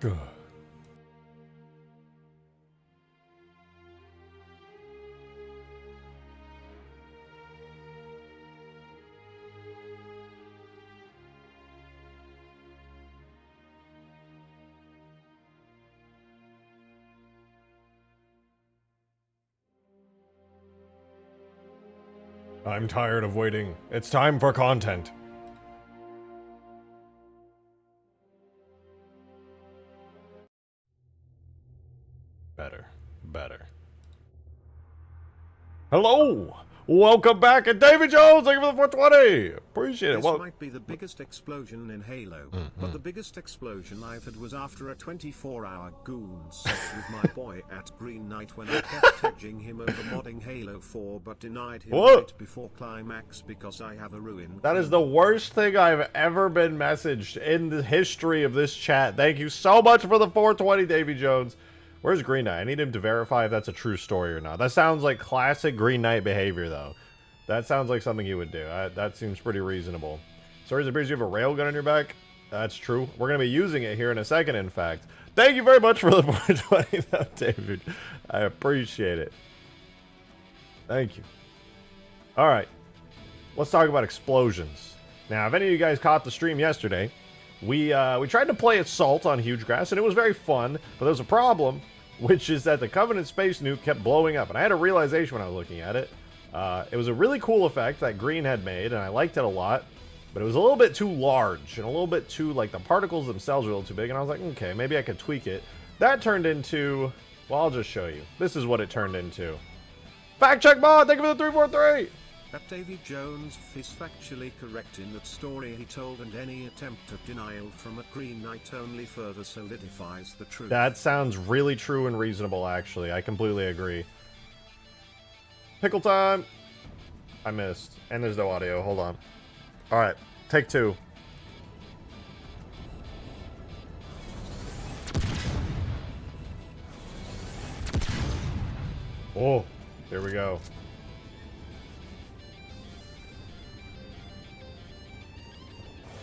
I'm tired of waiting. It's time for content. Better. Hello! Welcome back, and Davy Jones, thank you for the 420! Appreciate it. This might be the biggest explosion in Halo, but the biggest explosion I've had was after a 24-hour goon set with my boy at Green Knight when I kept edging him over modding Halo 4 but denied him right before climax because I have a ruin. That is the worst thing I've ever been messaged in the history of this chat. Thank you so much for the 420, Davy Jones. Where's Green Knight? I need him to verify if that's a true story or not. That sounds like classic Green Knight behavior, though. That sounds like something you would do. That seems pretty reasonable. Sorry, it appears you have a railgun on your back. That's true. We're going to be using it here in a second, in fact. Thank you very much for the 420, though, David. I appreciate it. Thank you. All right. Let's talk about explosions. Now, if any of you guys caught the stream yesterday, we tried to play Assault on Hugegrass, and it was very fun, but there was a problem, which is that the Covenant Space Nuke kept blowing up, and I had a realization when I was looking at it. It was a really cool effect that Green had made, and I liked it a lot, but it was a little bit too large, and a little bit too, like, the particles themselves were a little too big, and I was like, okay, maybe I could tweak it. That turned into, well, I'll just show you. This is what it turned into. Fact check mod, thank you for the 343! That Davy Jones is factually correct in that story he told, and any attempt at denial from a Green Knight only further solidifies the truth. That sounds really true and reasonable, actually. I completely agree. Pickle time! I missed. And there's no audio. Hold on. Alright, take two. Oh, here we go.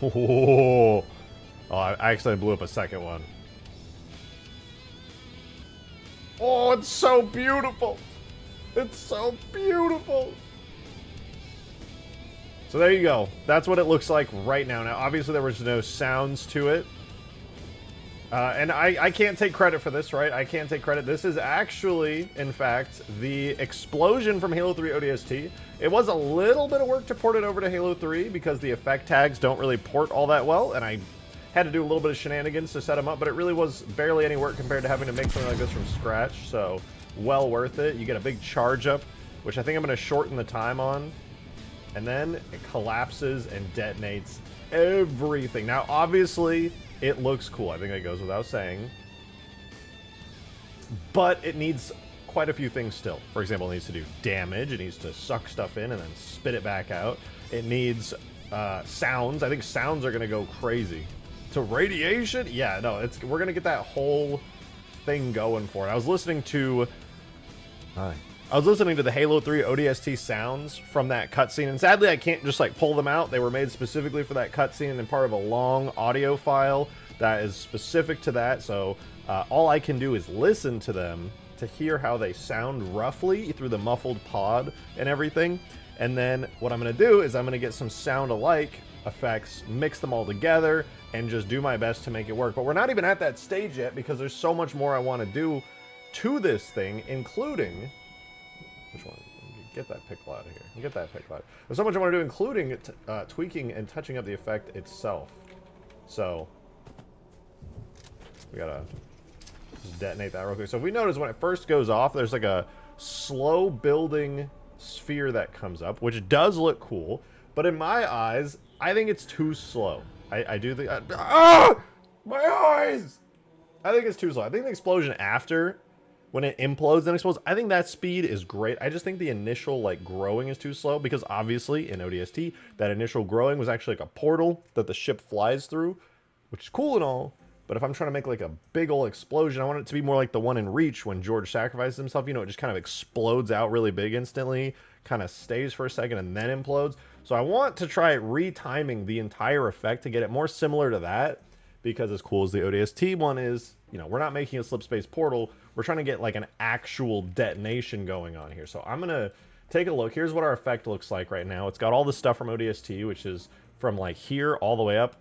Oh, I actually blew up a second one. Oh, it's so beautiful. It's so beautiful. So there you go. That's what it looks like right now. Now, obviously, there was no sounds to it. And I can't take credit for this, right? I can't take credit. This is actually, in fact, the explosion from Halo 3 ODST. It was a little bit of work to port it over to Halo 3 because the effect tags don't really port all that well, and I had to do a little bit of shenanigans to set them up, but it really was barely any work compared to having to make something like this from scratch, so well worth it. You get a big charge up, which I think I'm going to shorten the time on, and then it collapses and detonates everything. Now, obviously, it looks cool. I think that goes without saying. But it needs quite a few things still. For example, it needs to do damage. It needs to suck stuff in and then spit it back out. It needs sounds. I think sounds are going to go crazy. To radiation? Yeah, no, we're going to get that whole thing going for it. I was listening to the Halo 3 ODST sounds from that cutscene, and sadly I can't just like pull them out. They were made specifically for that cutscene and part of a long audio file that is specific to that, so all I can do is listen to them to hear how they sound roughly through the muffled pod and everything, and then what I'm going to do is I'm going to get some sound-alike effects, mix them all together, and just do my best to make it work. But we're not even at that stage yet because there's so much more I want to do to this thing, including... Which one? Get that pickle out of here. Get that pickle out. There's so much I want to do, including tweaking and touching up the effect itself. So, we gotta just detonate that real quick. So if we notice when it first goes off, there's like a slow building sphere that comes up, which does look cool. But in my eyes, I think it's too slow. I do think... my eyes! I think it's too slow. I think the explosion after... when it implodes and explodes, I think that speed is great. I just think the initial like growing is too slow because obviously in ODST, that initial growing was actually like a portal that the ship flies through, which is cool and all. But if I'm trying to make like a big old explosion, I want it to be more like the one in Reach when George sacrifices himself. You know, it just kind of explodes out really big instantly, kind of stays for a second and then implodes. So I want to try retiming the entire effect to get it more similar to that. because as cool as the ODST one is, you know, we're not making a slip space portal. We're trying to get like an actual detonation going on here. So I'm going to take a look. Here's what our effect looks like right now. It's got all the stuff from ODST, which is from like here all the way up.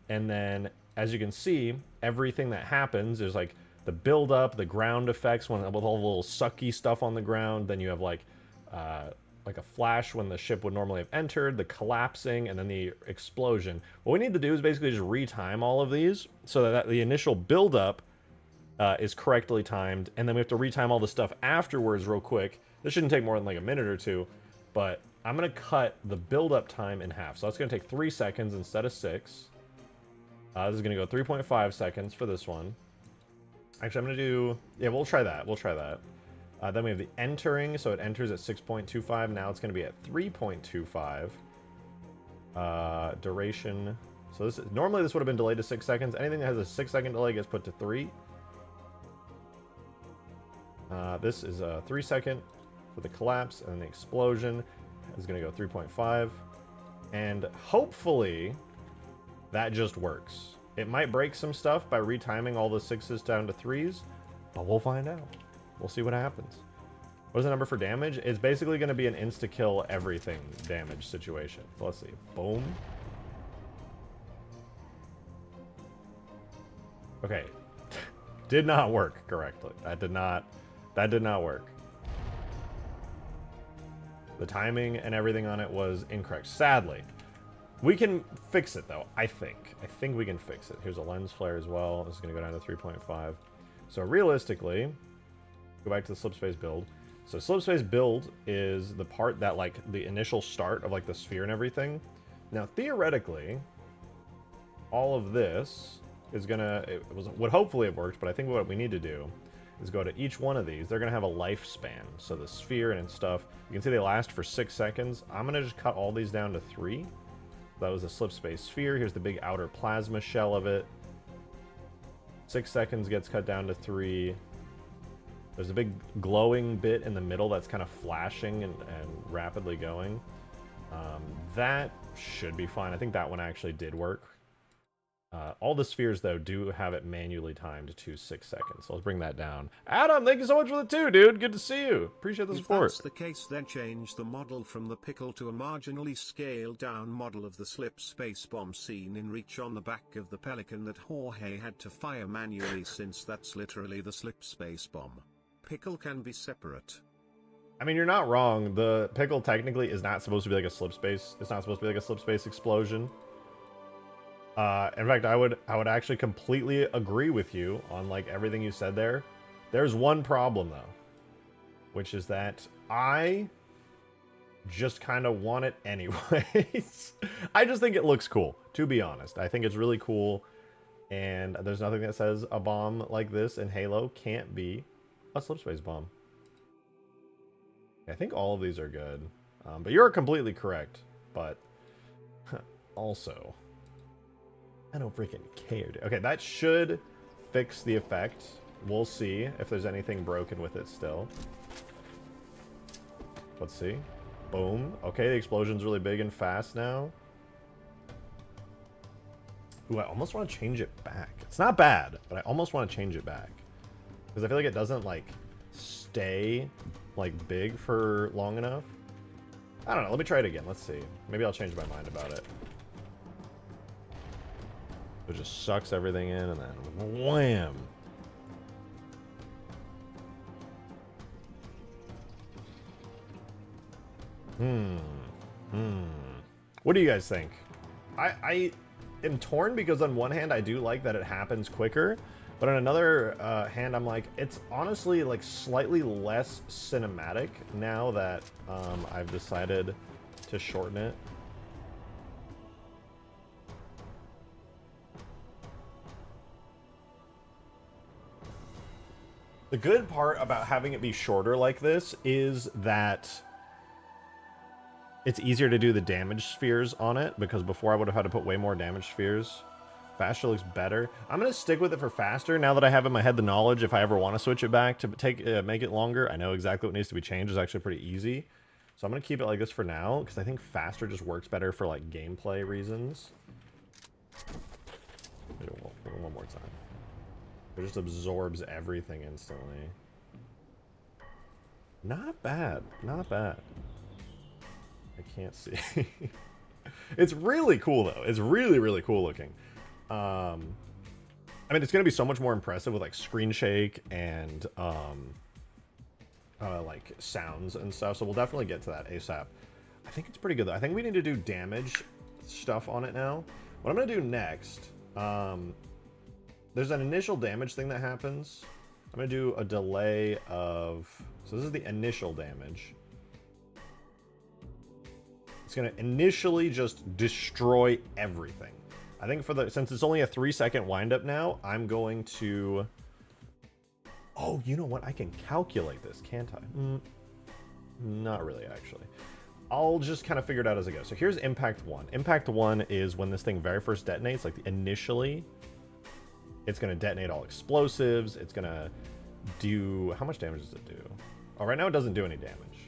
And then as you can see, everything that happens is like the build up, the ground effects with all the little sucky stuff on the ground. Then you have like a flash when the ship would normally have entered, the collapsing, and then the explosion. What we need to do is basically just retime all of these so that the initial buildup is correctly timed, and then we have to retime all the stuff afterwards real quick. This shouldn't take more than like a minute or two, but I'm going to cut the buildup time in half. So that's going to take 3 seconds instead of 6. This is going to go 3.5 seconds for this one. Actually, I'm going to do... Yeah, we'll try that. We'll try that. Then we have the entering, so it enters at 6.25. Now it's going to be at 3.25. Duration. So this normally this would have been delayed to 6 seconds. Anything that has a 6-second delay gets put to 3. This is a 3-second for the collapse, and then the explosion is going to go 3.5. And hopefully that just works. It might break some stuff by retiming all the 6s down to 3s, but we'll find out. We'll see what happens. What is the number for damage? It's basically going to be an insta-kill everything damage situation. So let's see. Boom. Okay. Did not work correctly. That did not work. The timing and everything on it was incorrect. Sadly. We can fix it, though, I think. I think we can fix it. Here's a lens flare as well. This is going to go down to 3.5. So realistically... Go back to the slipspace build. So slipspace build is the part that, like, the initial start of, like, the sphere and everything. Now, theoretically, all of this is gonna... would hopefully have worked, but I think what we need to do is go to each one of these. They're gonna have a lifespan. So the sphere and stuff, you can see they last for 6 seconds. I'm gonna just cut all these down to 3. That was the slipspace sphere. Here's the big outer plasma shell of it. 6 seconds gets cut down to 3. There's a big glowing bit in the middle that's kind of flashing and rapidly going. That should be fine. I think that one actually did work. All the spheres, though, do have it manually timed to 6 seconds. So let's bring that down. Adam, thank you so much for the 2, dude. Good to see you. Appreciate the support. If that's the case, then change the model from the pickle to a marginally scaled-down model of the slip space bomb seen in Reach on the back of the Pelican that Jorge had to fire manually, since that's literally the slip space bomb. Pickle can be separate. I mean, you're not wrong. The pickle technically is not supposed to be like a slip space. It's not supposed to be like a slip space explosion. In fact, I would actually completely agree with you on like everything you said there. There's one problem though, which is that I just kind of want it anyways. I just think it looks cool, to be honest. I think it's really cool, and there's nothing that says a bomb like this in Halo can't be a slipspace bomb. I think all of these are good. But you're completely correct. But also, I don't freaking care. Okay, that should fix the effect. We'll see if there's anything broken with it still. Let's see. Boom. Okay, the explosion's really big and fast now. Ooh, I almost want to change it back. It's not bad, but I almost want to change it back. Because I feel like it doesn't, like, stay, like, big for long enough. I don't know. Let me try it again. Let's see. Maybe I'll change my mind about it. It just sucks everything in and then wham! What do you guys think? I am torn because on one hand I do like that it happens quicker, but on another hand I'm like, it's honestly like slightly less cinematic now that I've decided to shorten it. The good part about having it be shorter like this is that it's easier to do the damage spheres on it, because before I would have had to put way more damage spheres. Faster looks better. I'm going to stick with it for faster now that I have in my head the knowledge if I ever want to switch it back to make it longer. I know exactly what needs to be changed. It's actually pretty easy. So I'm going to keep it like this for now, because I think faster just works better for like gameplay reasons. One more time. It just absorbs everything instantly. Not bad. Not bad. I can't see. It's really cool, though. It's really, really cool looking. I mean, it's going to be so much more impressive with, like, screen shake and, like, sounds and stuff. So we'll definitely get to that ASAP. I think it's pretty good, though. I think we need to do damage stuff on it now. What I'm going to do next, there's an initial damage thing that happens. I'm going to do a delay of... So this is the initial damage. It's going to initially just destroy everything. I think since it's only a 3-second windup now, I'm going to... Oh, you know what? I can calculate this, can't I? Not really, actually. I'll just kind of figure it out as I go. So here's Impact 1. Impact 1 is when this thing very first detonates, like initially... It's going to detonate all explosives. It's going to do... How much damage does it do? Oh, right now it doesn't do any damage.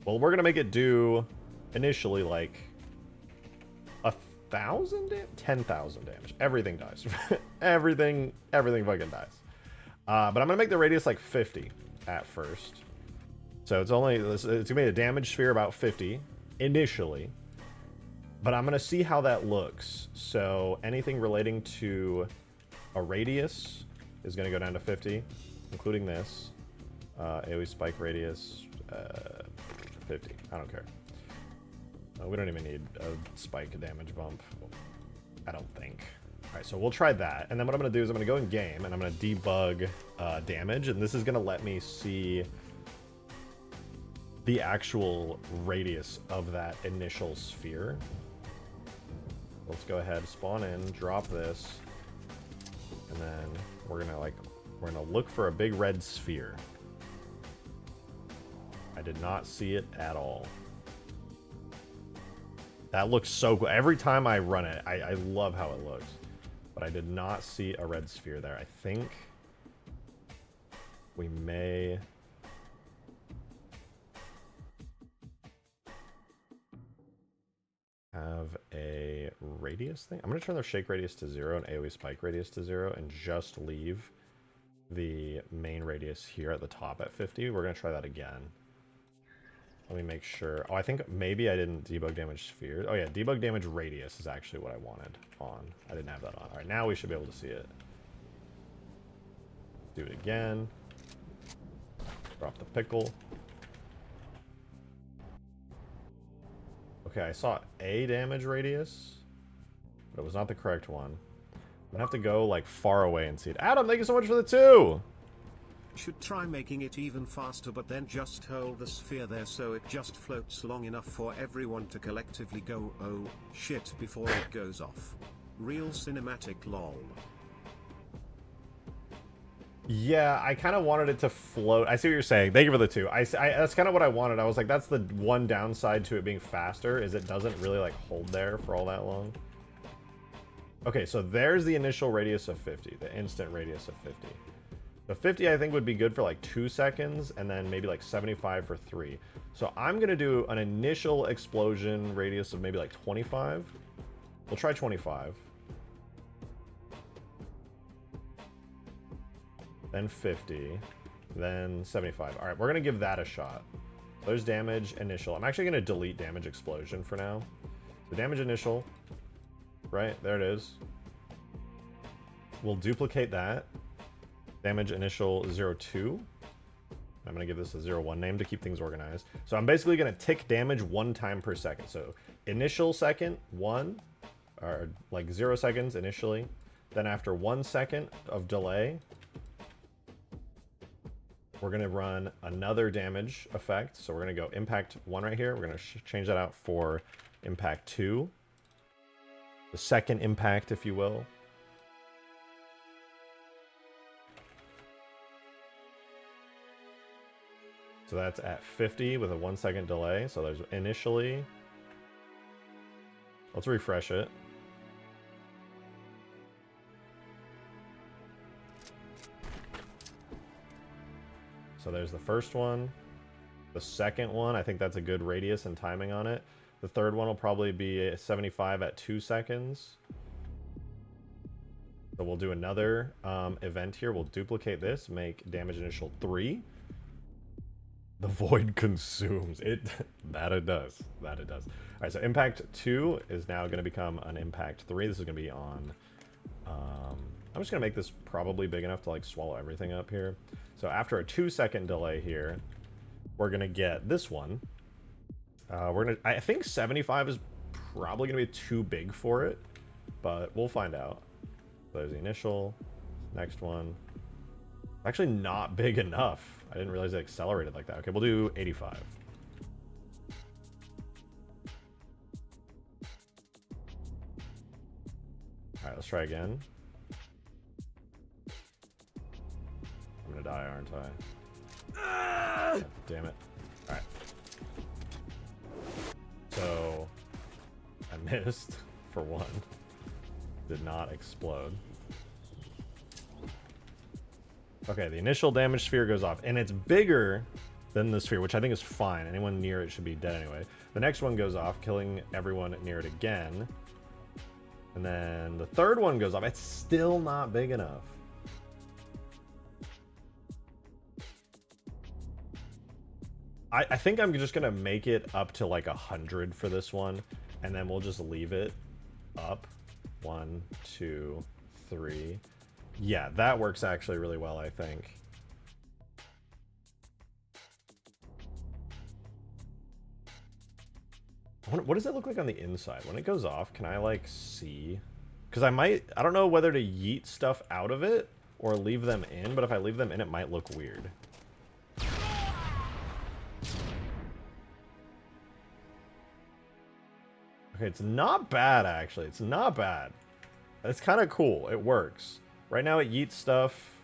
Well, we're going to make it do initially like 1,000 damage? 10,000 damage. Everything dies. everything fucking dies. But I'm going to make the radius like 50 at first. So it's going to be a damage sphere about 50 initially. But I'm going to see how that looks. So anything relating to a radius is going to go down to 50, including this. AoE spike radius, 50. I don't care. We don't even need a spike damage bump. I don't think. All right, so we'll try that. And then what I'm going to do is I'm going to go in game and I'm going to debug damage. And this is going to let me see the actual radius of that initial sphere. Let's go ahead, spawn in, drop this, and then we're gonna look for a big red sphere. I did not see it at all. That looks so cool. Every time I run it, I love how it looks. But I did not see a red sphere there. I think we may... have a radius thing. I'm going to turn the shake radius to 0 and AoE spike radius to 0 and just leave the main radius here at the top at 50. We're going to try that again. Let me make sure. Oh, I think maybe I didn't debug damage sphere. Oh yeah, debug damage radius is actually what I wanted on. I didn't have that on. All right, now we should be able to see it. Do it again. Drop the pickle. Okay, I saw a damage radius, but it was not the correct one. I'm gonna have to go like far away and see it. Adam, thank you so much for the 2! Should try making it even faster, but then just hold the sphere there so it just floats long enough for everyone to collectively go, oh shit, before it goes off. Real cinematic lol. Yeah, I kind of wanted it to float. I see what you're saying. Thank you for the 2. That's kind of what I wanted. I was like, that's the one downside to it being faster, is it doesn't really like hold there for all that long. Okay, so there's the initial radius of 50, the instant radius of 50. So 50 I think would be good for like 2 seconds, and then maybe like 75 for 3. So I'm going to do an initial explosion radius of maybe like 25. We'll try 25. Then 50, then 75. All right, we're going to give that a shot. There's damage initial. I'm actually going to delete damage explosion for now. So damage initial, right? There it is. We'll duplicate that. Damage initial 02. I'm going to give this a 01 name to keep things organized. So I'm basically going to tick damage 1 time per second. So initial second, 1, or like 0 seconds initially. Then after 1 second of delay, we're going to run another damage effect. So we're going to go impact 1 right here. We're going to change that out for impact 2. The second impact, if you will. So that's at 50 with a 1 second delay. So there's initially... Let's refresh it. So there's the first one. The second one, I think that's a good radius and timing on it. The third one will probably be a 75 at 2 seconds. So we'll do another event here. We'll duplicate this, make damage initial 3. The void consumes it. That it does. That it does. All right, so impact 2 is now going to become an impact 3. This is going to be on. I'm just going to make this probably big enough to like swallow everything up here. So after a 2-second delay here, we're going to get this one. We're gonna. I think 75 is probably going to be too big for it, but we'll find out. So there's the initial, next one. Actually not big enough. I didn't realize it accelerated like that. Okay, we'll do 85. Alright, let's try again. I'm gonna die, aren't I? God damn it. Alright. So, I missed, for one. Did not explode. Okay, the initial damage sphere goes off, and it's bigger than the sphere, which I think is fine. Anyone near it should be dead anyway. The next one goes off, killing everyone near it again. And then the third one goes off. It's still not big enough. I think I'm just going to make it up to like 100 for this one, and then we'll just leave it up. 1, 2, 3... Yeah, that works actually really well, I think. What does it look like on the inside? When it goes off, can I, like, see? Because I don't know whether to yeet stuff out of it or leave them in, but if I leave them in, it might look weird. Okay, it's not bad, actually. It's not bad. It's kind of cool. It works. Right now it yeets stuff.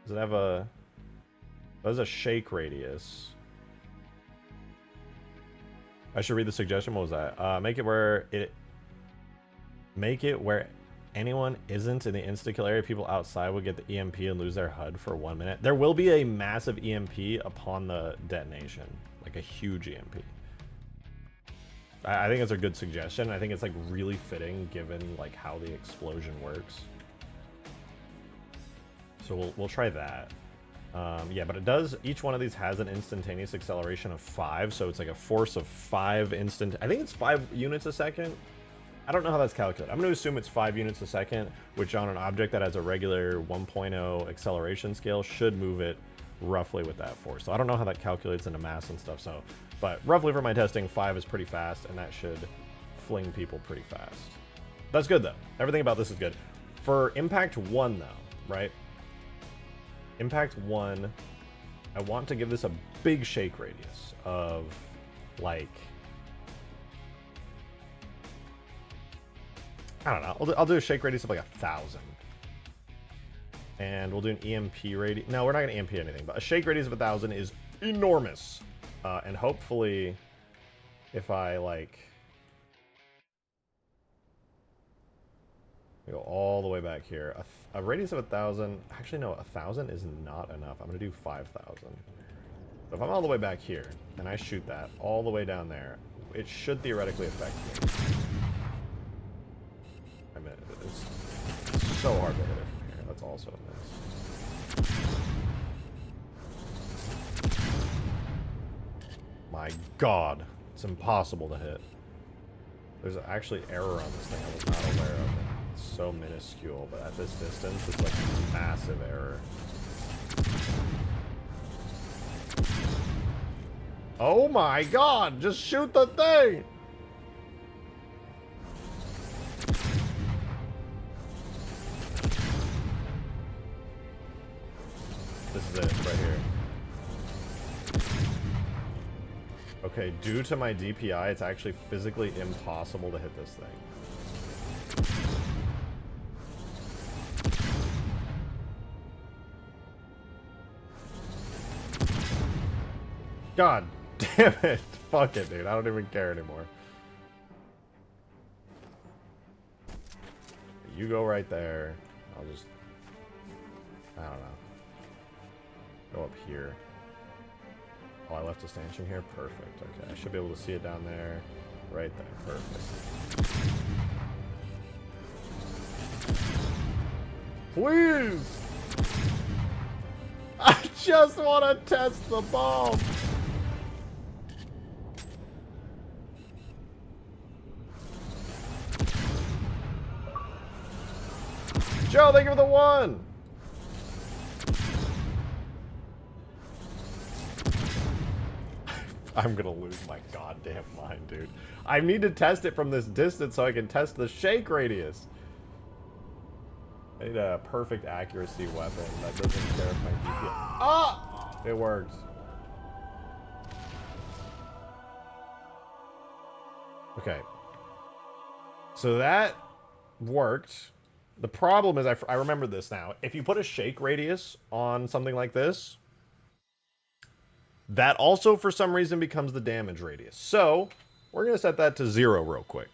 Does it have a... Does a shake radius? I should read the suggestion. What was that? Make it where anyone isn't in the insta-kill area. People outside will get the EMP and lose their HUD for 1 minute. There will be a massive EMP upon the detonation. Like a huge EMP. I think it's a good suggestion. I think it's like really fitting given like how the explosion works. So we'll try that. Yeah, but it does, each one of these has an instantaneous acceleration of 5, so it's like a force of 5 instant. I think it's 5 units a second. I don't know how that's calculated. I'm going to assume it's 5 units a second, which on an object that has a regular 1.0 acceleration scale should move it roughly with that force. So I don't know how that calculates into mass and stuff, so, but roughly for my testing, 5 is pretty fast, and that should fling people pretty fast. That's good, though. Everything about this is good. For Impact 1, though, right? Impact 1, I want to give this a big shake radius of, like... I don't know. I'll do a shake radius of, like, 1,000. And we'll do an EMP radius. No, we're not going to EMP anything, but a shake radius of 1,000 is enormous. And hopefully, if I, like... go all the way back here. A radius of 1,000. Actually, no, 1,000 is not enough. I'm going to do 5,000. So if I'm all the way back here, and I shoot that all the way down there, it should theoretically affect me. I mean, it's so hard to hit it from here. That's also a miss. My God, it's impossible to hit. There's actually error on this thing I was not aware of. It's so minuscule, but at this distance, it's like a massive error. Oh my God, just shoot the thing! This is it, right here. Okay, due to my DPI, it's actually physically impossible to hit this thing. God damn it. Fuck it, dude. I don't even care anymore. You go right there. I'll just... I don't know. Go up here. Oh, I left a stanchion here? Perfect. Okay, I should be able to see it down there. Right there. Perfect. Please! I just want to test the bomb! Joe, thank you for the 1! I'm gonna lose my goddamn mind, dude. I need to test it from this distance so I can test the shake radius. I need a perfect accuracy weapon that doesn't care if my DPS... Ah! It works. Okay. So that worked. The problem is, I remember this now. If you put a shake radius on something like this, that also, for some reason, becomes the damage radius. So, we're going to set that to 0 real quick.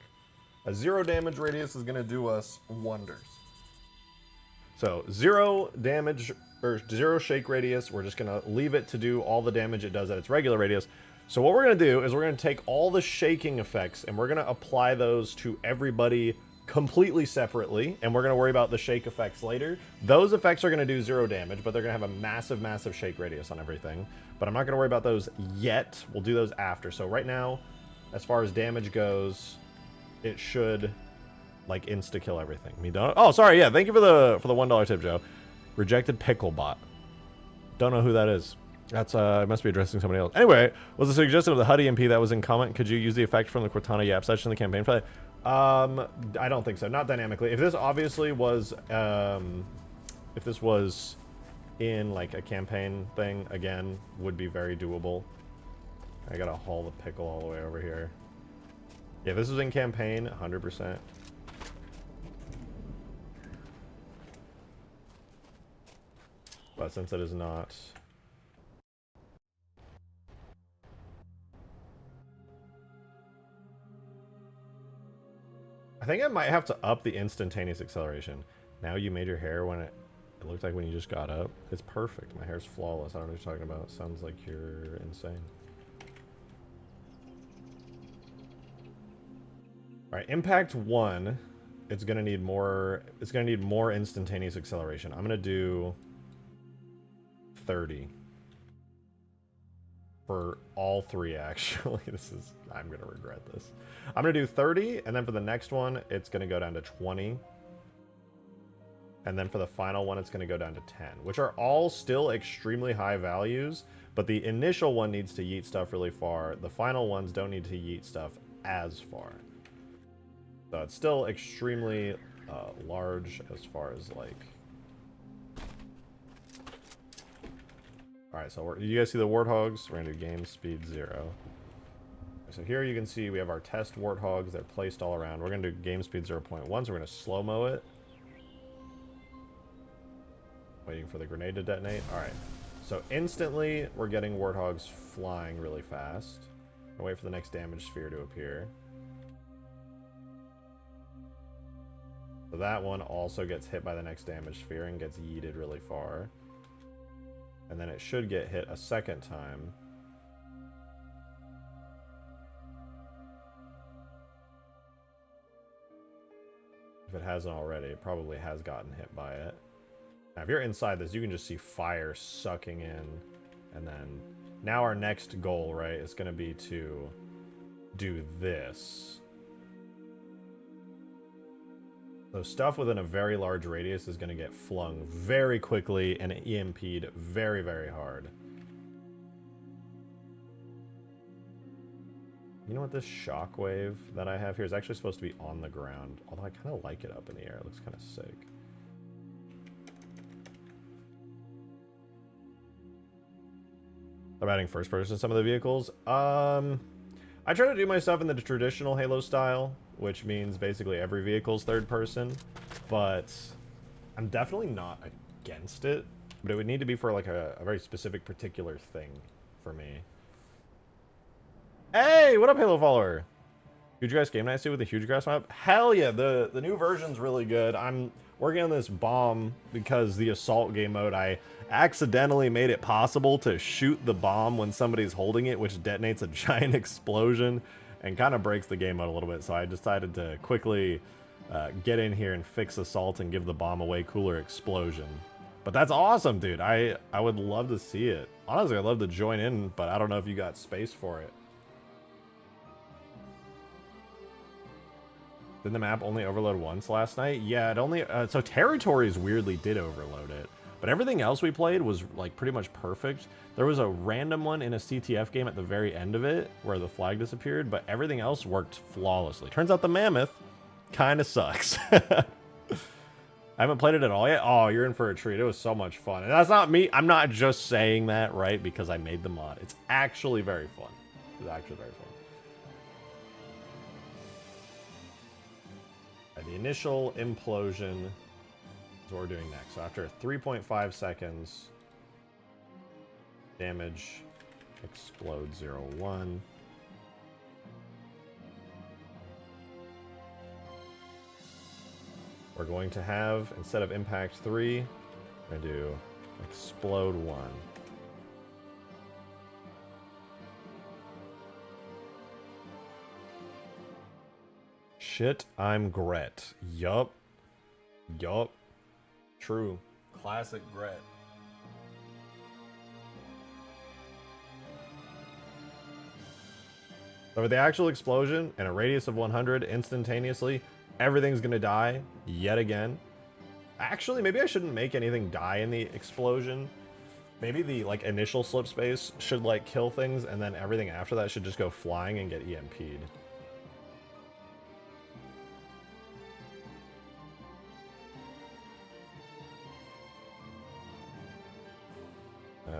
A 0 damage radius is going to do us wonders. So, 0 damage, or 0 shake radius. We're just going to leave it to do all the damage it does at its regular radius. So what we're going to do is we're going to take all the shaking effects, and we're going to apply those to everybody completely separately, and we're going to worry about the shake effects later. Those effects are going to do 0 damage, but they're going to have a massive, massive shake radius on everything. But I'm not going to worry about those yet. We'll do those after. So right now, as far as damage goes, it should, like, insta-kill everything. Me don't... Oh, sorry, yeah, thank you for the $1 tip, Joe. Rejected Picklebot. Don't know who that is. That's, I must be addressing somebody else. Anyway, was the suggestion of the HUD EMP that was in comment, could you use the effect from the Cortana Yap session in the campaign play? I don't think so. Not dynamically. If this obviously was, if this was in, like, a campaign thing, again, would be very doable. I gotta haul the pickle all the way over here. Yeah, if this was in campaign, 100%. But since it is not... I think I might have to up the instantaneous acceleration. Now you made your hair when it looked like when you just got up. It's perfect. My hair's flawless. I don't know what you're talking about. Sounds like you're insane. Alright, impact 1. It's gonna need more instantaneous acceleration. I'm gonna do 30. For all 3, actually. I'm gonna regret this. I'm gonna do 30, and then for the next one, it's gonna go down to 20. And then for the final one, it's gonna go down to 10, which are all still extremely high values, but the initial one needs to yeet stuff really far. The final ones don't need to yeet stuff as far. So it's still extremely large as far as, like... Alright, so you guys see the warthogs? We're going to do game speed 0. So here you can see we have our test warthogs. They're placed all around. We're going to do game speed 0.1, so we're going to slow-mo it. Waiting for the grenade to detonate. Alright, so instantly we're getting warthogs flying really fast. I'll wait for the next damage sphere to appear. So that one also gets hit by the next damage sphere and gets yeeted really far. And then it should get hit a second time. If it hasn't already, it probably has gotten hit by it. Now, if you're inside this, you can just see fire sucking in. And then, now our next goal, right, is going to be to do this. So stuff within a very large radius is going to get flung very quickly and EMP'd very, very hard. You know what, this shockwave that I have here is actually supposed to be on the ground. Although I kind of like it up in the air. It looks kind of sick. I'm adding first person to some of the vehicles. I try to do my stuff in the traditional Halo style, which means basically every vehicle's third person, but I'm definitely not against it, but it would need to be for like a very specific particular thing for me. Hey, what up, Halo follower? Hugegrass game night suit with the Hugegrass map? Hell yeah, the new version's really good. I'm working on this bomb because the assault game mode, I accidentally made it possible to shoot the bomb when somebody's holding it, which detonates a giant explosion and kind of breaks the game mode a little bit. So I decided to quickly get in here and fix assault and give the bomb a way cooler explosion. But that's awesome, dude. I would love to see it. Honestly, I'd love to join in, but I don't know if you got space for it. Did the map only overload once last night? Yeah, it only... so Territories weirdly did overload it. But everything else we played was, like, pretty much perfect. There was a random one in a CTF game at the very end of it, where the flag disappeared, but everything else worked flawlessly. Turns out the Mammoth kind of sucks. I haven't played it at all yet. Oh, you're in for a treat. It was so much fun. And that's not me. I'm not just saying that, right, because I made the mod. It's actually very fun. It's actually very fun. The initial implosion is what we're doing next. So after 3.5 seconds, damage, explode 0-1. We're going to have, instead of impact 3, we're going to do explode 1. Shit, I'm Gret. Yup. Yup. True. Classic Gret. So with the actual explosion and a radius of 100 instantaneously, everything's gonna die yet again. Actually, maybe I shouldn't make anything die in the explosion. Maybe the like initial slip space should like kill things, and then everything after that should just go flying and get EMP'd.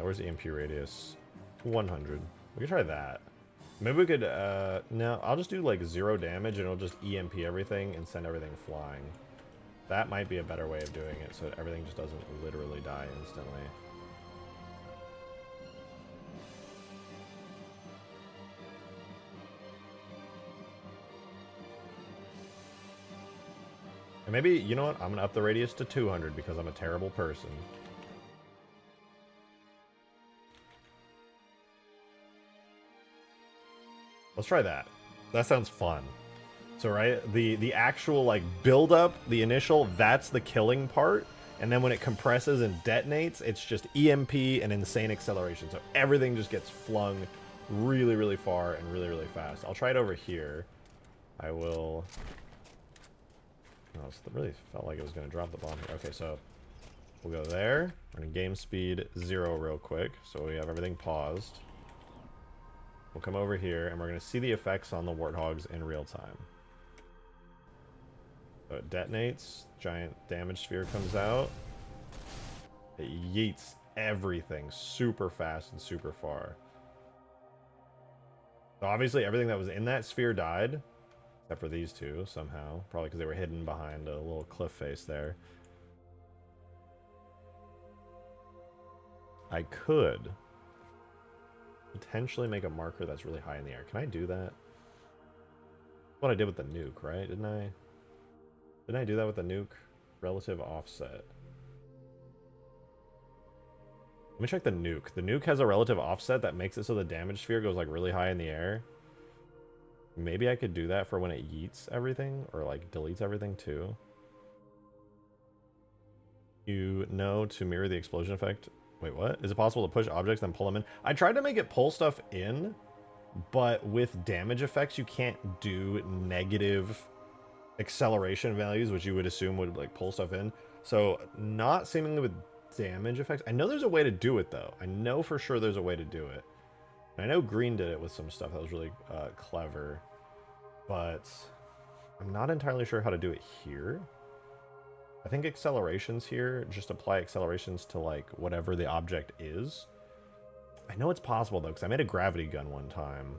Where's the EMP radius? 100. We could try that. Maybe we could, no, I'll just do like 0 damage and it'll just EMP everything and send everything flying. That might be a better way of doing it so that everything just doesn't literally die instantly. And maybe, you know what, I'm gonna up the radius to 200 because I'm a terrible person. Let's try that. That sounds fun. So, right, the actual, like, build-up, the initial, that's the killing part. And then when it compresses and detonates, it's just EMP and insane acceleration. So everything just gets flung really, really far and really, really fast. I'll try it over here. I will... Oh, it really felt like it was going to drop the bomb here. Okay, so we'll go there. We're going to game speed 0 real quick. So we have everything paused. We'll come over here, and we're going to see the effects on the warthogs in real time. So it detonates, giant damage sphere comes out. It yeets everything super fast and super far. So obviously everything that was in that sphere died, except for these two somehow. Probably because they were hidden behind a little cliff face there. I could potentially make a marker that's really high in the air. Can I do that? That's what I did with the nuke, right? Didn't I do that with the nuke? Relative offset. Let me check the nuke. The nuke has a relative offset that makes it so the damage sphere goes like really high in the air. Maybe I could do that for when it yeets everything or like deletes everything too. You know to mirror the explosion effect. Wait, what? Is it possible to push objects and pull them in? I tried to make it pull stuff in, but with damage effects, you can't do negative acceleration values, which you would assume would like pull stuff in. So not seemingly with damage effects. I know there's a way to do it though. I know for sure there's a way to do it. And I know Green did it with some stuff that was really clever, but I'm not entirely sure how to do it here. I think accelerations here, just apply accelerations to like whatever the object is. I know it's possible though, because I made a gravity gun one time.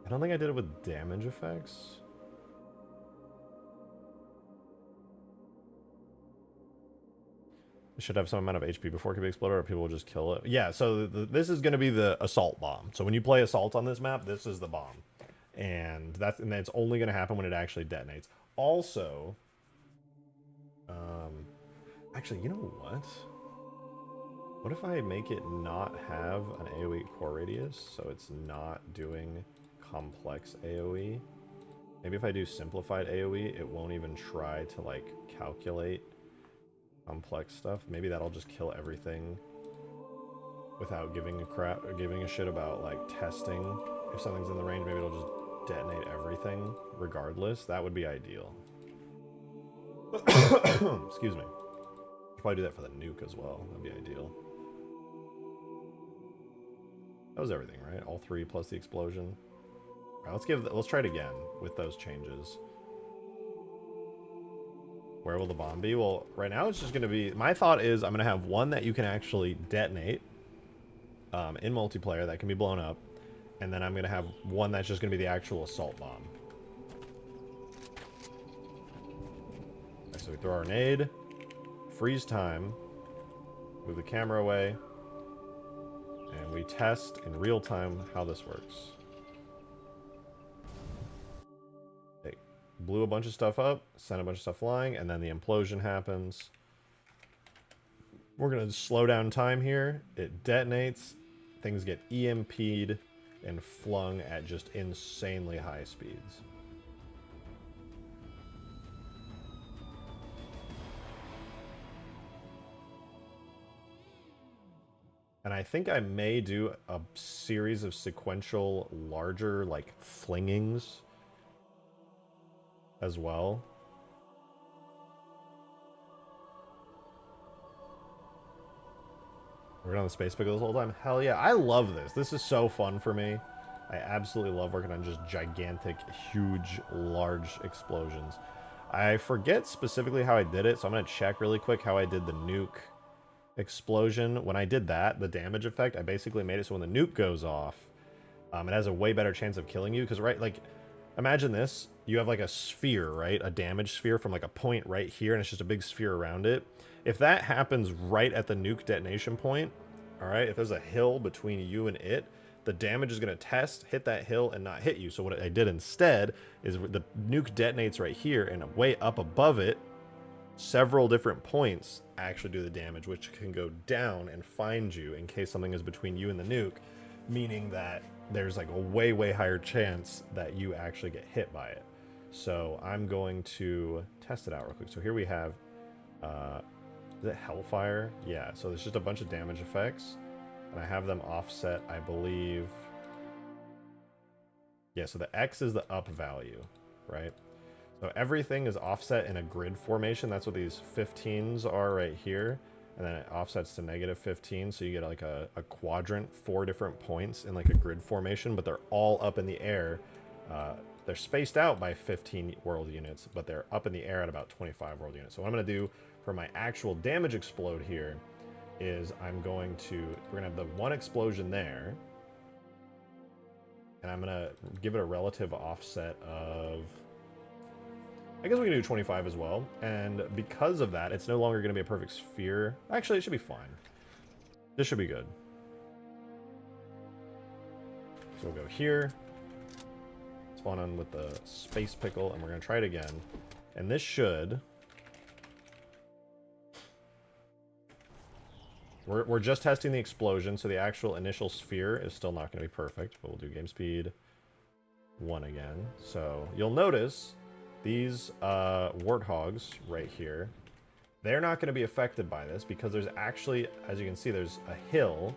I don't think I did it with damage effects. It should have some amount of HP before it can be exploded, or people will just kill it. Yeah, so this is going to be the assault bomb. So when you play assault on this map, this is the bomb. And it's only going to happen when it actually detonates. Also... actually, you know what? What if I make it not have an AoE core radius, so it's not doing complex AoE? Maybe if I do simplified AoE, it won't even try to, like, calculate complex stuff. Maybe that'll just kill everything without giving a crap or giving a shit about, like, testing. If something's in the range, maybe it'll just detonate everything regardless. That would be ideal. Excuse me. Should probably do that for the nuke as well. That'd be ideal. That was everything, right? All three plus the explosion. All right, let's try it again with those changes. Where will the bomb be? Well, right now it's just going to be... My thought is I'm going to have one that you can actually detonate in multiplayer that can be blown up. And then I'm going to have one that's just going to be the actual assault bomb. Okay, so we throw our nade, freeze time, move the camera away, and we test in real time how this works. Okay, blew a bunch of stuff up, sent a bunch of stuff flying, and then the implosion happens. We're going to slow down time here. It detonates. Things get EMP'd and flung at just insanely high speeds. And I think I may do a series of sequential larger, like, flingings as well. Working on the space pickle this whole time? Hell yeah, I love this. This is so fun for me. I absolutely love working on just gigantic, huge, large explosions. I forget specifically how I did it, so I'm going to check really quick how I did the nuke explosion. When I did that, the damage effect, I basically made it so when the nuke goes off, it has a way better chance of killing you. Because, right, like, imagine this. You have, like, a sphere, right? A damage sphere from, like, a point right here, and it's just a big sphere around it. If that happens right at the nuke detonation point, all right, if there's a hill between you and it, the damage is going to hit that hill and not hit you. So what I did instead is the nuke detonates right here, and way up above it, several different points actually do the damage, which can go down and find you in case something is between you and the nuke, meaning that there's like a way, way higher chance that you actually get hit by it. So I'm going to test it out real quick. So here we have, is it Hellfire? Yeah, so there's just a bunch of damage effects, and I have them offset, I believe. Yeah, so the X is the up value, right? So everything is offset in a grid formation. That's what these 15s are right here. And then it offsets to -15, so you get like a quadrant, 4 different points in like a grid formation, but they're all up in the air. They're spaced out by 15 world units, but they're up in the air at about 25 world units. So what I'm going to do for my actual damage explode here is we're going to have the one explosion there, and I'm going to give it a relative offset of, I guess we can do 25 as well. And because of that, it's no longer going to be a perfect sphere. Actually, it should be fine. This should be good. So we'll go here, spawn on with the space pickle, and we're going to try it again. And this should... We're just testing the explosion, so the actual initial sphere is still not going to be perfect, but we'll do game speed 1 again. So you'll notice these warthogs right here, they're not going to be affected by this because there's actually, as you can see, there's a hill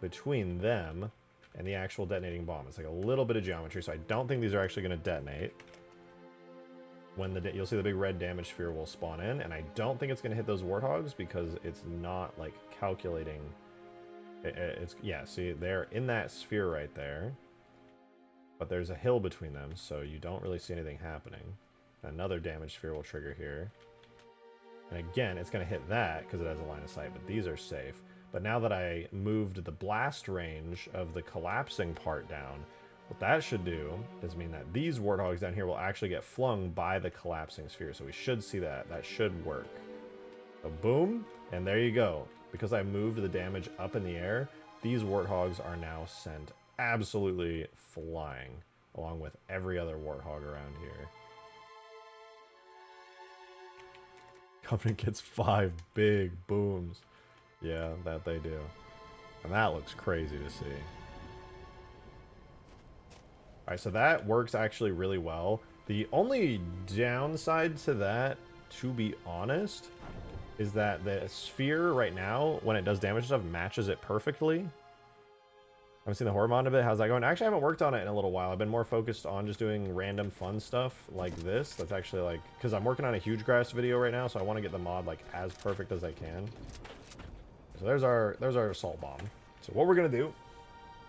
between them and the actual detonating bomb. It's like a little bit of geometry, so I don't think these are actually going to detonate. When you'll see the big red damage sphere will spawn in, and I don't think it's going to hit those warthogs because it's not like calculating. Yeah, see, they're in that sphere right there, but there's a hill between them, so you don't really see anything happening. Another damage sphere will trigger here, and again, it's going to hit that because it has a line of sight. But these are safe. But now that I moved the blast range of the collapsing part down, what that should do is mean that these warthogs down here will actually get flung by the collapsing sphere. So we should see that. That should work. So boom, and there you go. Because I moved the damage up in the air, these warthogs are now sent absolutely flying, along with every other warthog around here. Covenant gets 5 big booms. Yeah, that they do. And that looks crazy to see. Alright, so that works actually really well. The only downside to that, to be honest, is that the sphere right now, when it does damage stuff, matches it perfectly. I've seen the horror mod a bit. How's that going? Actually, I haven't worked on it in a little while. I've been more focused on just doing random fun stuff like this. That's actually like, because I'm working on a Hugegrass video right now, so I want to get the mod like as perfect as I can. So there's our assault bomb. So what we're gonna do,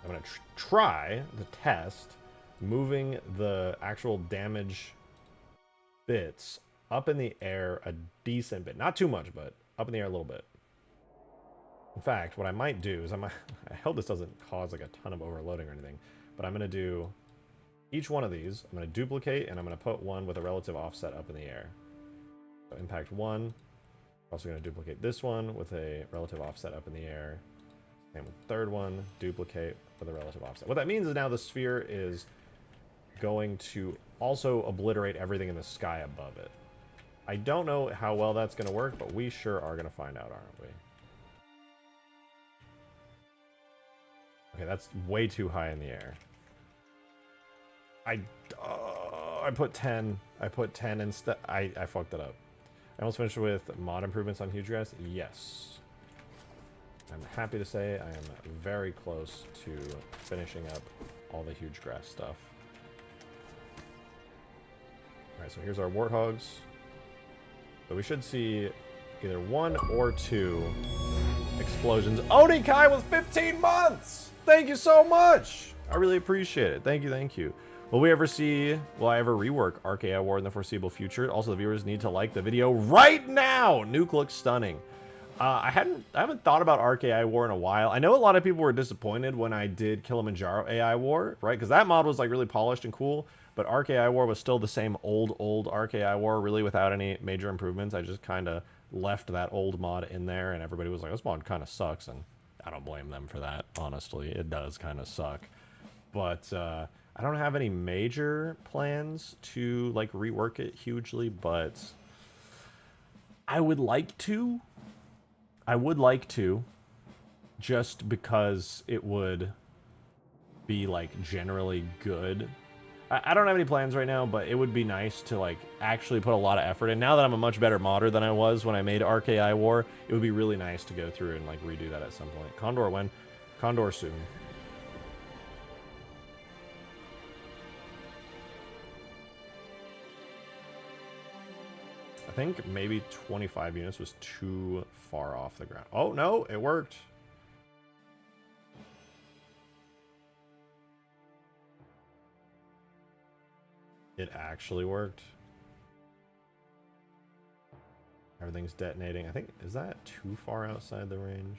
I'm gonna try the test moving the actual damage bits up in the air a decent bit, not too much, but up in the air a little bit. In fact, what I might do is I hope this doesn't cause like a ton of overloading or anything, but I'm going to do each one of these. I'm going to duplicate, and I'm going to put one with a relative offset up in the air. So impact 1. I'm also going to duplicate this one with a relative offset up in the air. Same with the third one, duplicate with a relative offset. What that means is now the sphere is going to also obliterate everything in the sky above it. I don't know how well that's going to work, but we sure are going to find out, aren't we? Okay, that's way too high in the air. I put 10. I put 10 instead. I fucked it up. I almost finished with mod improvements on Hugegrass. Yes. I'm happy to say I am very close to finishing up all the Hugegrass stuff. Alright, so here's our warthogs. So we should see either 1 or 2 explosions. Onikai with 15 months! Thank you so much! I really appreciate it. Thank you, thank you. Will I ever rework RKI War in the foreseeable future? Also, the viewers need to like the video right now! Nuke looks stunning. I haven't thought about RKI War in a while. I know a lot of people were disappointed when I did Kilimanjaro AI War, right? Because that mod was like really polished and cool, but RKI War was still the same old RKI War, really without any major improvements. I just kind of left that old mod in there, and everybody was like, this mod kind of sucks, and I don't blame them for that, honestly. It does kind of suck. But I don't have any major plans to like rework it hugely, but I would like to. Just because it would be like generally good. I don't have any plans right now, but it would be nice to like actually put a lot of effort in. Now that I'm a much better modder than I was when I made RKI War, it would be really nice to go through and like redo that at some point. Condor when? Condor soon. I think maybe 25 units was too far off the ground. Oh, no, it worked. It actually worked. Everything's detonating. I think, is that too far outside the range?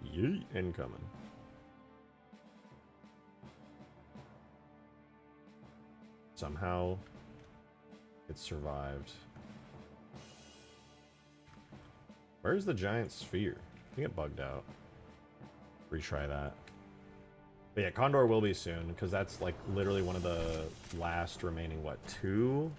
Yeet, incoming. Somehow, it survived. Where's the giant sphere? I think it bugged out. Retry that. But yeah, Condor will be soon, because that's like literally one of the last remaining, what, 2?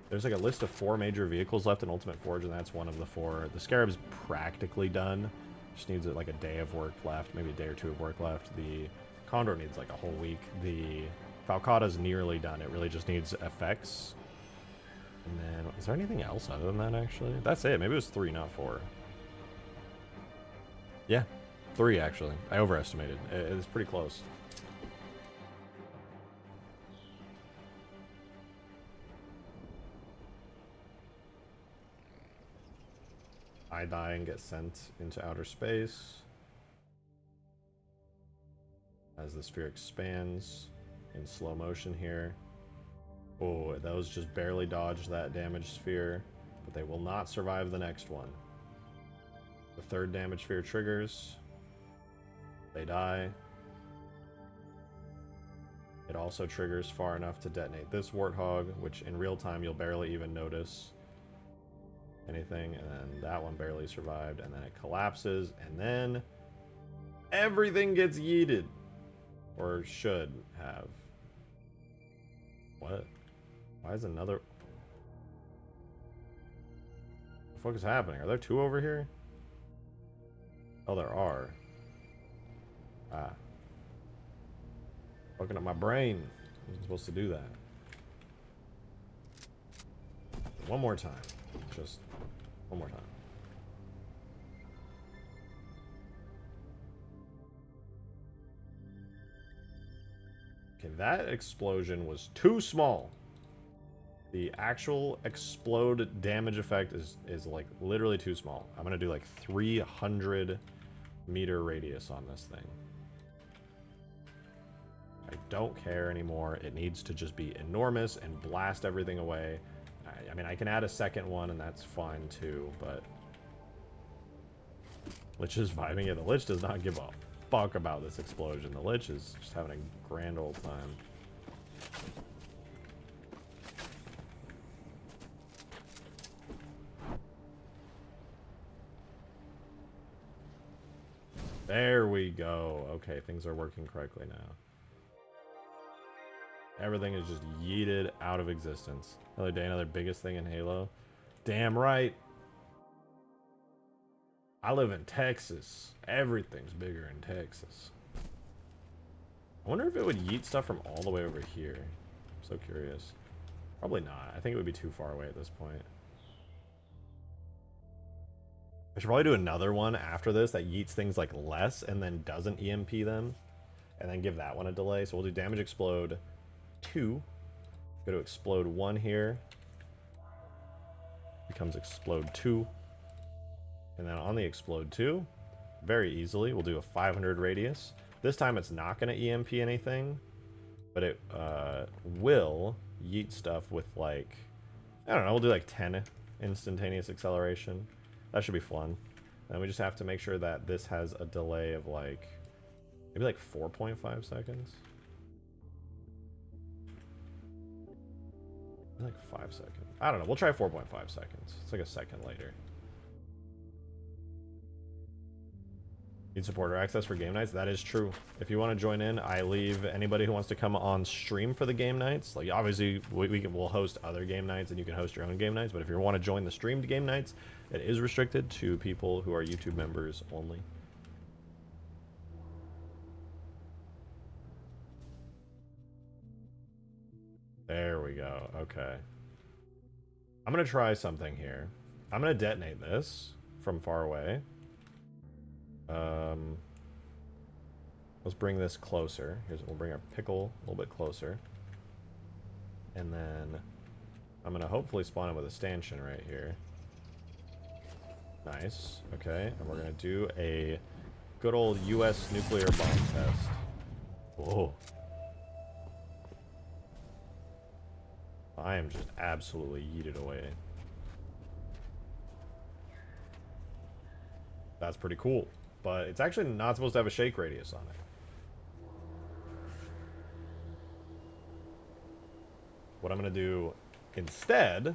There's like a list of 4 major vehicles left in Ultimate Forge, and that's one of the 4. The Scarab's practically done. Just needs like a day of work left, maybe a day or 2 of work left. The Condor needs like a whole week. The Falcata's nearly done. It really just needs effects. And then, is there anything else other than that, actually? That's it. Maybe it was 3, not 4. Yeah, 3, actually. I overestimated. It's pretty close. I die and get sent into outer space. As the sphere expands in slow motion here. Oh, those just barely dodged that damage sphere, but they will not survive the next one. The 3rd damage sphere triggers. They die. It also triggers far enough to detonate this warthog, which in real time you'll barely even notice anything, and then that one barely survived, and then it collapses, and then everything gets yeeted. Or should have. What? Why is another... What the fuck is happening? Are there 2 over here? Oh, there are. Ah. Fucking up my brain. I wasn't supposed to do that. One more time. Just one more time. Okay, that explosion was too small. The actual explode damage effect is like literally too small. I'm gonna do like 300-meter radius on this thing. I don't care anymore. It needs to just be enormous and blast everything away. I mean, I can add a second one and that's fine too, but Lich is vibing it. The Lich does not give a fuck about this explosion. The Lich is just having a grand old time. There we go. Okay, things are working correctly now. Everything is just yeeted out of existence. Another day, another biggest thing in Halo. Damn right. I live in Texas. Everything's bigger in Texas. I wonder if it would yeet stuff from all the way over here. I'm so curious. Probably not. I think it would be too far away at this point. I should probably do another one after this that yeets things like less and then doesn't EMP them. And then give that one a delay. So we'll do damage explode 2. Go to explode 1 here. Becomes explode 2. And then on the explode 2, very easily, we'll do a 500 radius. This time it's not going to EMP anything, but it will yeet stuff with like, I don't know, we'll do like 10 instantaneous acceleration. That should be fun. And we just have to make sure that this has a delay of like, maybe like 4.5 seconds. Like 5 seconds. I don't know. We'll try 4.5 seconds. It's like a second later. Need supporter access for game nights? That is true. If you want to join in, I leave anybody who wants to come on stream for the game nights. Like, obviously, we'll host other game nights, and you can host your own game nights. But if you want to join the streamed game nights, it is restricted to people who are YouTube members only. There we go. Okay. I'm going to try something here. I'm going to detonate this from far away. Let's bring this closer. We'll bring our pickle a little bit closer. And then I'm going to hopefully spawn it with a stanchion right here. Nice. Okay. And we're going to do a good old US nuclear bomb test. Whoa. I am just absolutely yeeted away. That's pretty cool. But it's actually not supposed to have a shake radius on it. What I'm going to do instead,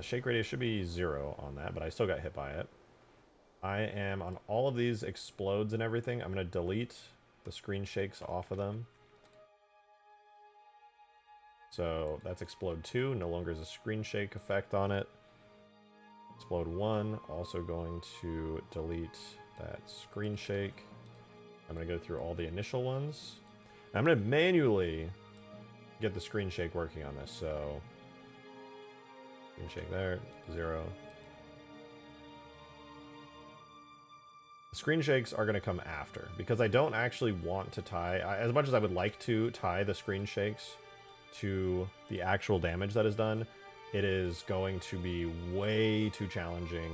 shake radius should be 0 on that, but I still got hit by it. I am, on all of these explodes and everything, I'm going to delete the screen shakes off of them. So that's explode 2, no longer is a screen shake effect on it. Explode 1, also going to delete that screen shake. I'm going to go through all the initial ones. I'm going to manually get the screen shake working on this, so screen shake there, 0. The screen shakes are going to come after, because I don't actually want to tie, as much as I would like to tie the screen shakes to the actual damage that is done, it is going to be way too challenging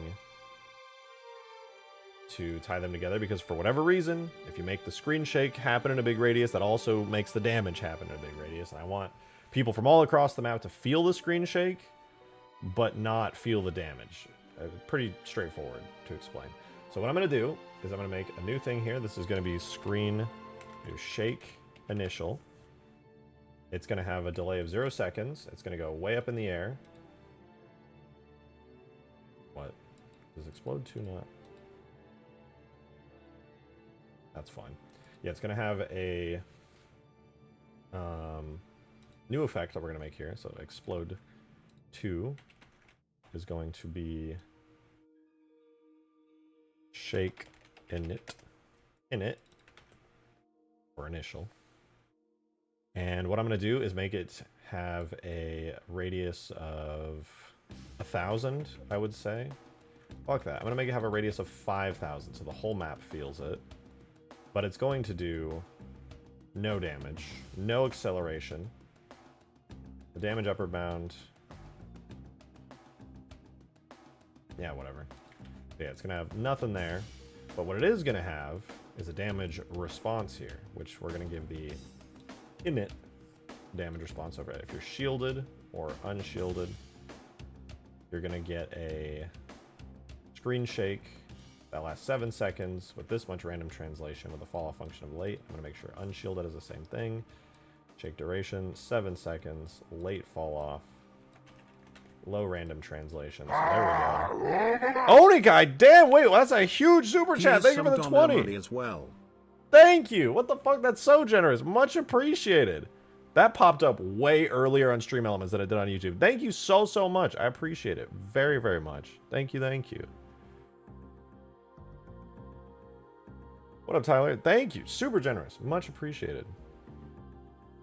to tie them together, because for whatever reason, if you make the screen shake happen in a big radius, that also makes the damage happen in a big radius. And I want people from all across the map to feel the screen shake, but not feel the damage. Pretty straightforward to explain. So what I'm going to do is I'm going to make a new thing here. This is going to be screen new shake initial. It's going to have a delay of 0 seconds. It's going to go way up in the air. What? Does explode 2 not? That's fine. Yeah, it's going to have a new effect that we're going to make here. So explode 2 is going to be shake init. in it, or initial. And what I'm going to do is make it have a radius of 1,000, I would say. Fuck that. I'm going to make it have a radius of 5,000, so the whole map feels it. But it's going to do no damage, no acceleration. The damage upper bound... yeah, whatever. Yeah, it's going to have nothing there. But what it is going to have is a damage response here, which we're going to give the init damage response over it. If you're shielded or unshielded, you're going to get a screen shake that lasts 7 seconds with this much random translation with a fall off function of late. I'm going to make sure unshielded is the same thing. Shake duration, 7 seconds, late fall off, low random translation. So there we go. Oni guy, damn, wait, well, that's a huge super chat. Thank you for the 20 as well. Thank you. What the fuck? That's so generous. Much appreciated. That popped up way earlier on Stream Elements than it did on YouTube. Thank you so, so much. I appreciate it very, very much. Thank you, thank you. What up, Tyler? Thank you. Super generous. Much appreciated.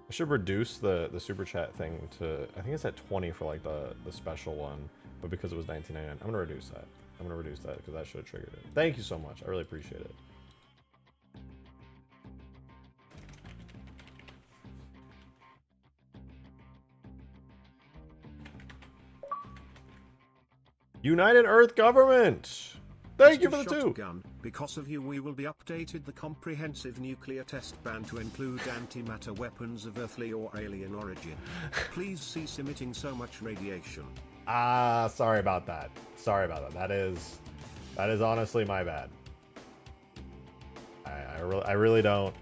I should reduce the super chat thing to, I think it's at 20 for like the special one, but because it was $19.99, I'm going to reduce that. I'm going to reduce that because that should have triggered it. Thank you so much. I really appreciate it. United Earth Government! Thank you for the Shotgun. Because of you we will be updated the comprehensive nuclear test ban to include antimatter weapons of earthly or alien origin. Please cease emitting so much radiation. Sorry about that. Sorry about that. That is honestly my bad. I really don't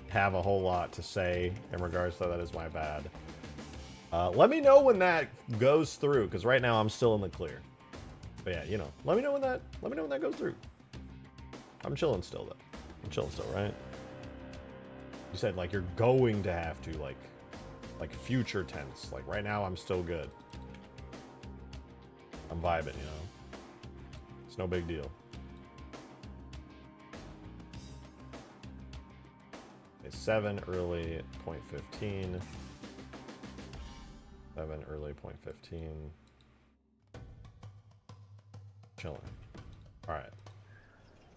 have a whole lot to say in regards to that. Is my bad. Let me know when that goes through, because right now I'm still in the clear. But yeah, you know, let me know when that goes through. I'm chilling still though. I'm chilling still, right? You said like you're going to have to like future tense. Like right now I'm still good. I'm vibing, you know. It's no big deal. Okay, 7 early 0.15. 7 early 0.15. Chilling. Alright.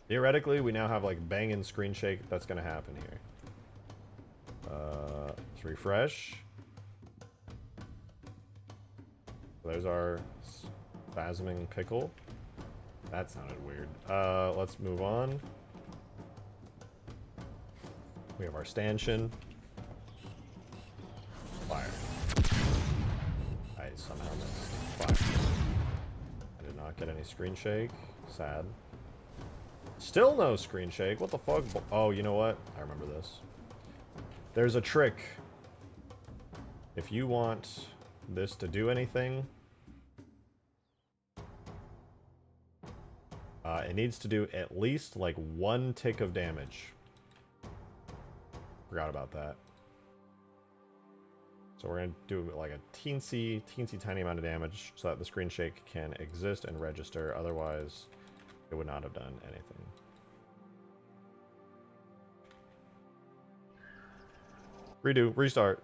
Theoretically, we now have like banging screen shake that's gonna happen here. Let's refresh. There's our spasming pickle. That sounded weird. Let's move on. We have our stanchion. Fire. I somehow missed. Fire. I did not get any screen shake. Sad. Still no screen shake. What the fuck? Oh, you know what? I remember this. There's a trick. If you want this to do anything, it needs to do at least like 1 tick of damage. Forgot about that. So we're gonna do like a teensy tiny amount of damage so that the screen shake can exist and register. Otherwise, it would not have done anything. Redo, restart.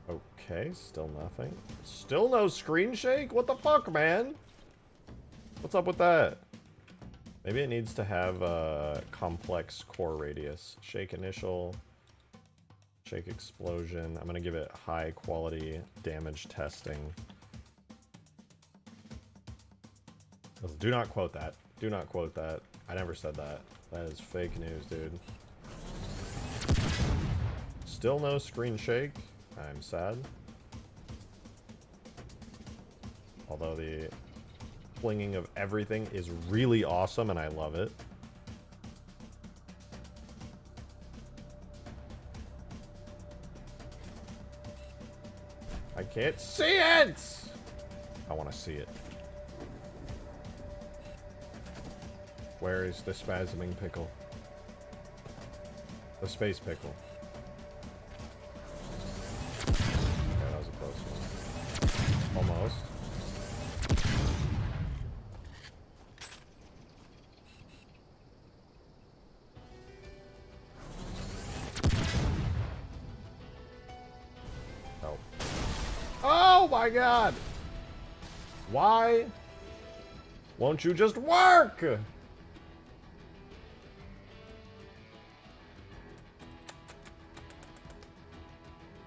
Okay, still nothing. Still no screen shake? What the fuck, man? What's up with that? Maybe it needs to have a complex core radius. Shake initial. Shake explosion. I'm gonna give it high quality damage testing. Do not quote that. Do not quote that. I never said that. That is fake news, dude. Still no screen shake. I'm sad. Although the flinging of everything is really awesome and I love it. I can't see it! I want to see it. Where is the spasming pickle? The space pickle. Okay, that was a Almost. Oh. Oh my god! Why won't you just work?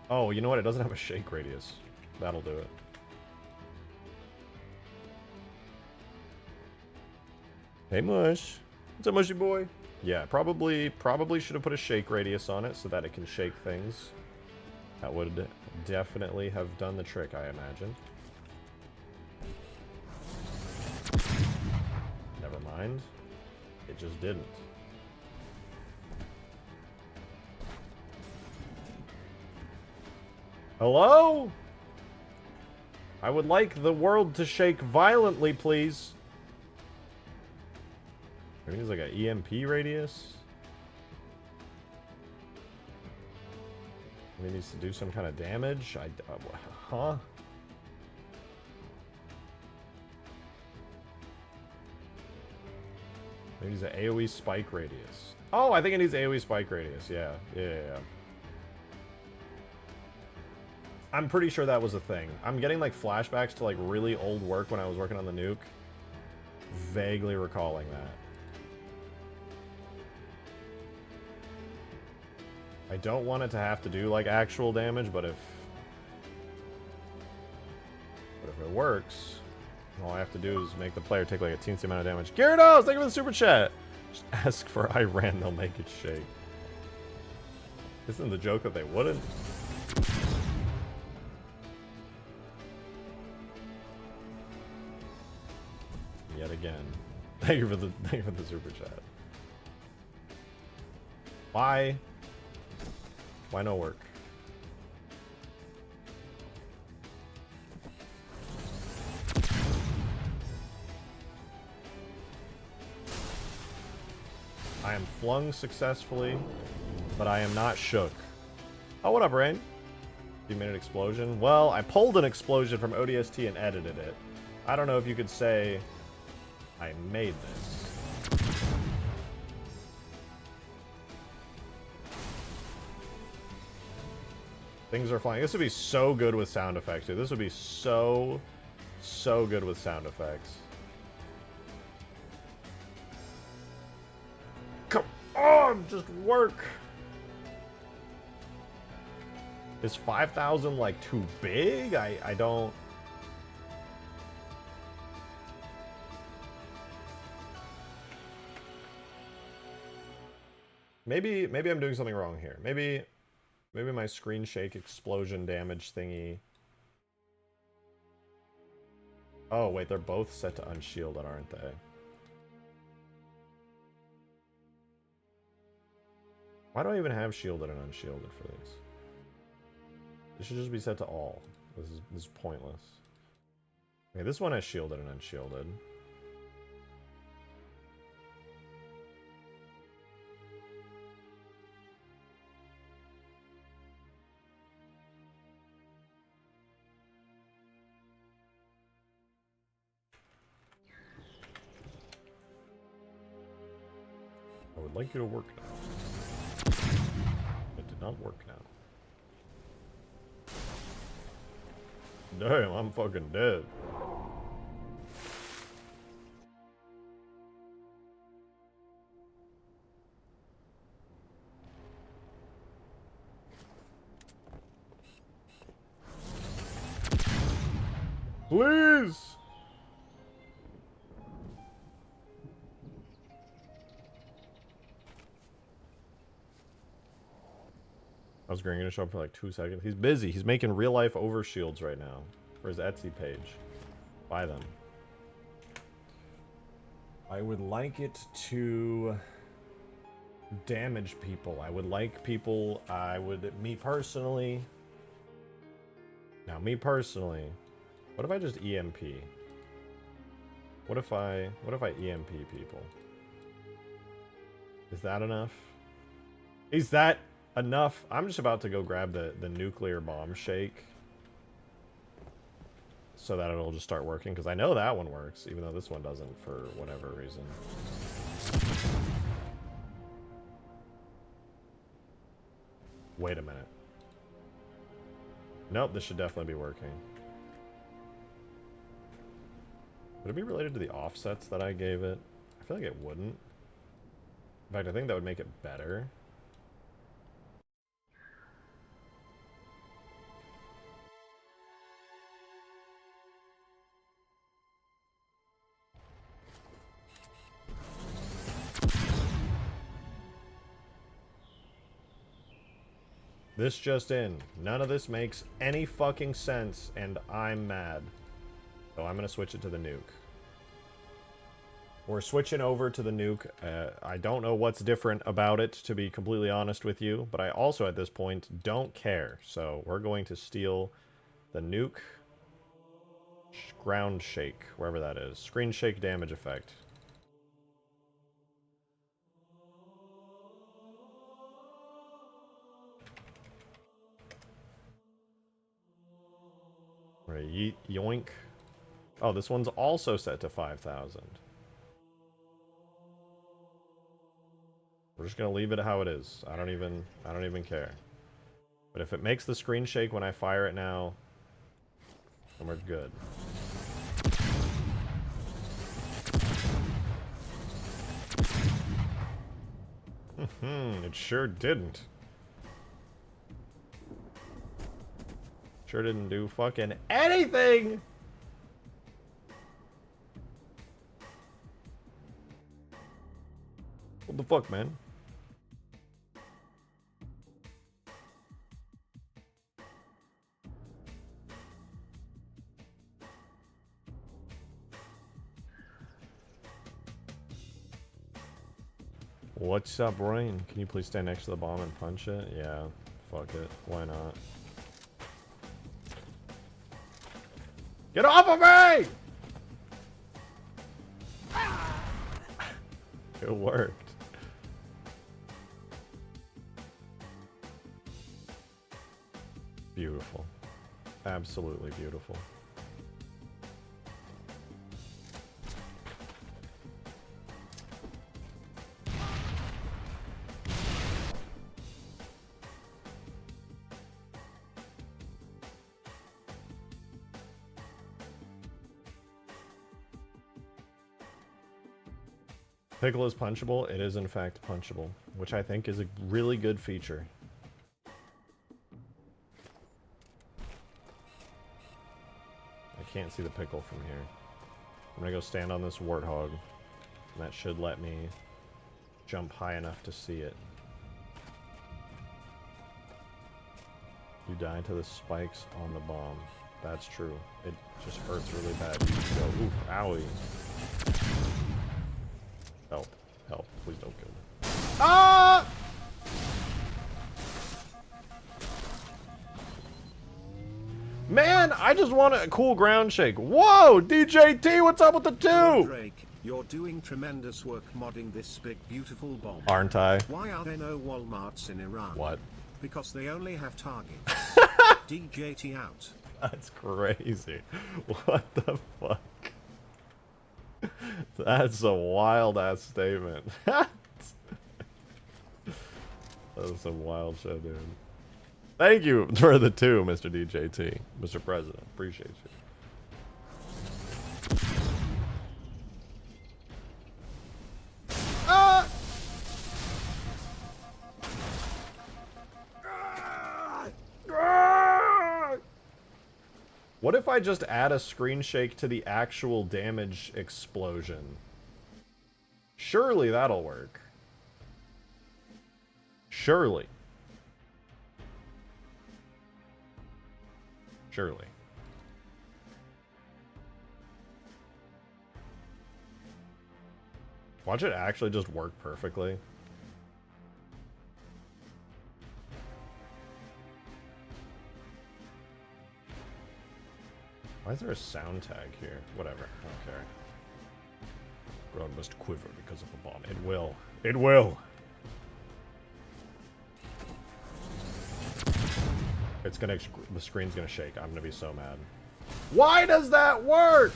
Oh, you know what? It doesn't have a shake radius. That'll do it. Hey, Mush. What's up, Mushy boy? Yeah, probably should have put a shake radius on it so that it can shake things. That would definitely have done the trick, I imagine. Never mind. It just didn't. Hello? I would like the world to shake violently, please. Maybe it's like an EMP radius. Maybe it needs to do some kind of damage. Huh? Maybe it's an AoE spike radius. Oh, I think it needs AoE spike radius. Yeah. I'm pretty sure that was a thing. I'm getting like flashbacks to like really old work when I was working on the nuke. Vaguely recalling that. I don't want it to have to do like actual damage, but if it works, all I have to do is make the player take like a teensy amount of damage. Gyarados, thank you for the super chat. Just ask for Iran, they'll make it shake. Isn't the joke that they wouldn't? Yet again. Thank you for the super chat. Why? Why no work? I am flung successfully, but I am not shook. Oh, what up, Rain? You made an explosion? Well, I pulled an explosion from ODST and edited it. I don't know if you could say I made this. Things are flying. This would be so good with sound effects, dude. This would be so good with sound effects. Come on, just work. Is 5,000 like too big? I don't. Maybe I'm doing something wrong here. Maybe my screen shake explosion damage thingy. Oh, wait, they're both set to unshielded, aren't they? Why do I even have shielded and unshielded for these? This should just be set to all. This is pointless. Okay, this one has shielded and unshielded. I would like you to work now. It did not work now. Damn, I'm fucking dead. Please! I was going to show up for like 2 seconds. He's busy. He's making real life overshields right now for his Etsy page. Buy them. I would like it to damage people. I would like people. Me personally. Now, me personally. What if I just EMP? What if I EMP people? Is that enough? Is that enough? I'm just about to go grab the nuclear bomb shake. so that it'll just start working, because I know that one works, even though this one doesn't for whatever reason. Wait a minute. Nope, this should definitely be working. Would it be related to the offsets that I gave it? I feel like it wouldn't. In fact, I think that would make it better. This just in. None of this makes any fucking sense, and I'm mad. So I'm gonna switch it to the nuke. We're switching over to the nuke. I don't know what's different about it, to be completely honest with you, but I also, at this point, don't care. So we're going to steal the nuke ground shake, wherever that is. Screen shake damage effect. Right, yoink. Oh, this one's also set to 5,000. We're just gonna leave it how it is. I don't even care. But if it makes the screen shake when I fire it now, then we're good. It sure didn't. Sure didn't do fucking anything! What the fuck, man? What's up, Rain? Can you please stand next to the bomb and punch it? Yeah, fuck it. Why not? Get off of me! It worked. Beautiful. Absolutely beautiful. Pickle is punchable. It is in fact punchable, which I think is a really good feature. I can't see the pickle from here. I'm gonna go stand on this warthog, and that should let me jump high enough to see it. You die to the spikes on the bomb. That's true. It just hurts really bad. You go, oof, owie. Help. Help. Please don't kill me. Ah! Man, I just want a cool ground shake. Whoa! DJT, what's up with the two? Drake, you're doing tremendous work modding this big beautiful bomb. Aren't I? Why are there no Walmarts in Iran? What? Because they only have Target. DJT out. That's crazy. What the fuck? That's a wild ass statement. That was some wild shit, dude. Thank you for the two, Mr. DJT. Mr. President. Appreciate you. Ah! What if I just add a screen shake to the actual damage explosion? Surely that'll work. Surely. Surely. Watch it actually just work perfectly. Why is there a sound tag here? Whatever, I don't care. Ground must quiver because of the bomb. It will. It will! It's gonna, the screen's gonna shake. I'm gonna be so mad. Why does that work?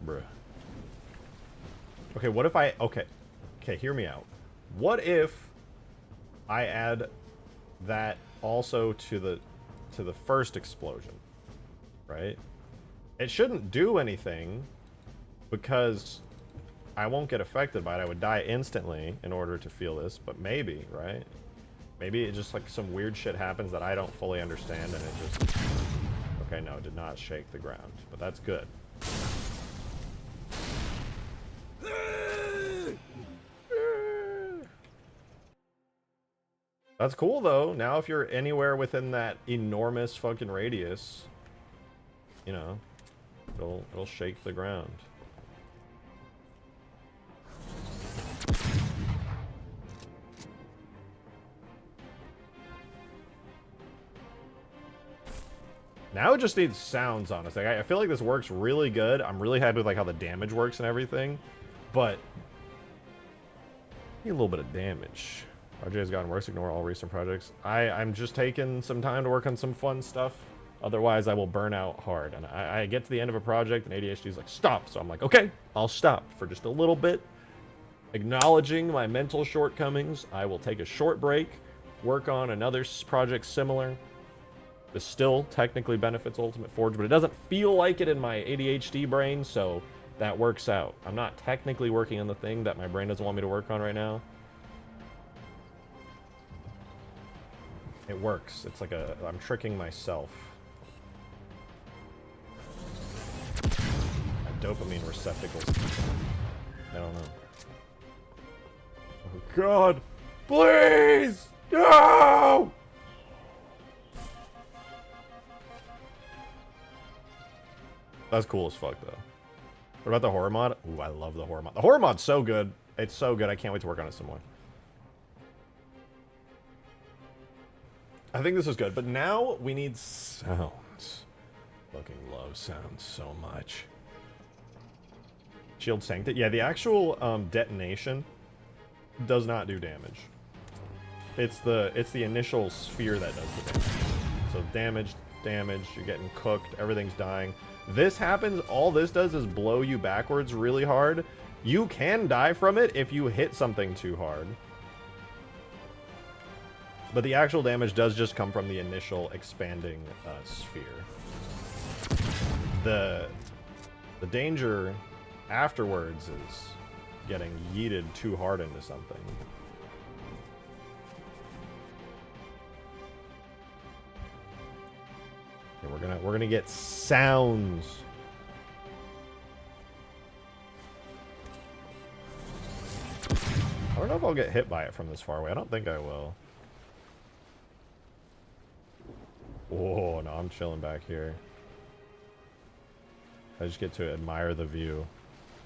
Bruh. Okay, what if I... Okay, hear me out. What if I add that also to the first explosion, right? It shouldn't do anything because I won't get affected by it. I would die instantly in order to feel this, but maybe, right? Maybe it just like some weird shit happens that I don't fully understand and it just... Okay, no, it did not shake the ground, but that's good. That's cool though. Now if you're anywhere within that enormous fucking radius, you know, it'll shake the ground. Now it just needs sounds, honestly. I feel like this works really good. I'm really happy with like how the damage works and everything, but need a little bit of damage. RJ has gotten worse. Ignore all recent projects. I'm just taking some time to work on some fun stuff. Otherwise, I will burn out hard. And I get to the end of a project and ADHD is like, stop. So I'm like, okay, I'll stop for just a little bit. Acknowledging my mental shortcomings, I will take a short break, work on another project similar. This still technically benefits Ultimate Forge, but it doesn't feel like it in my ADHD brain, so that works out. I'm not technically working on the thing that my brain doesn't want me to work on right now. It works. It's like I'm tricking myself. My dopamine receptacles. I don't know. Oh God! Please! No! That's cool as fuck, though. What about the horror mod? Ooh, I love the horror mod. The horror mod's so good. It's so good. I can't wait to work on it some more. I think this is good, but now we need sounds. Fucking love sounds so much. Shield Sanctity. Yeah, the actual detonation does not do damage. It's the initial sphere that does the damage. So damage, you're getting cooked, everything's dying. This happens, all this does is blow you backwards really hard. You can die from it if you hit something too hard. But the actual damage does just come from the initial expanding sphere. The danger afterwards is getting yeeted too hard into something. Okay, we're gonna get sounds. I don't know if I'll get hit by it from this far away. I don't think I will. Oh, no, I'm chilling back here. I just get to admire the view.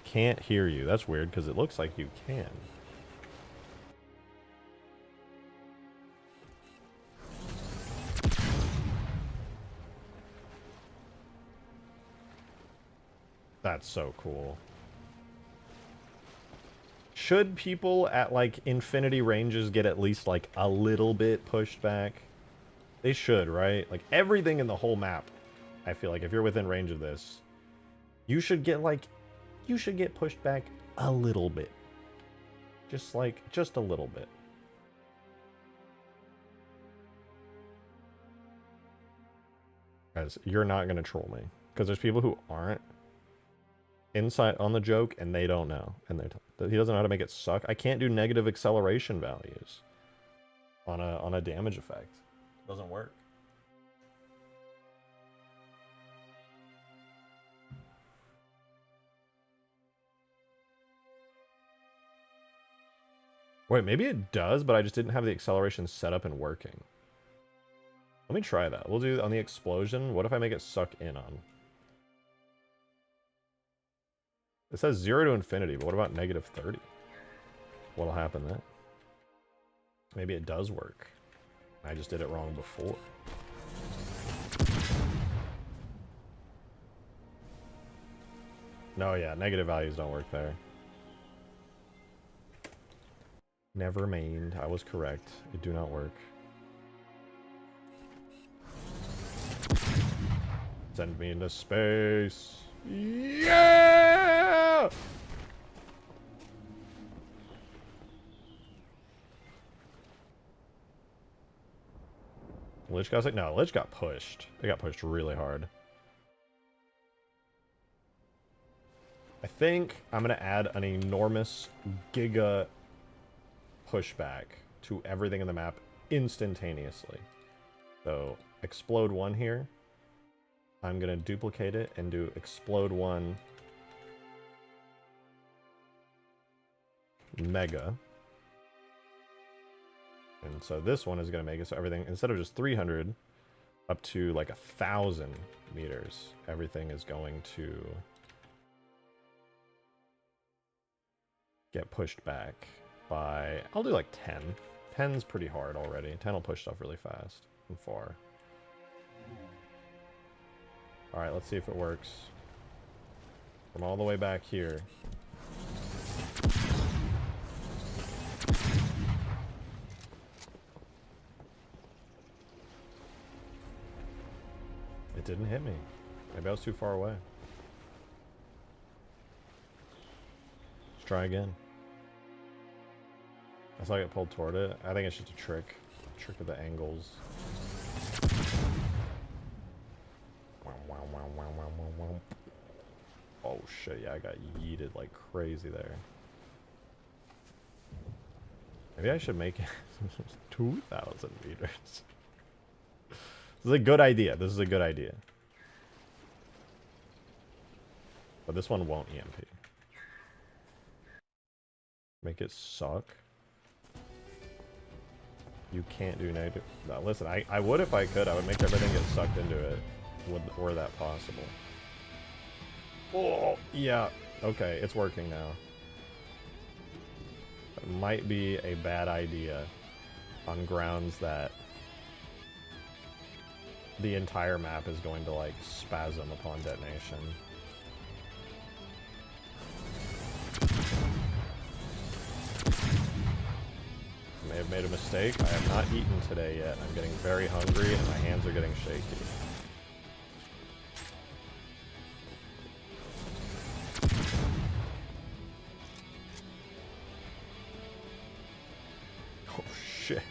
Can't hear you. That's weird, because it looks like you can. That's so cool. Should people at, like, infinity ranges get at least, like, a little bit pushed back? They should, right? Like, everything in the whole map, I feel like, if you're within range of this, you should get, like, you should get pushed back a little bit. Just, like, just a little bit. Guys, you're not going to troll me. Because there's people who aren't inside on the joke, and they don't know. And he doesn't know how to make it suck. I can't do negative acceleration values on a damage effect. Doesn't work. Wait, maybe it does, but I just didn't have the acceleration set up and working. Let me try that. We'll do on the explosion. What if I make it suck in on? It says 0 to infinity, but what about negative 30? What'll happen then? Maybe it does work. I just did it wrong before. No, yeah, negative values don't work there. Never mind, I was correct. It do not work. Send me into space. Yeah! Lich got sick? No, Lich got pushed. They got pushed really hard. I think I'm going to add an enormous giga pushback to everything in the map instantaneously. So, explode 1 here. I'm going to duplicate it and do explode 1 mega. And so this one is going to make it so everything, instead of just 300, up to like 1,000 meters, everything is going to get pushed back by, I'll do like 10. 10's pretty hard already. 10 will push stuff really fast and far. Alright, let's see if it works. From all the way back here. It didn't hit me. Maybe I was too far away. Let's try again. I saw I get pulled toward it. I think it's just a trick. Trick of the angles. Oh shit, yeah, I got yeeted like crazy there. Maybe I should make it 2,000 meters. This is a good idea. This is a good idea. But this one won't EMP. Make it suck. You can't do negative. No, listen, I would if I could. I would make everything get sucked into it. Were that possible. Oh, yeah. Okay, it's working now. It might be a bad idea on grounds that the entire map is going to, like, spasm upon detonation. I may have made a mistake. I have not eaten today yet. I'm getting very hungry and my hands are getting shaky. Oh shit.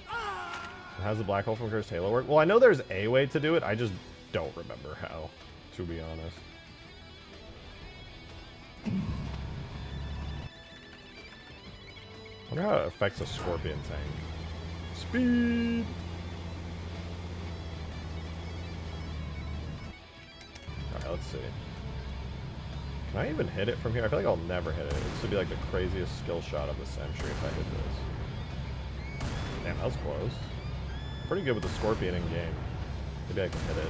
How's the black hole from Cursed Halo work? Well, I know there's a way to do it. I just don't remember how, to be honest. I wonder how it affects a scorpion tank. Speed! Alright, let's see. Can I even hit it from here? I feel like I'll never hit it. This would be like the craziest skill shot of the century if I hit this. Damn, that was close. Pretty good with the scorpion in game. Maybe I can hit it.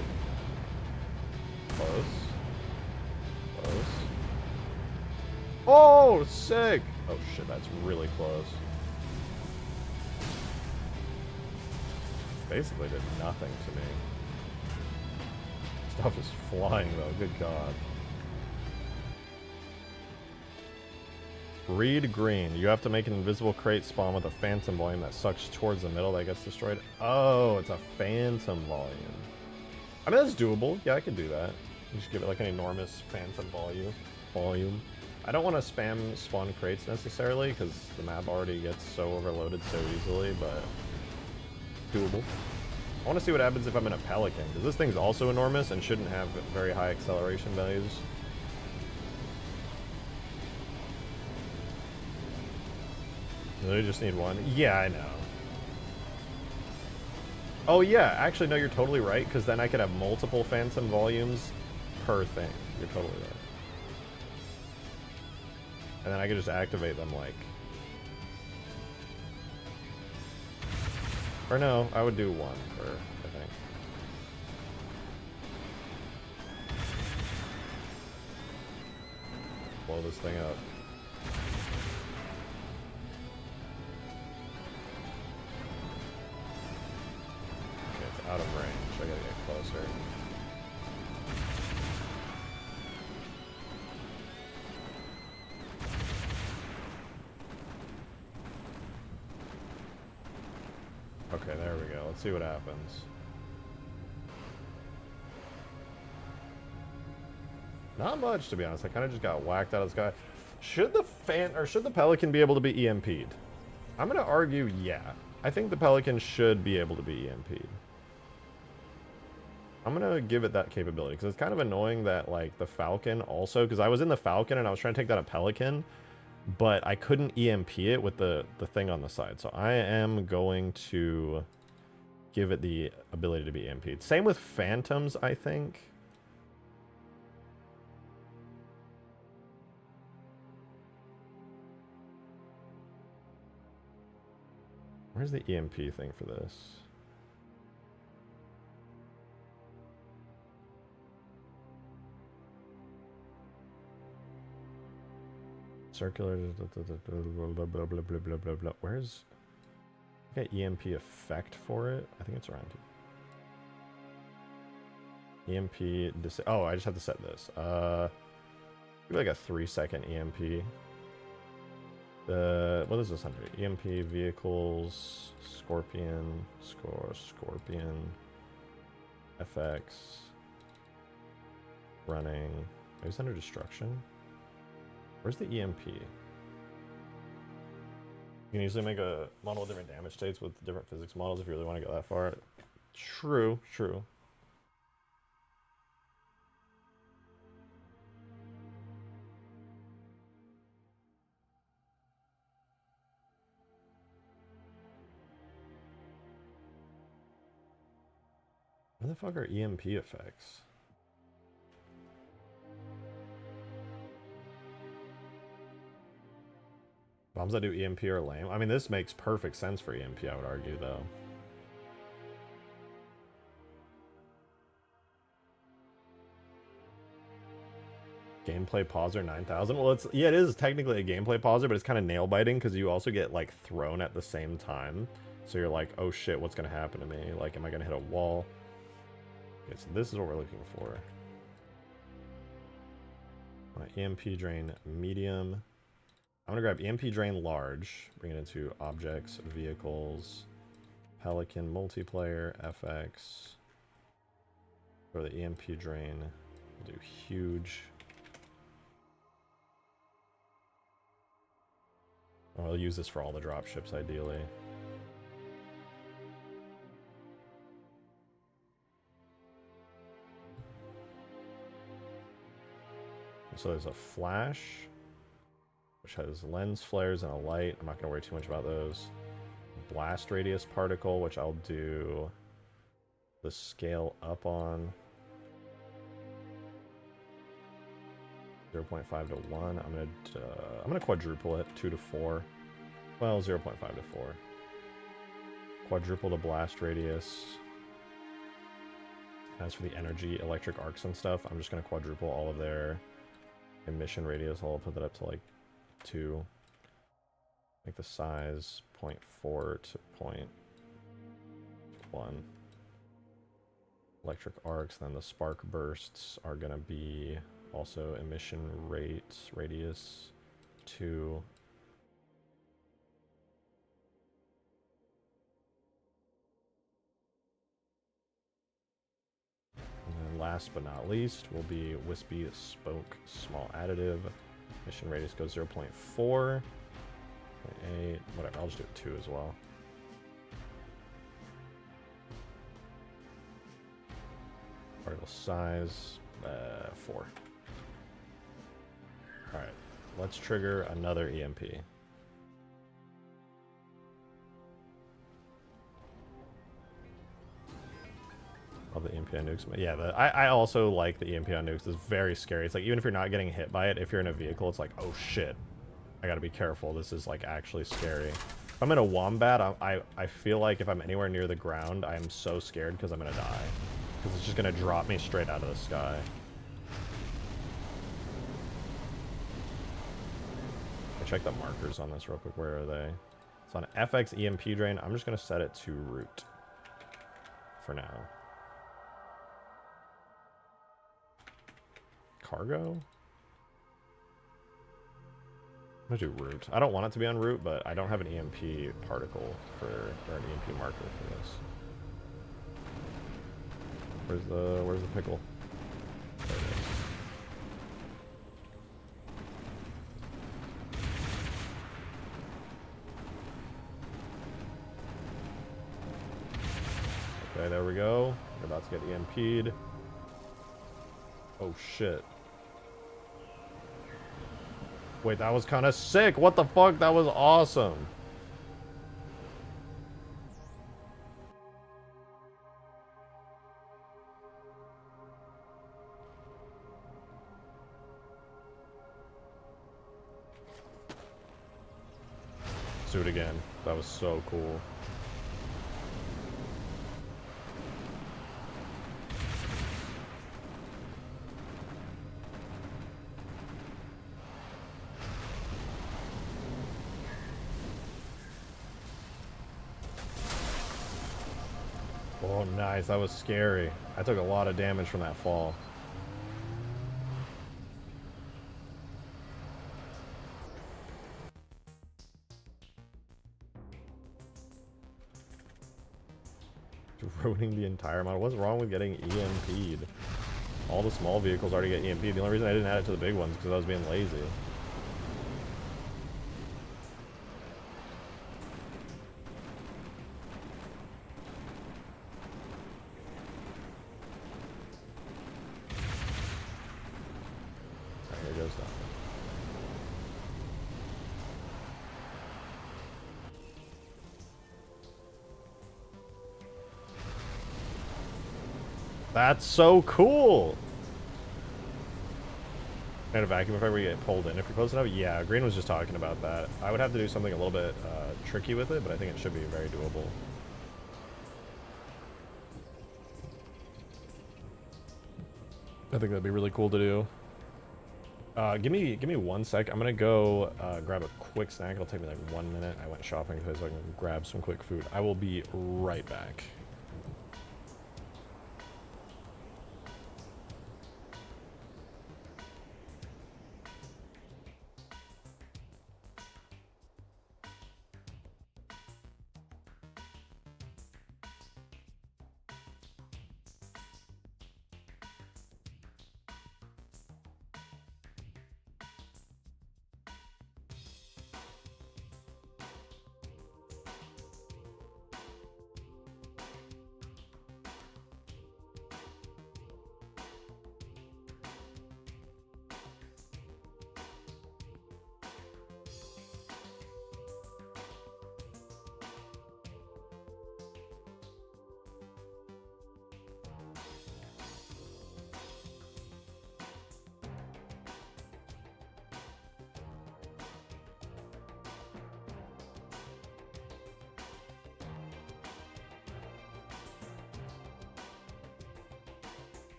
Close. Close. Oh, sick! Oh shit, that's really close. Basically did nothing to me. Stuff is flying though, good god. Read green. You have to make an invisible crate spawn with a phantom volume that sucks towards the middle that gets destroyed. Oh, it's a phantom volume. I mean, that's doable. Yeah, I could do that. Just give it like an enormous phantom volume. I don't want to spam spawn crates necessarily because the map already gets so overloaded so easily, but doable. I want to see what happens if I'm in a pelican because this thing's also enormous and shouldn't have very high acceleration values. I just need one. Yeah, I know. Oh yeah, actually no, you're totally right, because then I could have multiple phantom volumes per thing. You're totally right. And then I could just activate them like... Or no, I would do one per, I think. Blow this thing up. Out of range. I gotta get closer. Okay, there we go. Let's see what happens. Not much, to be honest. I kind of just got whacked out of the sky. Should the Pelican be able to be EMP'd? I'm gonna argue, yeah. I think the Pelican should be able to be EMP'd. I'm gonna give it that capability, because it's kind of annoying that, like, the Falcon also, because I was in the Falcon and I was trying to take down a Pelican, but I couldn't EMP it with the thing on the side. So I am going to give it the ability to be EMP'd. Same with Phantoms, I think. Where's the EMP thing for this? Circular. Blah, blah, blah, blah, blah, blah, blah. Where's... I got EMP effect for it? I think it's around here. EMP... Oh, I just have to set this. Maybe like a 3-second EMP. What is this under? EMP, vehicles, Scorpion, Scorpion, FX, running. Maybe it's under destruction. Where's the EMP? You can easily make a model with different damage states with different physics models if you really want to go that far. True, true. What the fuck are EMP effects? Bombs that do EMP are lame. I mean, this makes perfect sense for EMP, I would argue, though. Gameplay pauser 9000. Well, it is technically a gameplay pauser, but it's kind of nail biting because you also get like thrown at the same time. So you're like, oh shit, what's gonna happen to me? Like, am I gonna hit a wall? Okay, so this is what we're looking for. EMP drain medium. I'm gonna grab EMP drain large, bring it into objects, vehicles, Pelican multiplayer, FX. For the EMP drain, we'll do huge. I'll use this for all the dropships, ideally. So there's a flash, which has lens flares and a light. I'm not going to worry too much about those. Blast radius particle, which I'll do the scale up on. 0.5 to 1. I'm gonna quadruple it, 2 to 4. Well, 0.5 to 4. Quadruple the blast radius. As for the energy, electric arcs and stuff, I'm just gonna quadruple all of their emission radius. I'll put that up to like 2. Make the size 0.4 to 0.1. Electric arcs, then the spark bursts are gonna be also emission radius 2. And then last but not least will be wispy spoke small additive. Mission radius goes 0.4, 0.8, whatever, I'll just do it 2 as well. Particle size 4. Alright, let's trigger another EMP. Love the EMP on nukes. Yeah, I also like the EMP on nukes. It's very scary. It's like, even if you're not getting hit by it, if you're in a vehicle, it's like, oh shit. I gotta be careful. This is like actually scary. If I'm in a wombat, I feel like if I'm anywhere near the ground, I am so scared because I'm gonna die. Because it's just gonna drop me straight out of the sky. Check the markers on this real quick. Where are they? It's on FX EMP drain. I'm just going to set it to root for now. Cargo? I'm gonna do root. I don't want it to be on root, but I don't have an EMP particle for, or an EMP marker for this. Where's the pickle? There it is. Okay, there we go. We're about to get EMP'd. Oh shit. Wait, that was kind of sick. What the fuck? That was awesome. Let's do it again. That was so cool. Oh, nice. That was scary. I took a lot of damage from that fall. Ruining the entire model. What's wrong with getting EMP'd? All the small vehicles already get EMP'd. The only reason I didn't add it to the big ones is because I was being lazy. Alright, here goes nothing. That's so cool! And a vacuum effect where you get pulled in if you're close enough? Yeah, Green was just talking about that. I would have to do something a little bit tricky with it, but I think it should be very doable. I think that'd be really cool to do. Give me 1 sec. I'm gonna go grab a quick snack. It'll take me like 1 minute. I went shopping so I can grab some quick food. I will be right back.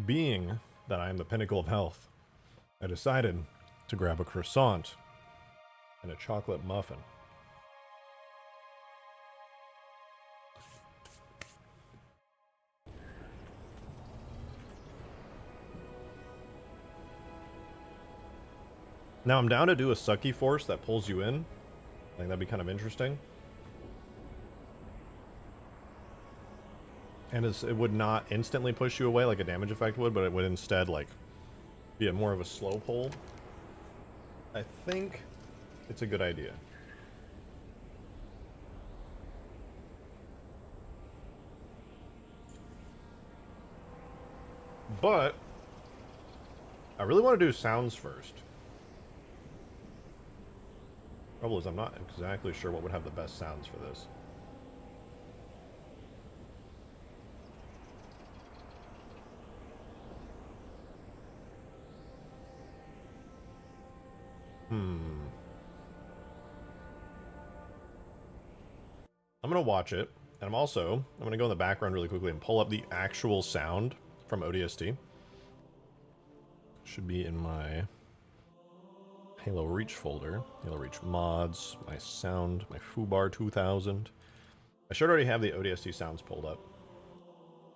Being that I am the pinnacle of health, I decided to grab a croissant and a chocolate muffin. Now I'm down to do a sucky force that pulls you in. I think that'd be kind of interesting. And it would not instantly push you away like a damage effect would, but it would instead, like, be a more of a slow pull. I think it's a good idea. But I really want to do sounds first. Trouble is, I'm not exactly sure what would have the best sounds for this. I'm gonna watch it, and I'm gonna go in the background really quickly and pull up the actual sound from ODST. Should be in my Halo Reach folder. Halo Reach mods. My sound. My Foobar 2000. I should already have the ODST sounds pulled up.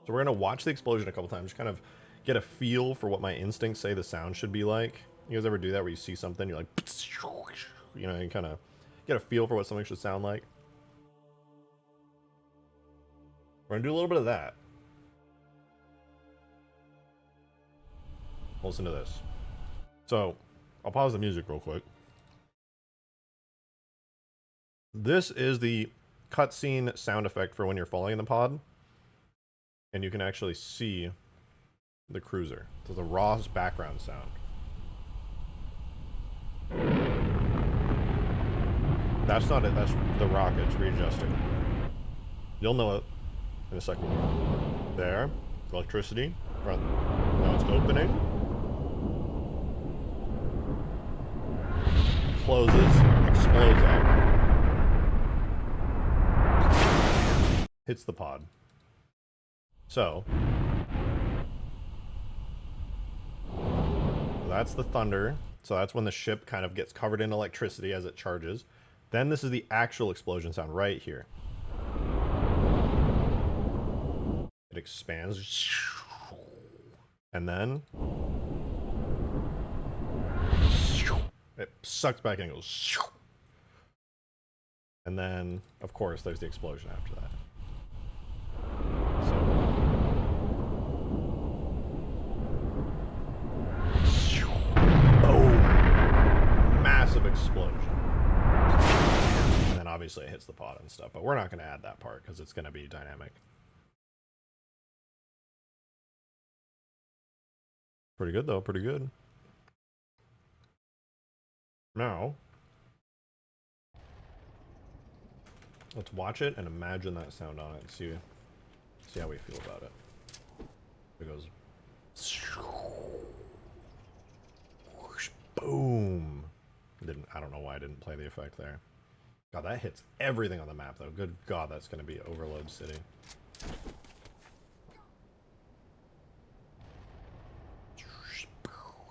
So we're going to watch the explosion a couple times. Just kind of get a feel for what my instincts say the sound should be like. You guys ever do that where you see something, you're like... You know, you kind of get a feel for what something should sound like. We're going to do a little bit of that. Listen to this. So, I'll pause the music real quick. This is the cutscene sound effect for when you're falling in the pod. And you can actually see the cruiser. So the raw background sound. That's not it, that's the rockets readjusting. You'll know it in a second. There. Electricity. Now it's opening. Closes. Explodes out. Hits the pod. So. That's the thunder. So that's when the ship kind of gets covered in electricity as it charges. Then this is the actual explosion sound right here. It expands. And then it sucks back in and goes. And then, of course, there's the explosion after that. So. Boom. Massive explosion. And then obviously it hits the pod and stuff, but we're not going to add that part because it's going to be dynamic. Pretty good though, pretty good. Now, let's watch it and imagine that sound on it and see how we feel about it. It goes boom. I don't know why I didn't play the effect there. God, that hits everything on the map though. Good God, that's going to be Overload City.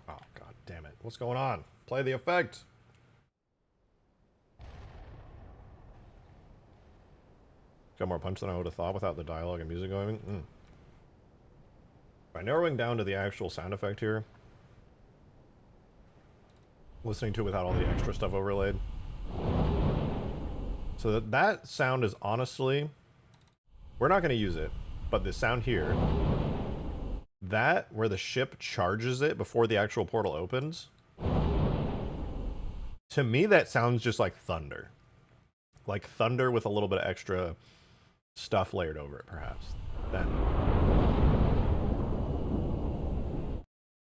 Oh God damn it. What's going on? Play the effect. Got more punch than I would have thought without the dialogue and music going. By narrowing down to the actual sound effect here, listening to it without all the extra stuff overlaid. So that sound is honestly, we're not going to use it, but the sound here, that where the ship charges it before the actual portal opens, to me that sounds just like thunder. Like thunder with a little bit of extra stuff layered over it, perhaps. Then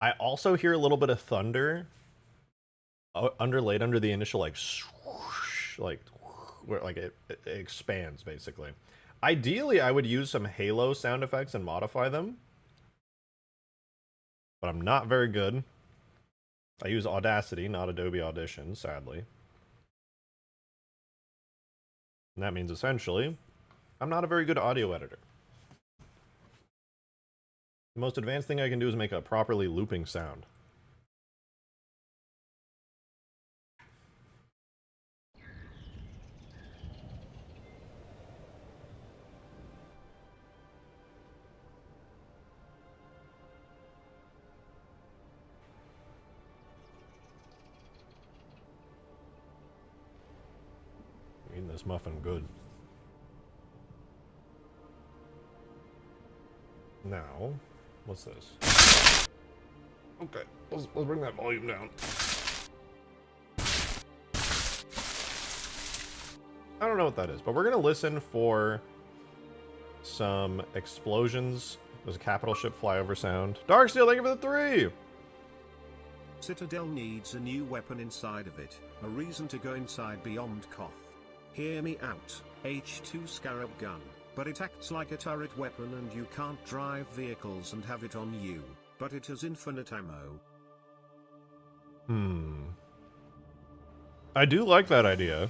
I also hear a little bit of thunder underlaid under the initial like swoosh, like where like it expands basically. Ideally, I would use some Halo sound effects and modify them, but I'm not very good. I use Audacity, not Adobe Audition, sadly. And that means essentially, I'm not a very good audio editor. The most advanced thing I can do is make a properly looping sound. Eating this muffin good. Now, what's this? Okay, let's bring that volume down. I don't know what that is, but we're gonna listen for some explosions. There's a capital ship flyover sound. Darksteel, thank you for the 3! Citadel needs a new weapon inside of it, a reason to go inside beyond Koth. Hear me out, H2 Scarab gun, but it acts like a turret weapon and you can't drive vehicles and have it on you, but it has infinite ammo. I do like that idea.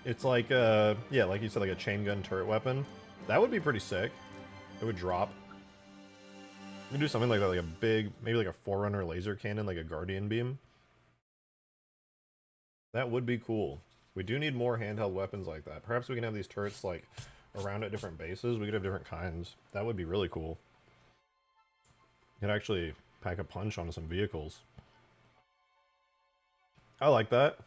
It's like yeah, like you said, like a chain gun turret weapon. That would be pretty sick. It would drop. We do something like that, like a big, maybe like a Forerunner laser cannon, like a Guardian beam. That would be cool. We do need more handheld weapons like that. Perhaps we can have these turrets like around at different bases. We could have different kinds. That would be really cool. You could actually pack a punch on some vehicles. I like that.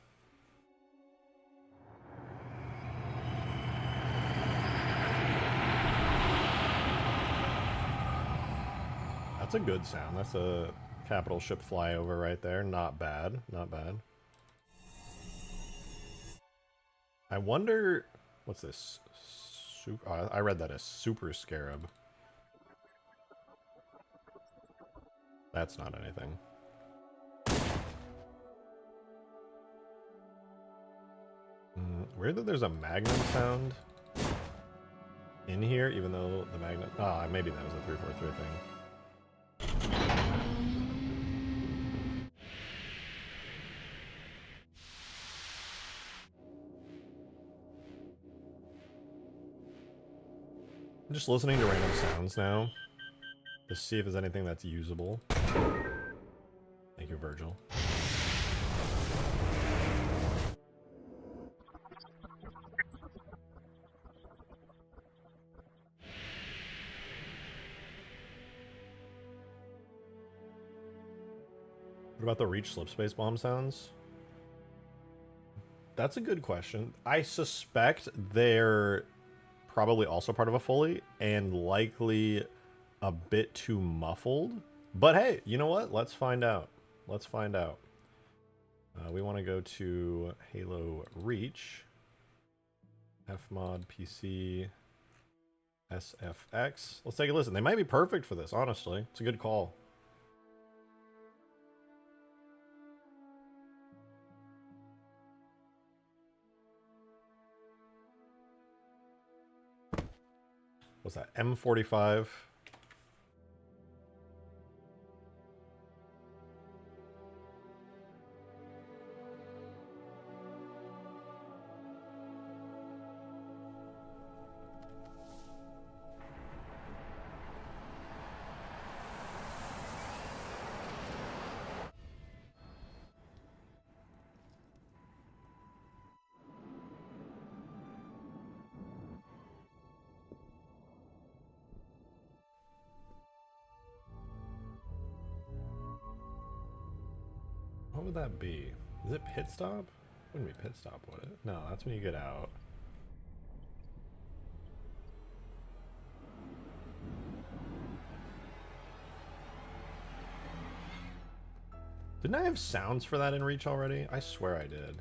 That's a good sound. That's a capital ship flyover right there. Not bad. Not bad. I wonder... What's this? I read that as Super Scarab. That's not anything. Weird that there's a Magnum sound in here, even though the Magnum... Ah, maybe that was a 343 thing. I'm just listening to random sounds now to see if there's anything that's usable. Thank you, Virgil. What about the Reach slipspace bomb sounds? That's a good question. I suspect they're probably also part of a Foley and likely a bit too muffled. But hey, you know what? Let's find out. Let's find out. We want to go to Halo Reach. Fmod PC SFX. Let's take a listen. They might be perfect for this, honestly. It's a good call. What's that? M45. What would that be? Is it pit stop? Wouldn't be pit stop, would it? No, that's when you get out. Didn't I have sounds for that in Reach already? I swear I did.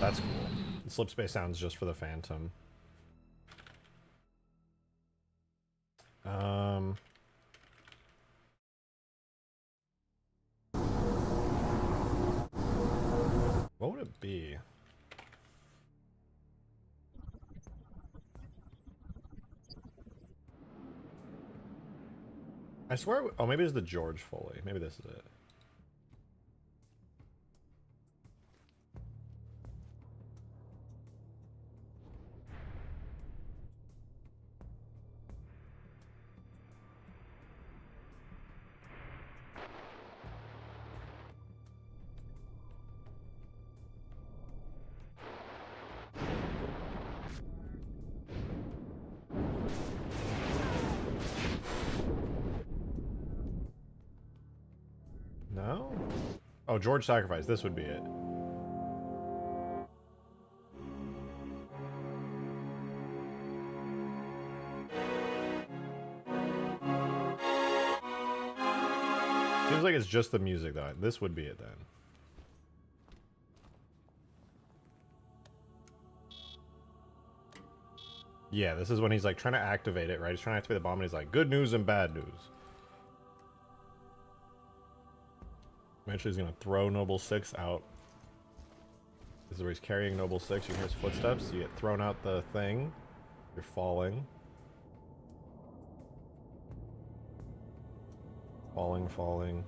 That's cool. The slipspace sounds just for the Phantom. What would it be? I swear... Oh, maybe it's the George Foley. Maybe this is it. No? Oh, George Sacrifice. This would be it. Seems like it's just the music, though. This would be it, then. Yeah, this is when he's, like, trying to activate it, right? He's trying to activate the bomb, and he's like, good news and bad news. Eventually he's going to throw Noble 6 out. This is where he's carrying Noble 6. You hear his footsteps. You get thrown out the thing. You're falling. Falling, falling.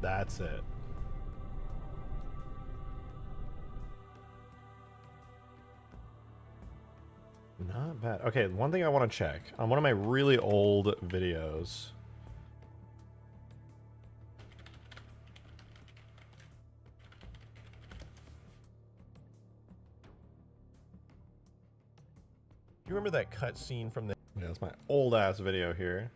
That's it. Not bad. Okay, one thing I want to check. On one of my really old videos. You remember that cutscene from the... Yeah, that's my old ass video here.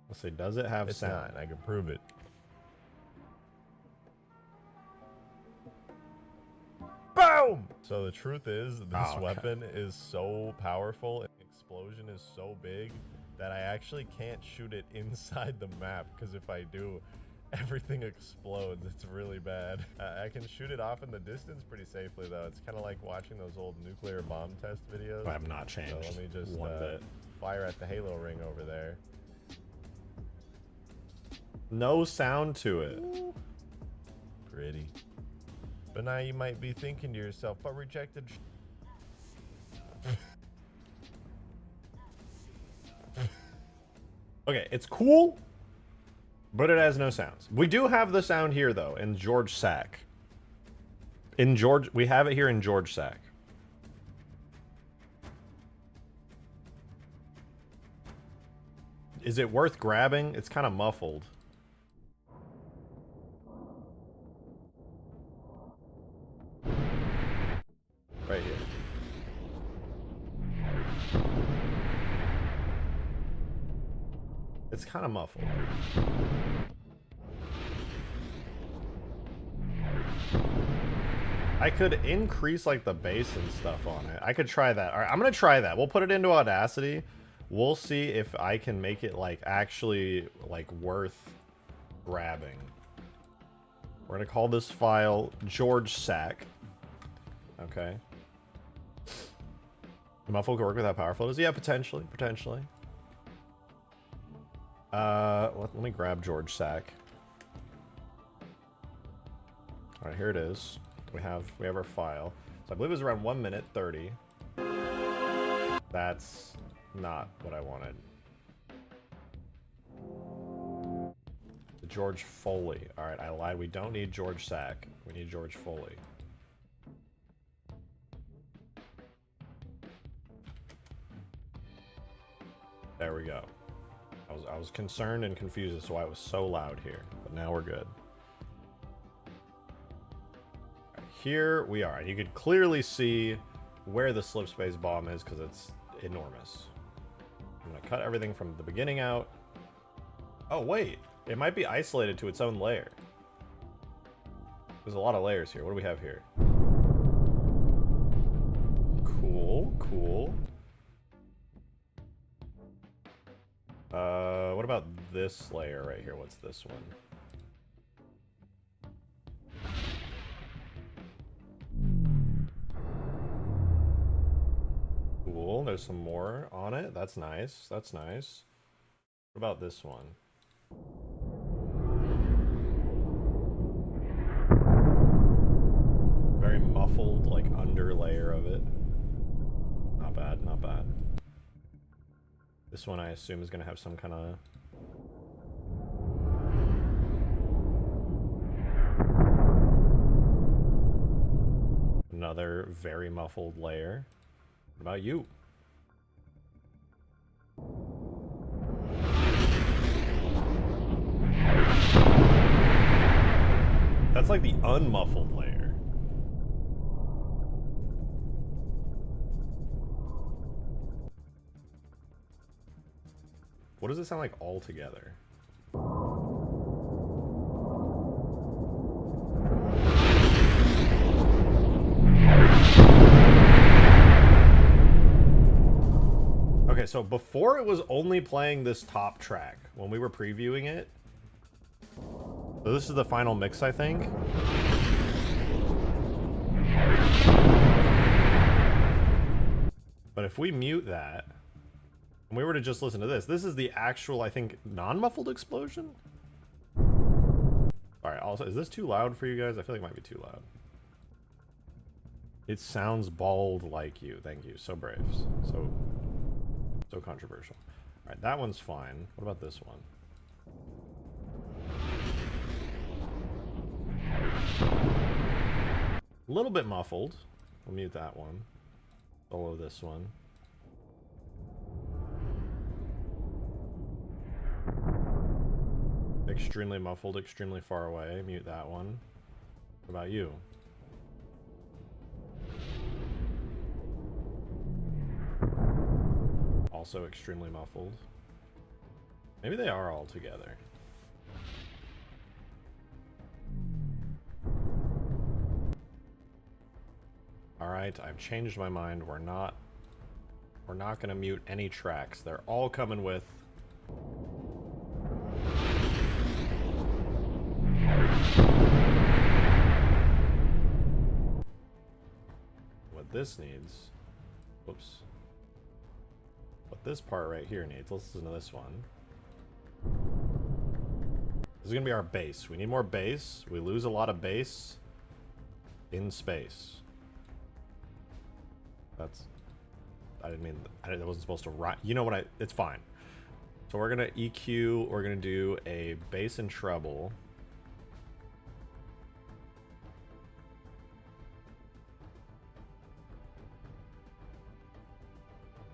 Let's see, does it have sound? I can prove it. Boom! So the truth is, this weapon is so powerful and the explosion is so big that I actually can't shoot it inside the map, because if I do, everything explodes. It's really bad. I can shoot it off in the distance pretty safely, though. It's kind of like watching those old nuclear bomb test videos. I have not changed. So let me just fire at the Halo ring over there. No sound to it. Ooh. Pretty. But now you might be thinking to yourself, but rejected. Okay, it's cool, but it has no sounds. We do have the sound here, though, in George Sack. We have it here in George Sack. Is it worth grabbing? It's kind of muffled. Right here. It's kind of muffled. I could increase like the bass and stuff on it. I could try that. All right, I'm gonna try that. We'll put it into Audacity. We'll see if I can make it like actually like worth grabbing. We're gonna call this file George Sack. Okay. The muffle could work with how powerful it is. Yeah, potentially. Let me grab George Sack. All right, here it is. We have our file. So I believe it was around 1 minute 30. That's not what I wanted. George Foley. All right, I lied. We don't need George Sack. We need George Foley. There we go. I was concerned and confused as to why it was so loud here, but now we're good. Right, here we are, and you can clearly see where the slip space bomb is because it's enormous. I'm gonna cut everything from the beginning out. Oh wait, it might be isolated to its own layer. There's a lot of layers here. What do we have here? Cool. What about this layer right here? What's this one? Cool, there's some more on it. That's nice. What about this one? Very muffled, like, under layer of it. Not bad. This one I assume is going to have some kind of... Another very muffled layer. What about you? That's like the unmuffled layer. What does it sound like all together? Okay, so before it was only playing this top track when we were previewing it. So this is the final mix, I think. But if we mute that, and we were to just listen to this, this is the actual, I think, non-muffled explosion? Alright, also, is this too loud for you guys? I feel like it might be too loud. It sounds bald like you. Thank you. So brave. So controversial. Alright, that one's fine. What about this one? A little bit muffled. We'll mute that one. Below this one. Extremely muffled, extremely far away. Mute that one. What about you? Also extremely muffled. Maybe they are all together. Alright, I've changed my mind. We're not gonna mute any tracks. They're all coming with what this needs. Whoops. What this part right here needs. Let's listen to this one. This is gonna be our bass. We need more bass. We lose a lot of bass in space. That's... I didn't mean... I wasn't supposed to write... You know what it's fine. So we're gonna EQ... We're gonna do a bass and treble.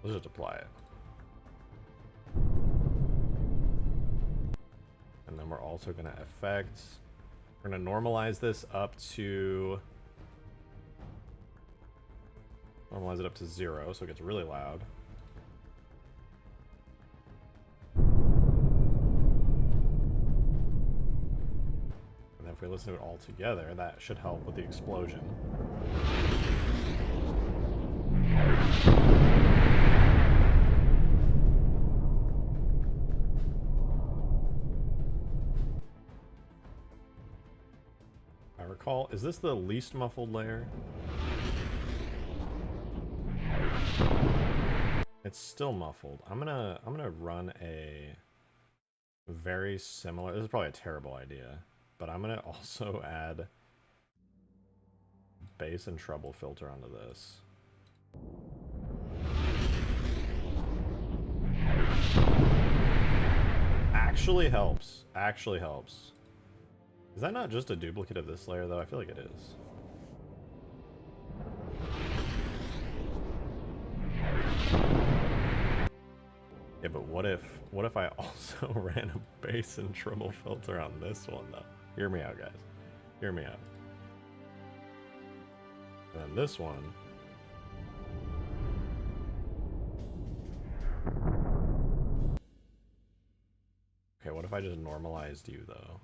Let's just apply it. And then we're also gonna affect... We're gonna normalize this up to... Normalize it up to 0, so it gets really loud. And then if we listen to it all together, that should help with the explosion. I recall, is this the least muffled layer? It's still muffled. I'm gonna run a very similar... This is probably a terrible idea, but I'm gonna also add bass and treble filter onto this. Actually helps. Actually helps. Is that not just a duplicate of this layer though? I feel like it is. Yeah, but what if I also ran a bass and treble filter on this one though? Hear me out, guys. Hear me out. And then this one. Okay, what if I just normalized you though?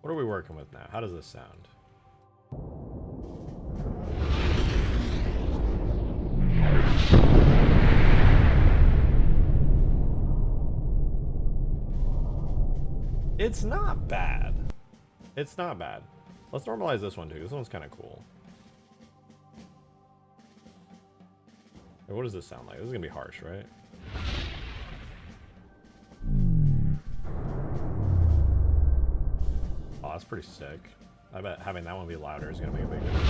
What are we working with now? How does this sound? It's not bad. It's not bad. Let's normalize this one too. This one's kind of cool. Hey, what does this sound like? This is gonna be harsh, right? Oh, that's pretty sick. I bet having that one be louder is gonna make a big difference.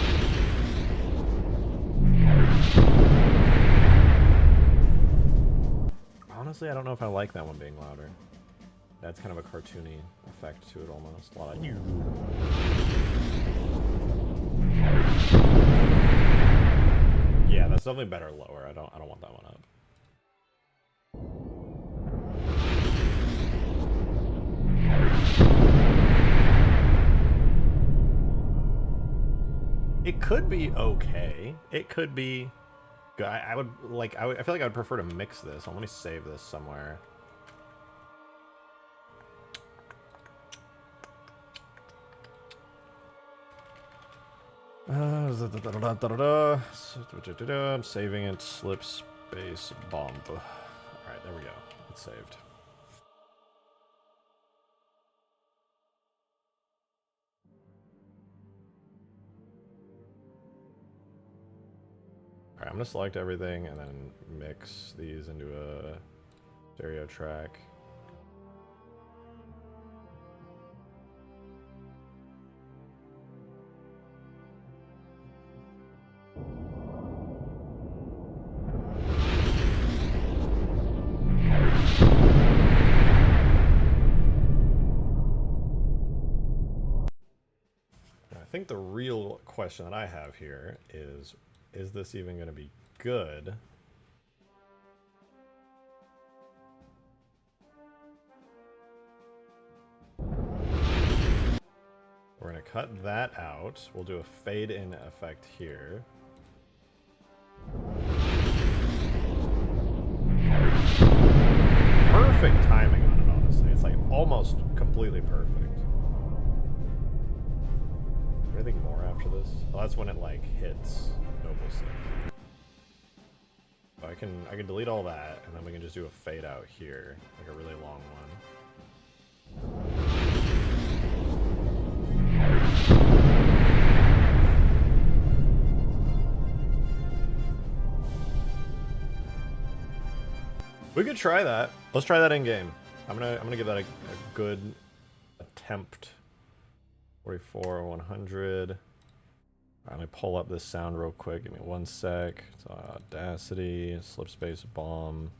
Honestly, I don't know if I like that one being louder. That's kind of a cartoony effect to it almost. A lot of... Yeah, that's definitely better lower. I don't want that one up. It could be okay. It could be good. I would like. I feel like I would prefer to mix this. Let me save this somewhere. I'm saving it. Slip space bump. All right, there we go. It's saved. Alright, I'm gonna select everything and then mix these into a stereo track. I think the real question that I have here is this even going to be good? We're going to cut that out. We'll do a fade in effect here. Perfect timing on it, honestly. It's like almost completely perfect. Anything more after this? Well, that's when it like hits Noble 6. So I can delete all that, and then we can just do a fade out here, like a really long one. We could try that. Let's try that in game. I'm gonna give that a good attempt. 44, 100. Let me pull up this sound real quick. Give me 1 sec. It's Audacity, slipspace bomb.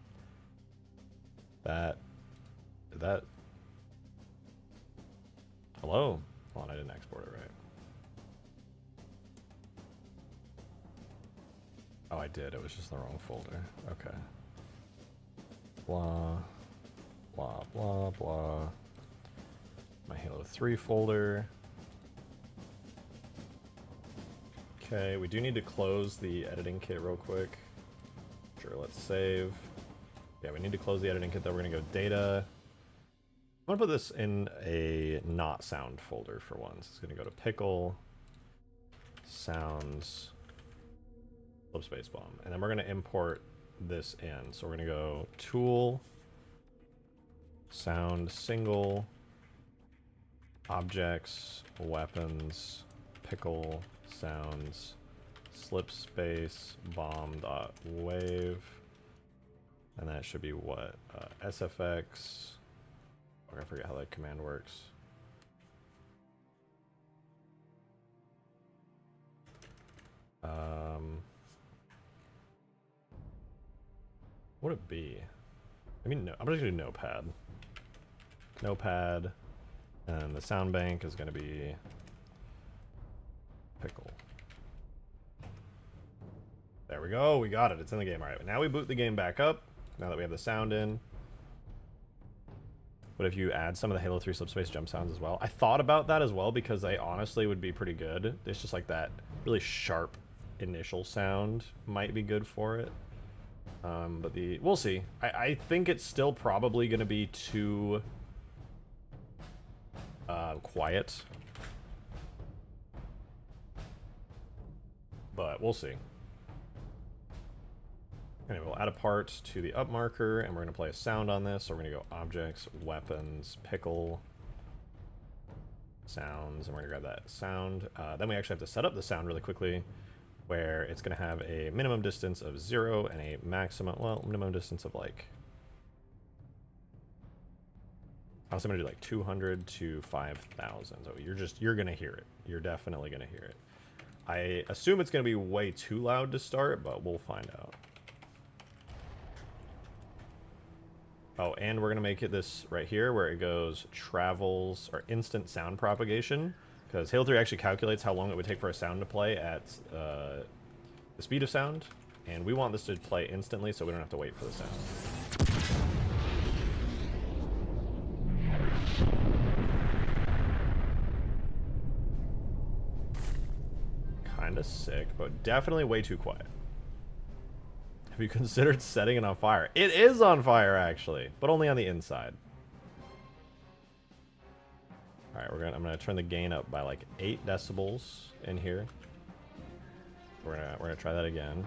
That. Hello? Hold on, I didn't export it right. Oh, I did. It was just the wrong folder. Okay. Blah. Blah, blah, blah. My Halo 3 folder. Okay, we do need to close the editing kit real quick. Sure, let's save. Yeah, we need to close the editing kit, then we're gonna go data. I'm gonna put this in a not sound folder for once. It's gonna go to pickle, sounds, slipspace bomb. And then we're gonna import this in. So we're gonna go tool, sound single, objects, weapons, pickle, sounds, slipspace bomb dot wave, and that should be what SFX. Oh, I forget how that command works. What would it be? I mean, no, I'm just gonna do notepad, and the sound bank is gonna be pickle. There we go, we got it, it's in the game. All right, now we boot the game back up, now that we have the sound in. But if you add some of the Halo 3 slipspace jump sounds as well, I thought about that as well because they honestly would be pretty good. It's just like that really sharp initial sound might be good for it. But we'll see. I think it's still probably going to be too quiet. But we'll see. Anyway, we'll add a part to the up marker, and we're going to play a sound on this. So we're going to go objects, weapons, pickle, sounds, and we're going to grab that sound. Then we actually have to set up the sound really quickly, where it's going to have a minimum distance of 0 and a maximum, well, minimum distance of like, I was going to do like 200 to 5,000. So you're going to hear it. You're definitely going to hear it. I assume it's going to be way too loud to start, but we'll find out. Oh, and we're going to make it this right here where it goes travels or instant sound propagation, because Halo 3 actually calculates how long it would take for a sound to play at the speed of sound, and we want this to play instantly so we don't have to wait for the sound. Kinda sick, but definitely way too quiet. Have you considered setting it on fire? It is on fire, actually, but only on the inside. All right, I'm gonna turn the gain up by like 8 decibels in here. We're gonna try that again.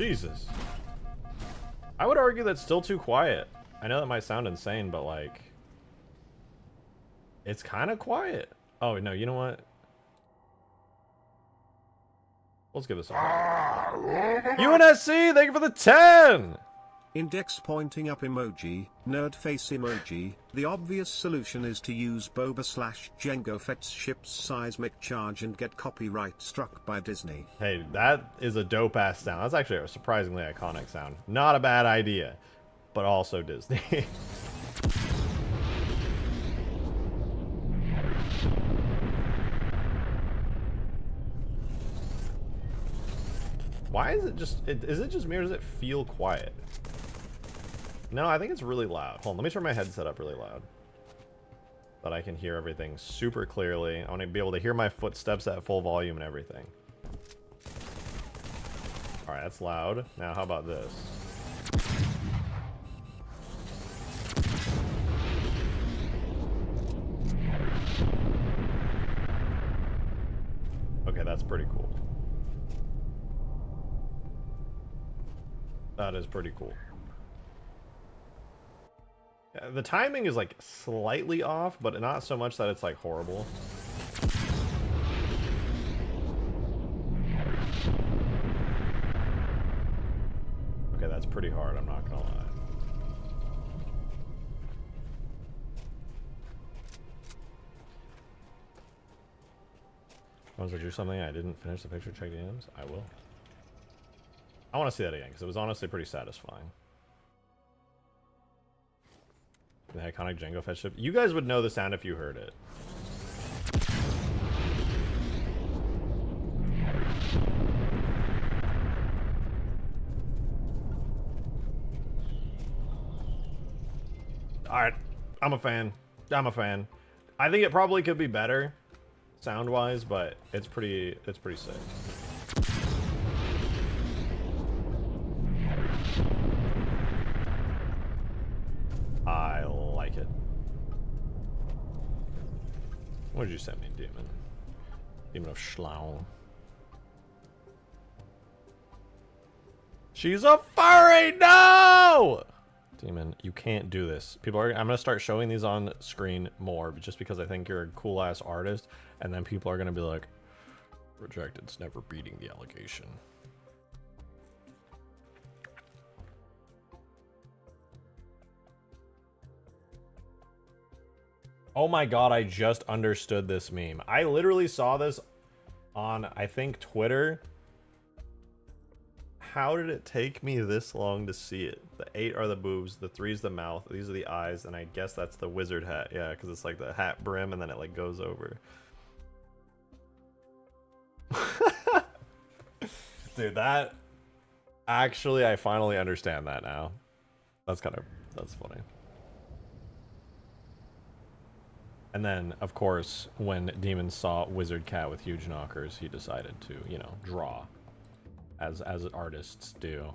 Jesus. I would argue that's still too quiet. I know that might sound insane, but like, it's kind of quiet. Oh, no, you know what? Let's give this a UNSC, thank you for the 10! Index pointing up emoji, nerd face emoji. The obvious solution is to use Boba/Jango Fett's ship's seismic charge and get copyright struck by Disney. Hey, that is a dope-ass sound. That's actually a surprisingly iconic sound. Not a bad idea, but also Disney. Why is it just... is it just me or does it feel quiet? No, I think it's really loud. Hold on, let me turn my headset up really loud. That I can hear everything super clearly. I want to be able to hear my footsteps at full volume and everything. Alright, that's loud. Now, how about this? Okay, that's pretty cool. That is pretty cool. Yeah, the timing is like slightly off, but not so much that it's like horrible. Okay, that's pretty hard, I'm not gonna lie. Was there do something I didn't finish the picture? Check DMs? I will. I want to see that again, because it was honestly pretty satisfying. The iconic Jango Fett ship. You guys would know the sound if you heard it. Alright. I'm a fan. I'm a fan. I think it probably could be better, sound-wise, but it's pretty sick. I like it. What did you send me, Demon? Demon of Schlaun. She's a furry! No! Demon, you can't do this. People are. I'm gonna start showing these on screen more, just because I think you're a cool ass artist, and then people are gonna be like, "Rejected's never beating the allegation." Oh my god, I just understood this meme. I literally saw this on, I think, Twitter. How did it take me this long to see it? The 8 are the boobs, the 3 is the mouth, these are the eyes, and I guess that's the wizard hat. Yeah, because it's like the hat brim and then it like goes over. Dude, that... Actually, I finally understand that now. That's funny. And then, of course, when Demon saw Wizard Cat with huge knockers, he decided to, you know, draw. As artists do.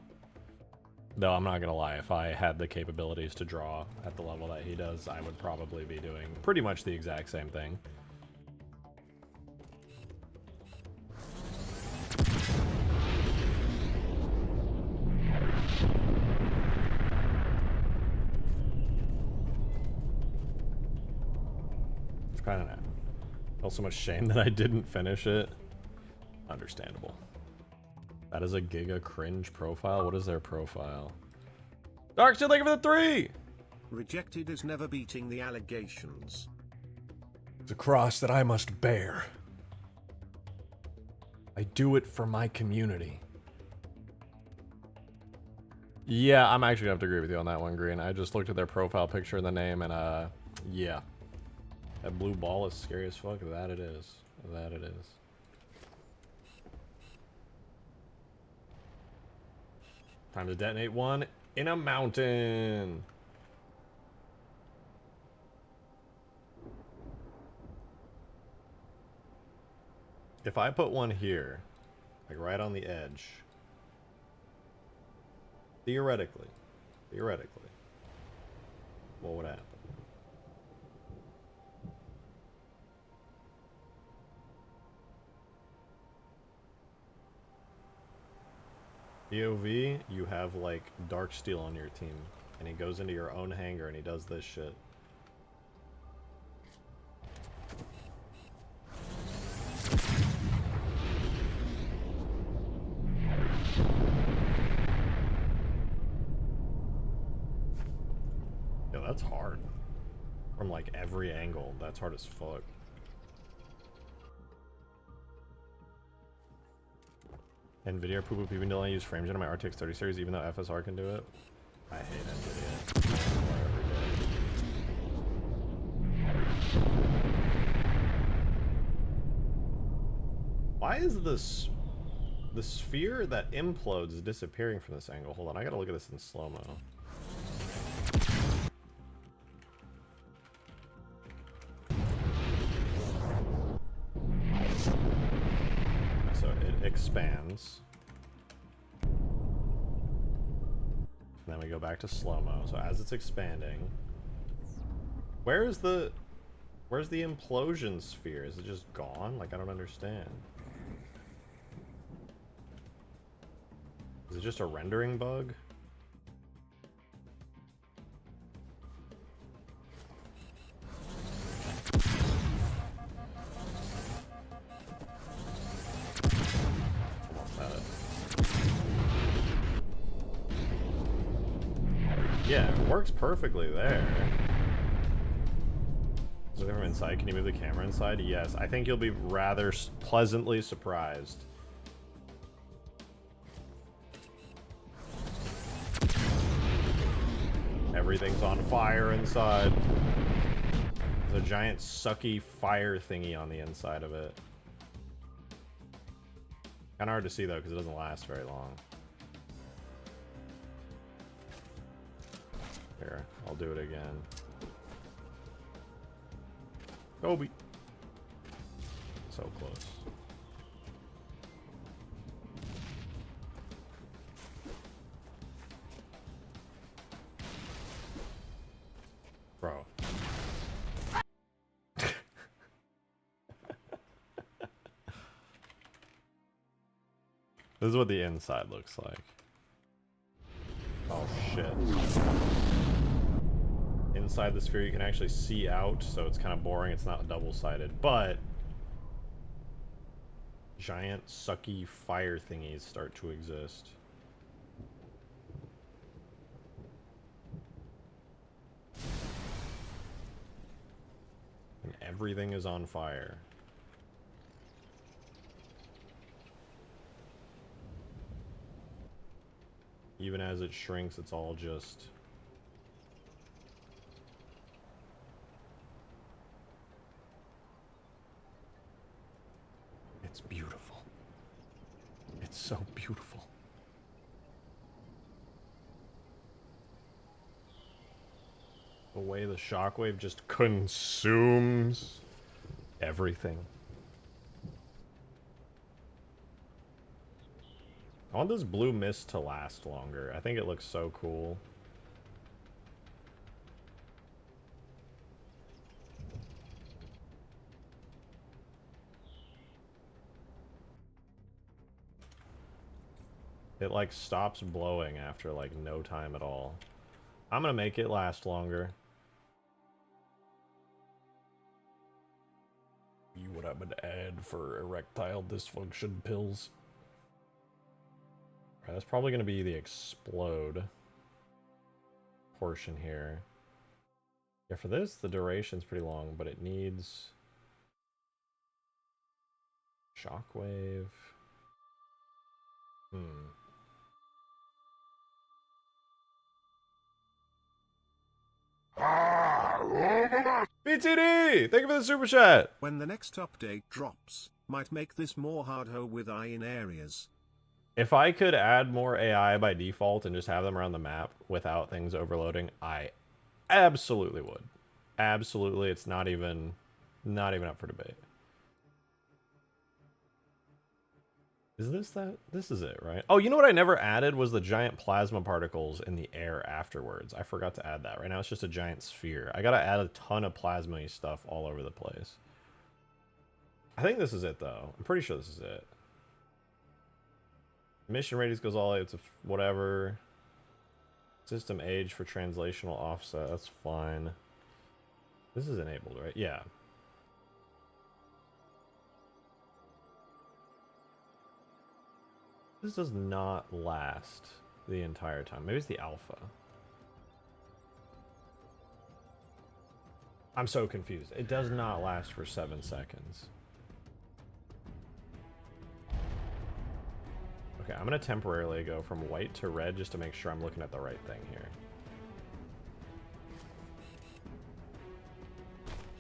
Though I'm not gonna lie, if I had the capabilities to draw at the level that he does, I would probably be doing pretty much the exact same thing. It's kind of felt so much shame that I didn't finish it. Understandable. That is a Giga cringe profile. What is their profile? Darkseid, thank you for the 3! Rejected is never beating the allegations. It's a cross that I must bear. I do it for my community. Yeah, I'm actually gonna have to agree with you on that one, Green. I just looked at their profile picture and the name, and yeah. That blue ball is scary as fuck. That it is. That it is. Time to detonate one in a mountain. If I put one here, like right on the edge, theoretically, what would happen? POV, you have like Dark Steel on your team, and he goes into your own hangar and he does this shit. Yeah, that's hard. From like every angle, that's hard as fuck. NVIDIA poo-poo peeping don't use frame gen on my RTX 30 series even though FSR can do it. I hate NVIDIA. Why is this the sphere that implodes disappearing from this angle? Hold on, I gotta look at this in slow-mo. So it expands. And then we go back to slow-mo. So as it's expanding, where's the implosion sphere? Is it just gone? Like, I don't understand. Is it just a rendering bug? Yeah, it works perfectly there. Is it from inside? Can you move the camera inside? Yes. I think you'll be rather pleasantly surprised. Everything's on fire inside. There's a giant sucky fire thingy on the inside of it. Kinda hard to see though, because it doesn't last very long. Here, I'll do it again. Kobe. So close. Bro. This is what the inside looks like. Oh shit. Inside the sphere you can actually see out, so it's kind of boring. It's not double-sided, but giant sucky fire thingies start to exist. And everything is on fire. Even as it shrinks, it's all just... It's beautiful. It's so beautiful. The way the shockwave just consumes everything. I want this blue mist to last longer. I think it looks so cool. It like stops blowing after like no time at all. I'm gonna make it last longer. You what I'm gonna add for erectile dysfunction pills. Alright, that's probably gonna be the explode portion here. Yeah, for this the duration's pretty long, but it needs shockwave. BTD! Thank you for the super chat! When the next update drops, might make this more hardcore with eye in areas. If I could add more AI by default and just have them around the map without things overloading, I absolutely would. Absolutely, it's not even up for debate. Is this that? This is it, right? Oh, you know what I never added was the giant plasma particles in the air afterwards. I forgot to add that. Right now it's just a giant sphere. I gotta add a ton of plasma-y stuff all over the place. I think this is it, though. I'm pretty sure this is it. Mission radius goes all the way up to whatever. System age for translational offset. That's fine. This is enabled, right? Yeah. This does not last the entire time. Maybe it's the alpha. I'm so confused. It does not last for 7 seconds. Okay, I'm gonna temporarily go from white to red just to make sure I'm looking at the right thing here.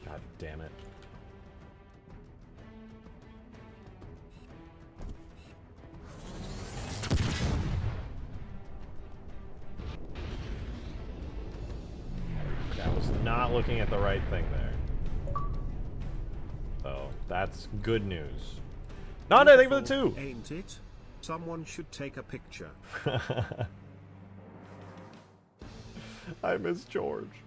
God damn it. I was not looking at the right thing there. So, that's good news. Not anything for the 2! Ain't it? Someone should take a picture. I miss George.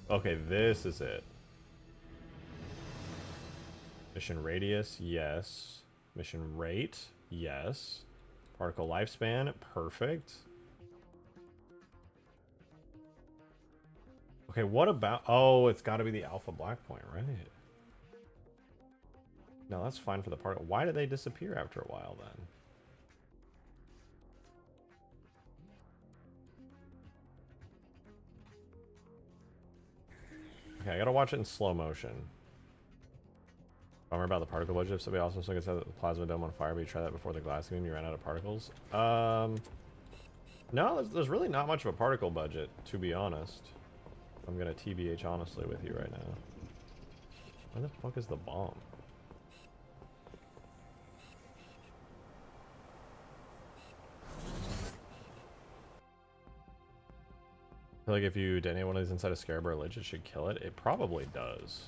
Okay, this is it. Mission radius, yes. Mission rate, yes. Particle lifespan, perfect. Okay, what about... Oh, it's got to be the alpha black point, right? No, that's fine for the particle. Why did they disappear after a while, then? Okay, I gotta watch it in slow motion. Bummer about the particle budget. So we also set the plasma dome on fire, but you try that before the glass beam, you ran out of particles. No, there's really not much of a particle budget, to be honest. I'm gonna TBH honestly with you right now. Where the fuck is the bomb? I feel like if you detonate one of these inside a scarab or a lich, it should kill it. It probably does.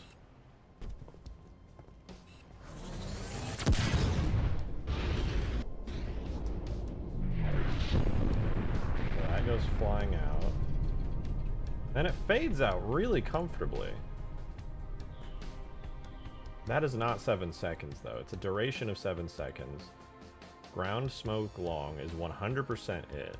So that goes flying out. And it fades out really comfortably. That is not 7 seconds, though. It's a duration of 7 seconds. Ground smoke long is 100% it.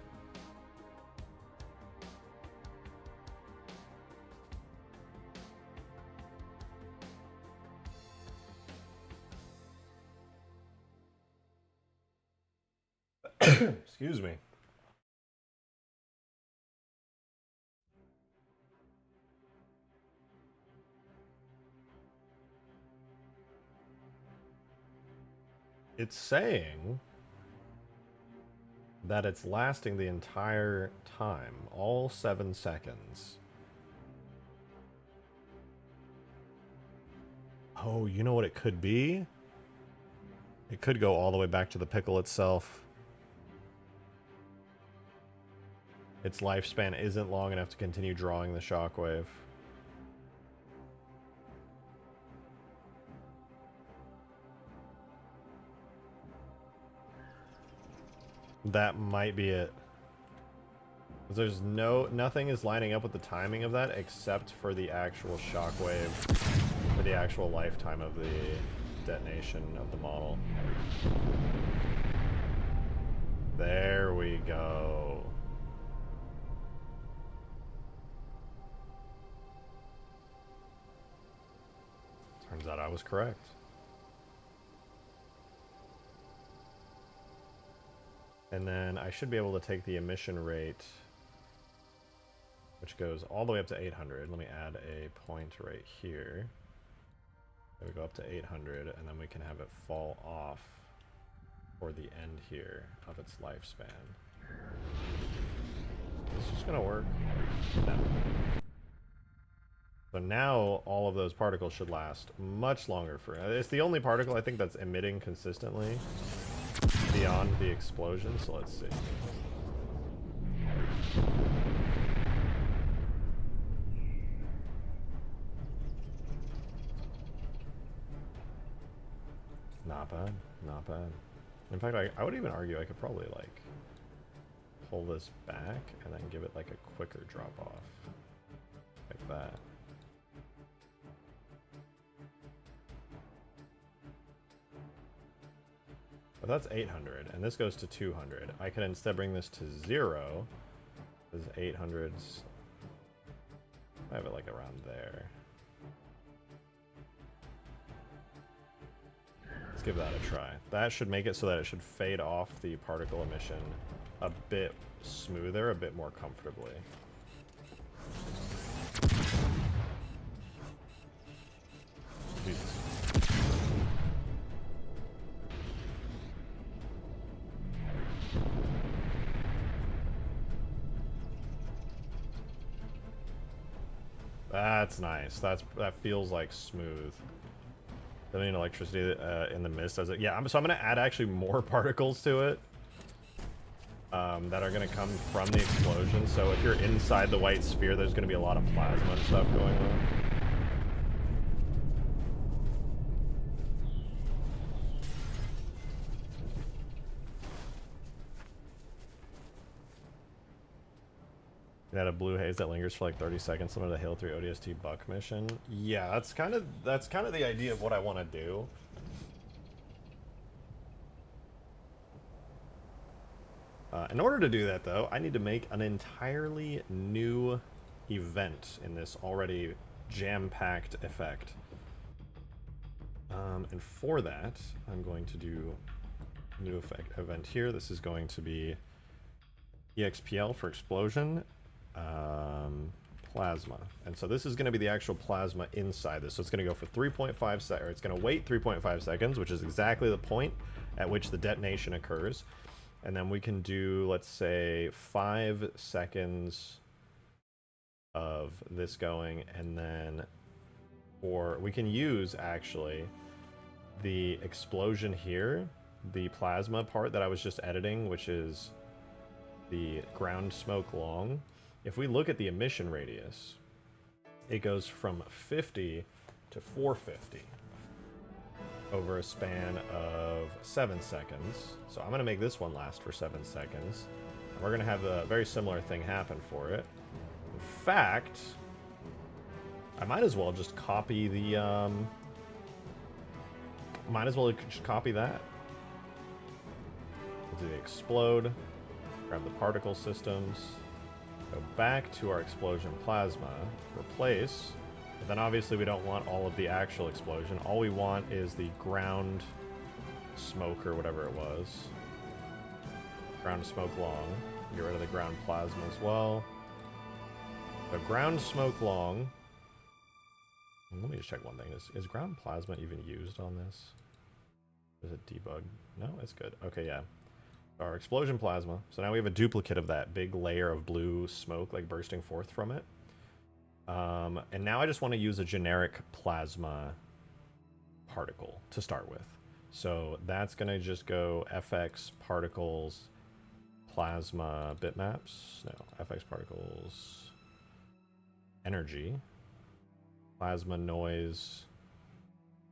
Excuse me. It's saying that it's lasting the entire time, all 7 seconds. Oh, you know what it could be? It could go all the way back to the pickle itself. Its lifespan isn't long enough to continue drawing the shockwave. That might be it. There's nothing is lining up with the timing of that except for the actual shockwave, for the actual lifetime of the detonation of the model. There we go. Turns out I was correct. And then I should be able to take the emission rate, which goes all the way up to 800. Let me add a point right here. There we go up to 800, and then we can have it fall off for the end here of its lifespan. Is this just gonna work? No. So now all of those particles should last much longer for... It's the only particle I think that's emitting consistently beyond the explosion, so let's see. Not bad, not bad. In fact, I would even argue I could probably like pull this back and then give it like a quicker drop off. Like that. that's 800, and this goes to 200. I can instead bring this to 0. This is 800s. I have it like around there. Let's give that a try. That should make it so that it should fade off the particle emission a bit smoother, a bit more comfortably. Jesus. That's nice. That feels like smooth. Don't need electricity in the mist as it. Yeah, so I'm gonna add actually more particles to it that are gonna come from the explosion. So if you're inside the white sphere, there's gonna be a lot of plasma and stuff going on. You had a blue haze that lingers for like 30 seconds, similar to the Halo 3 ODST Buck mission. Yeah, that's kind of the idea of what I want to do. In order to do that, though, I need to make an entirely new event in this already jam-packed effect. And for that, I'm going to do a new event here. This is going to be EXPL for explosion. Plasma, and so this is going to be the actual plasma inside this. So it's going to go for 3.5 seconds, or it's going to wait 3.5 seconds, which is exactly the point at which the detonation occurs. And then we can do, let's say, 5 seconds of this going, and then, or we can use actually the explosion here, the plasma part that I was just editing, which is the ground smoke long. If we look at the emission radius, it goes from 50 to 450 over a span of 7 seconds. So I'm going to make this one last for 7 seconds. And we're going to have a very similar thing happen for it. In fact, I might as well just copy the... might as well just copy that. We'll do the explode, grab the particle systems, go back to our explosion plasma, replace, but then obviously we don't want all of the actual explosion. All we want is the ground smoke or whatever it was. Ground smoke long. Get rid of the ground plasma as well. So ground smoke long. Let me just check one thing. Is ground plasma even used on this? Is it debug? No, it's good. Okay, yeah. Our explosion plasma. So now we have a duplicate of that big layer of blue smoke like bursting forth from it. And now I just want to use a generic plasma particle to start with. So that's going to just go FX particles plasma bitmaps. No, FX particles energy. Plasma noise.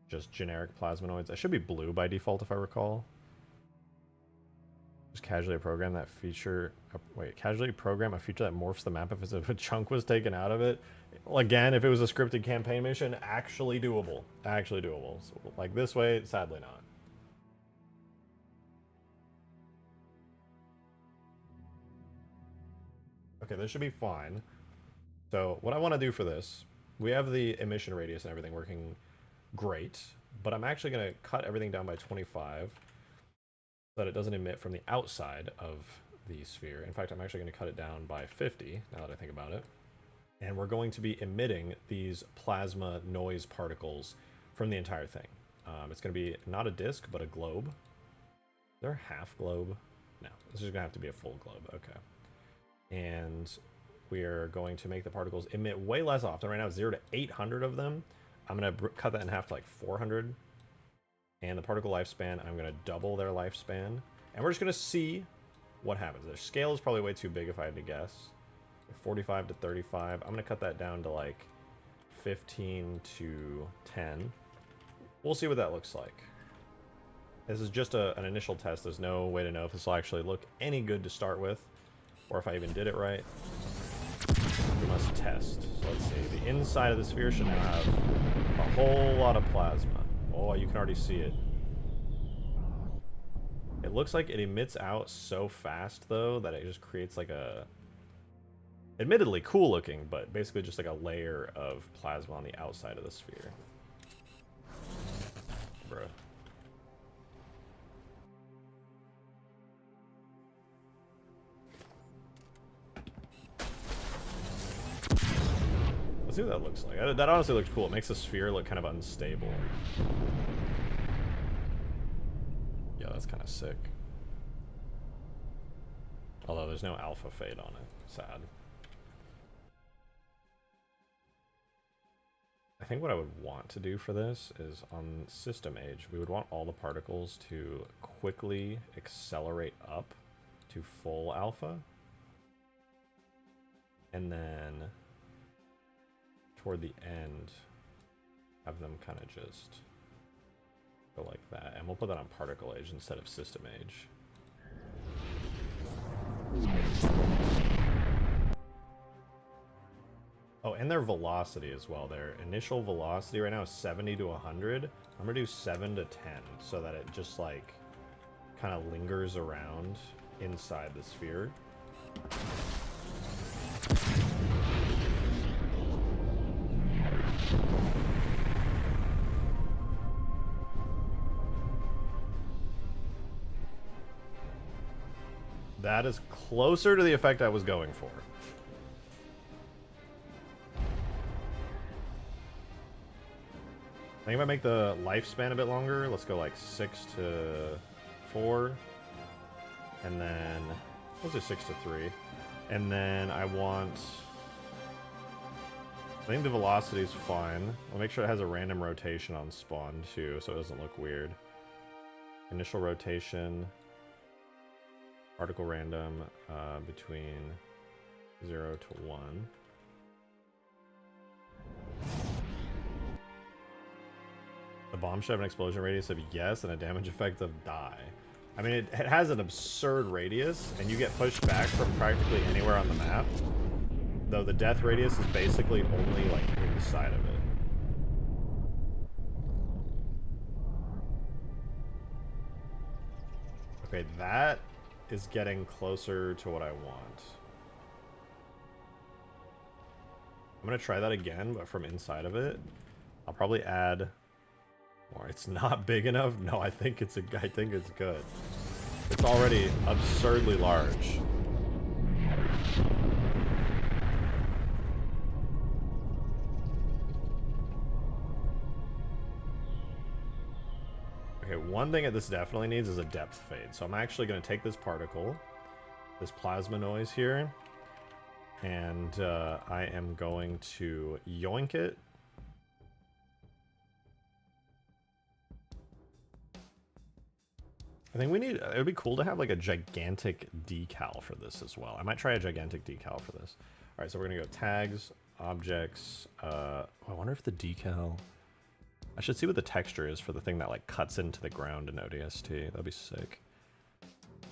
Just generic plasma noise. That should be blue by default if I recall. Just casually program that feature. Wait, casually program a feature that morphs the map if a chunk was taken out of it. Well, again, if it was a scripted campaign mission, actually doable. Actually doable. So, like this way, sadly not. Okay, this should be fine. So what I want to do for this, we have the emission radius and everything working great, but I'm actually going to cut everything down by 25. So that it doesn't emit from the outside of the sphere. In fact, I'm actually going to cut it down by 50, now that I think about it. And we're going to be emitting these plasma noise particles from the entire thing. It's going to be not a disk, but a globe. Is there a half globe? No, this is going to have to be a full globe. Okay. And we are going to make the particles emit way less often. Right now, 0 to 800 of them. I'm going to cut that in half to like 400. And the particle lifespan, I'm going to double their lifespan. And we're just going to see what happens. Their scale is probably way too big if I had to guess. 45 to 35. I'm going to cut that down to like 15 to 10. We'll see what that looks like. This is just an initial test. There's no way to know if this will actually look any good to start with, or if I even did it right. We must test. So let's see. The inside of the sphere should now have a whole lot of plasma. Oh, you can already see it. It looks like it emits out so fast, though, that it just creates like a... Admittedly cool looking, but basically just like a layer of plasma on the outside of the sphere. Bruh. Let's see what that looks like. That honestly looks cool. It makes the sphere look kind of unstable. Yeah, that's kind of sick. Although there's no alpha fade on it. Sad. I think what I would want to do for this is on system age, we would want all the particles to quickly accelerate up to full alpha. And then toward the end, have them kind of just go like that. And we'll put that on particle age instead of system age. Oh, and their velocity as well. Their initial velocity right now is 70 to 100. I'm gonna do 7 to 10 so that it just like kind of lingers around inside the sphere. That is closer to the effect I was going for. I think if I make the lifespan a bit longer, let's go like 6 to 4. And then, let's do 6 to 3. And then I want... I think the velocity is fine. I'll make sure it has a random rotation on spawn too, so it doesn't look weird. Initial rotation... Particle random between 0 to 1. The bomb should have an explosion radius of yes and a damage effect of die. I mean, it has an absurd radius, and you get pushed back from practically anywhere on the map. Though the death radius is basically only like inside of it. Okay, that is getting closer to what I want. I'm gonna try that again, but from inside of it. I'll probably add more. It's not big enough. No, I think it's good. It's already absurdly large. Okay, one thing that this definitely needs is a depth fade. So I'm actually going to take this particle, this plasma noise here, and I am going to yoink it. I think we need, it would be cool to have like a gigantic decal for this as well. I might try a gigantic decal for this. All right, so we're going to go tags, objects. I wonder if the decal... I should see what the texture is for the thing that like cuts into the ground in ODST. That'd be sick.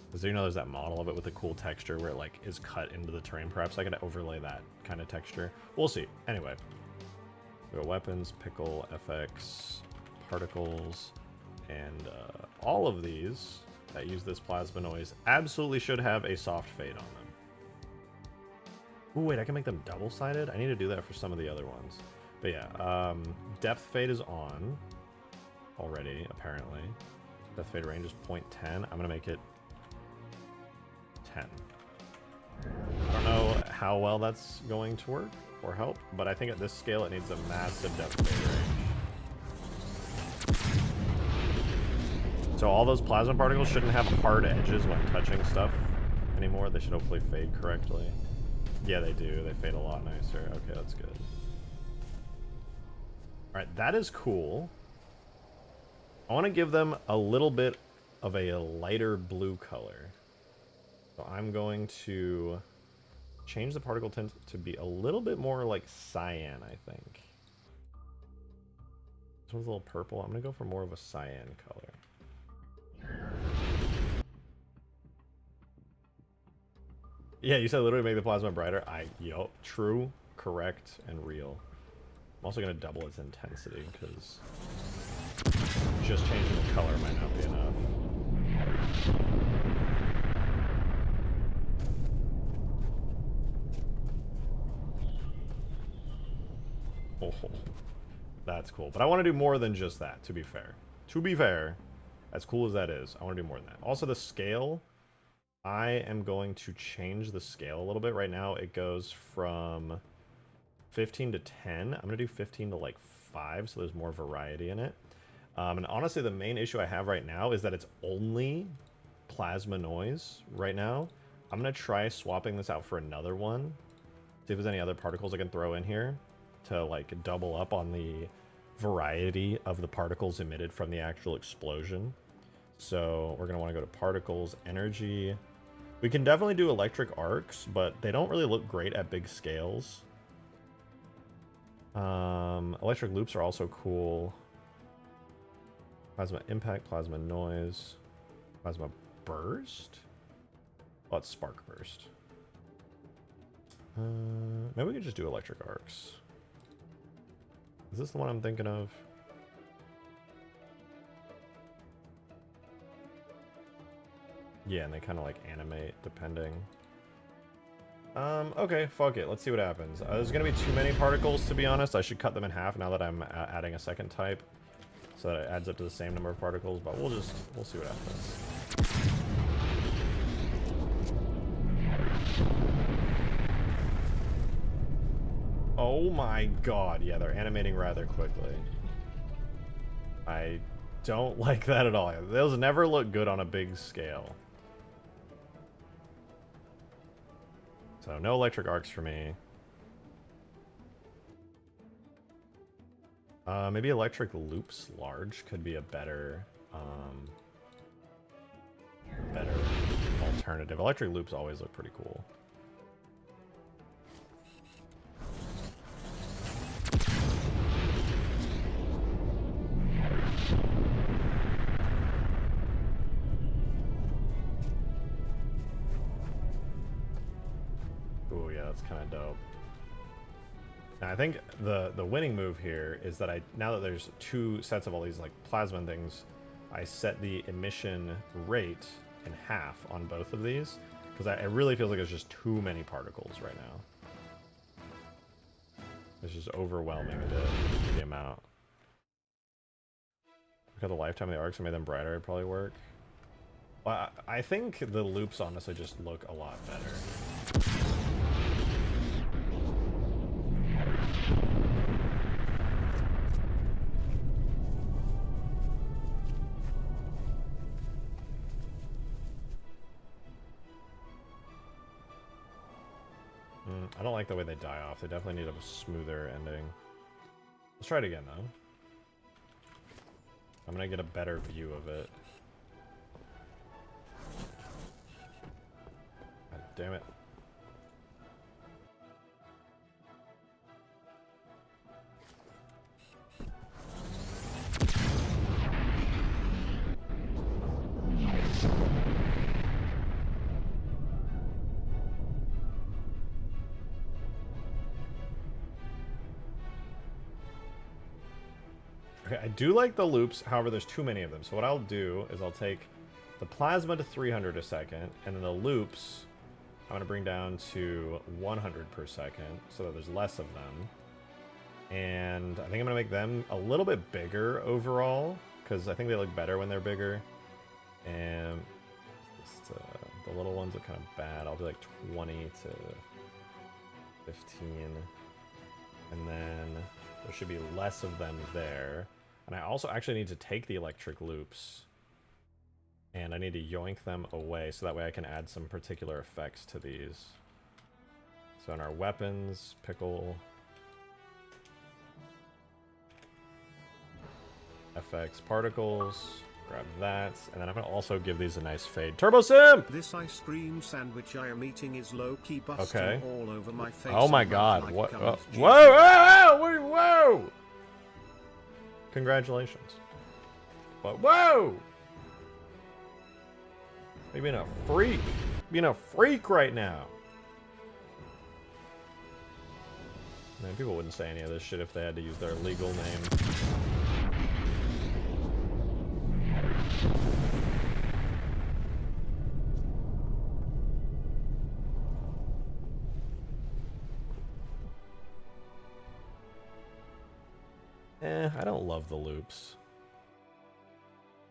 Because you know there's that model of it with a cool texture where it like is cut into the terrain. Perhaps I could overlay that kind of texture. We'll see. Anyway. We go weapons, pickle, FX, particles, and all of these that use this plasma noise absolutely should have a soft fade on them. Ooh, wait, I can make them double-sided? I need to do that for some of the other ones. But yeah, depth fade is on already, apparently. Depth fade range is 0.10. I'm going to make it 10. I don't know how well that's going to work or help, but I think at this scale it needs a massive depth fade range. So all those plasma particles shouldn't have hard edges when touching stuff anymore. They should hopefully fade correctly. Yeah, they do. They fade a lot nicer. Okay, that's good. Alright, that is cool. I want to give them a little bit of a lighter blue color. So I'm going to change the particle tint to be a little bit more like cyan, I think. This one's a little purple. I'm going to go for more of a cyan color. Yeah, you said literally make the plasma brighter. Yup, true, correct, and real. I'm also going to double its intensity because just changing the color might not be enough. Oh, that's cool. But I want to do more than just that, to be fair. To be fair, as cool as that is, I want to do more than that. Also, the scale, I am going to change the scale a little bit. Right now, it goes from 15 to 10. I'm going to do 15 to like 5, so there's more variety in it. And honestly, the main issue I have right now is that it's only plasma noise right now. I'm going to try swapping this out for another one. See if there's any other particles I can throw in here to like double up on the variety of the particles emitted from the actual explosion. So we're going to want to go to particles, energy. We can definitely do electric arcs, but they don't really look great at big scales. Electric loops are also cool. Plasma impact, plasma noise, plasma burst. Oh, it's spark burst. Maybe we could just do electric arcs. Is this the one I'm thinking of? Yeah, and they kind of like animate depending. Okay, fuck it. Let's see what happens. There's gonna be too many particles, to be honest. I should cut them in half now that I'm adding a second type, so that it adds up to the same number of particles. But we'll see what happens. Oh my god, yeah, they're animating rather quickly. I don't like that at all. Those never look good on a big scale. So no electric arcs for me. Maybe electric loops large could be a better alternative. Electric loops always look pretty cool. Ooh, yeah, that's kind of dope. Now, I think the winning move here is that now that there's two sets of all these like plasma things, I set the emission rate in half on both of these, because it really feels like there's just too many particles right now. It's just overwhelming the amount. Look at the lifetime of the arcs and made them brighter, it'd probably work. Well, I think the loops honestly just look a lot better. I don't like the way they die off. They definitely need a smoother ending. Let's try it again, though. I'm gonna get a better view of it. God damn it. Okay, I do like the loops, however there's too many of them. So what I'll do is I'll take the plasma to 300 a second, and then the loops I'm going to bring down to 100 per second, so that there's less of them. And I think I'm going to make them a little bit bigger overall, because I think they look better when they're bigger. And just, the little ones are kind of bad. I'll do like 20 to 15. And then there should be less of them there. And I also actually need to take the electric loops, and I need to yoink them away so that way I can add some particular effects to these. So in our weapons, pickle, FX particles, grab that, and then I'm going to also give these a nice fade. Turbo Sim! This ice cream sandwich I am eating is low-key busting all over my face. Oh my god, what? Whoa, whoa, whoa, whoa! Congratulations. But whoa! You're being a freak. Being a freak right now. Man, people wouldn't say any of this shit if they had to use their legal name. I don't love the loops.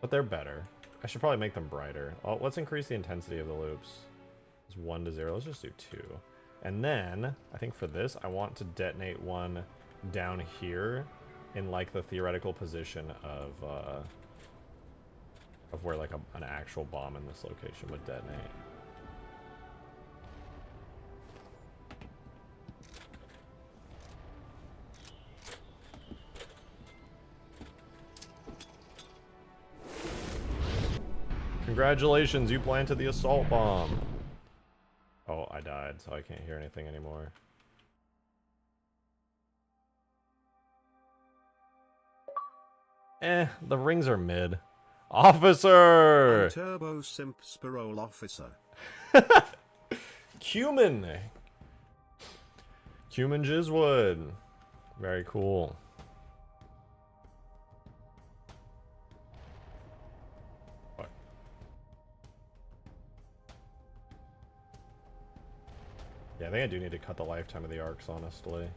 But they're better. I should probably make them brighter. Oh, let's increase the intensity of the loops. It's 1 to 0. Let's just do 2. And then, I think for this, I want to detonate one down here in, like, the theoretical position of where, like, an actual bomb in this location would detonate. Congratulations, you planted the assault bomb. Oh, I died, so I can't hear anything anymore. The rings are mid. Officer! I'm Turbo Simp Spirol Officer. Cumin! Cumin Jizzwood. Very cool. What? Yeah, I think I do need to cut the lifetime of the arcs, honestly.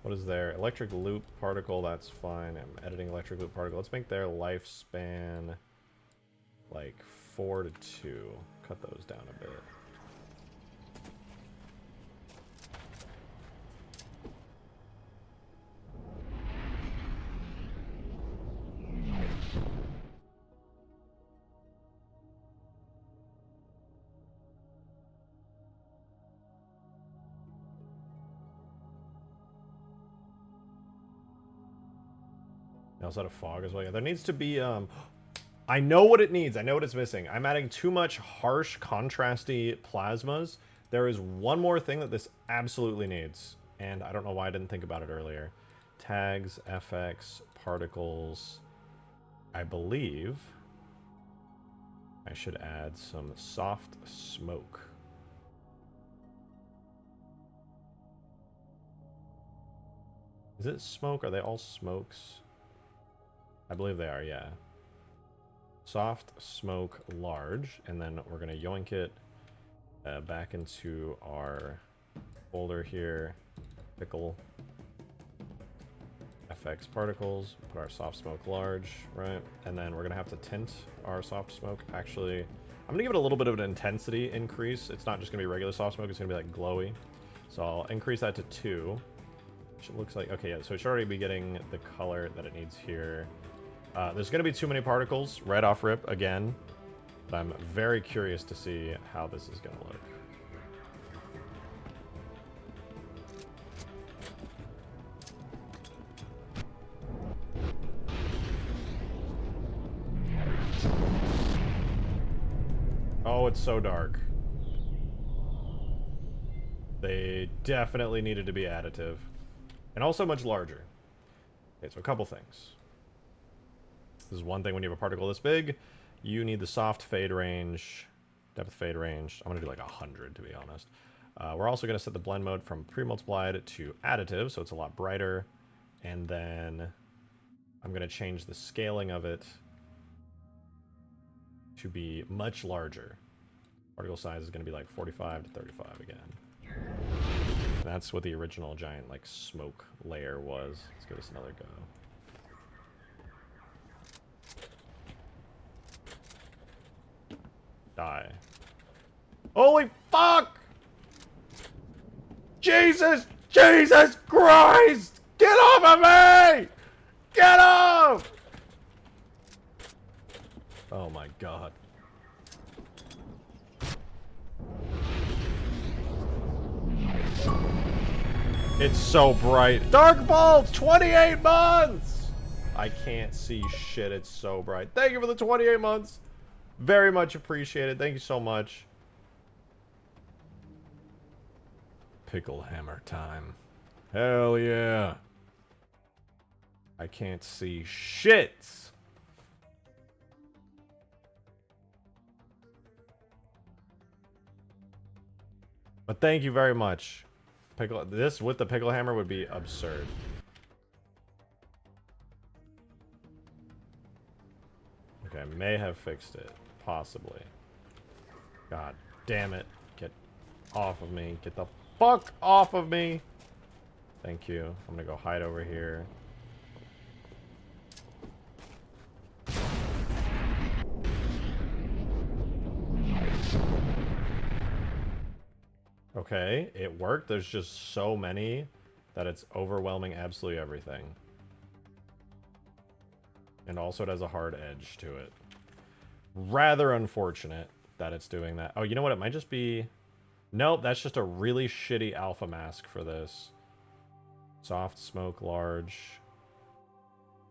What is there? Electric loop particle, that's fine. I'm editing electric loop particle. Let's make their lifespan like 4 to 2. Cut those down a bit. Is that a fog as well? Yeah, there needs to be, I know what it needs. I know what it's missing. I'm adding too much harsh, contrasty plasmas. There is one more thing that this absolutely needs, and I don't know why I didn't think about it earlier. Tags, FX, particles. I believe I should add some soft smoke. Is it smoke? Are they all smokes? I believe they are, yeah. Soft smoke large, and then we're gonna yoink it back into our folder here. Pickle FX particles, put our soft smoke large, right? And then we're gonna have to tint our soft smoke. Actually, I'm gonna give it a little bit of an intensity increase. It's not just gonna be regular soft smoke, it's gonna be like glowy. So I'll increase that to 2. Which it looks like, okay, yeah, so it should already be getting the color that it needs here. There's going to be too many particles right off rip again, but I'm very curious to see how this is going to look. Oh, it's so dark. They definitely needed to be additive. And also much larger. Okay, so a couple things. This is one thing when you have a particle this big. You need the soft fade range, depth fade range. I'm going to do like 100 to be honest. We're also going to set the blend mode from pre-multiplied to additive, so it's a lot brighter. And then I'm going to change the scaling of it to be much larger. Particle size is going to be like 45 to 35 again. That's what the original giant like smoke layer was. Let's give this another go. Die. Holy fuck! Jesus! Jesus Christ! Get off of me! Get off! Oh my god. It's so bright. Dark Bolts! 28 months! I can't see shit. It's so bright. Thank you for the 28 months. Very much appreciated. Thank you so much. Pickle hammer time. Hell yeah. I can't see shit. But thank you very much. Pickle, this with the pickle hammer would be absurd. Okay, I may have fixed it. Possibly. God damn it. Get off of me. Get the fuck off of me. Thank you. I'm gonna go hide over here. Okay, it worked. There's just so many that it's overwhelming absolutely everything. And also it has a hard edge to it. Rather unfortunate that it's doing that. Oh, you know what? It might just be... Nope, that's just a really shitty alpha mask for this. Soft, smoke, large.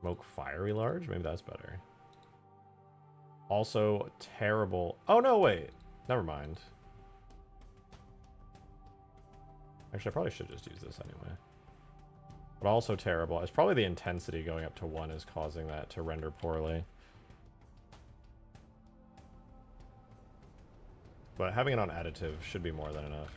Smoke, fiery, large? Maybe that's better. Also, terrible... Oh, no, wait. Never mind. Actually, I probably should just use this anyway. But also terrible. It's probably the intensity going up to 1 is causing that to render poorly. But having it on additive should be more than enough.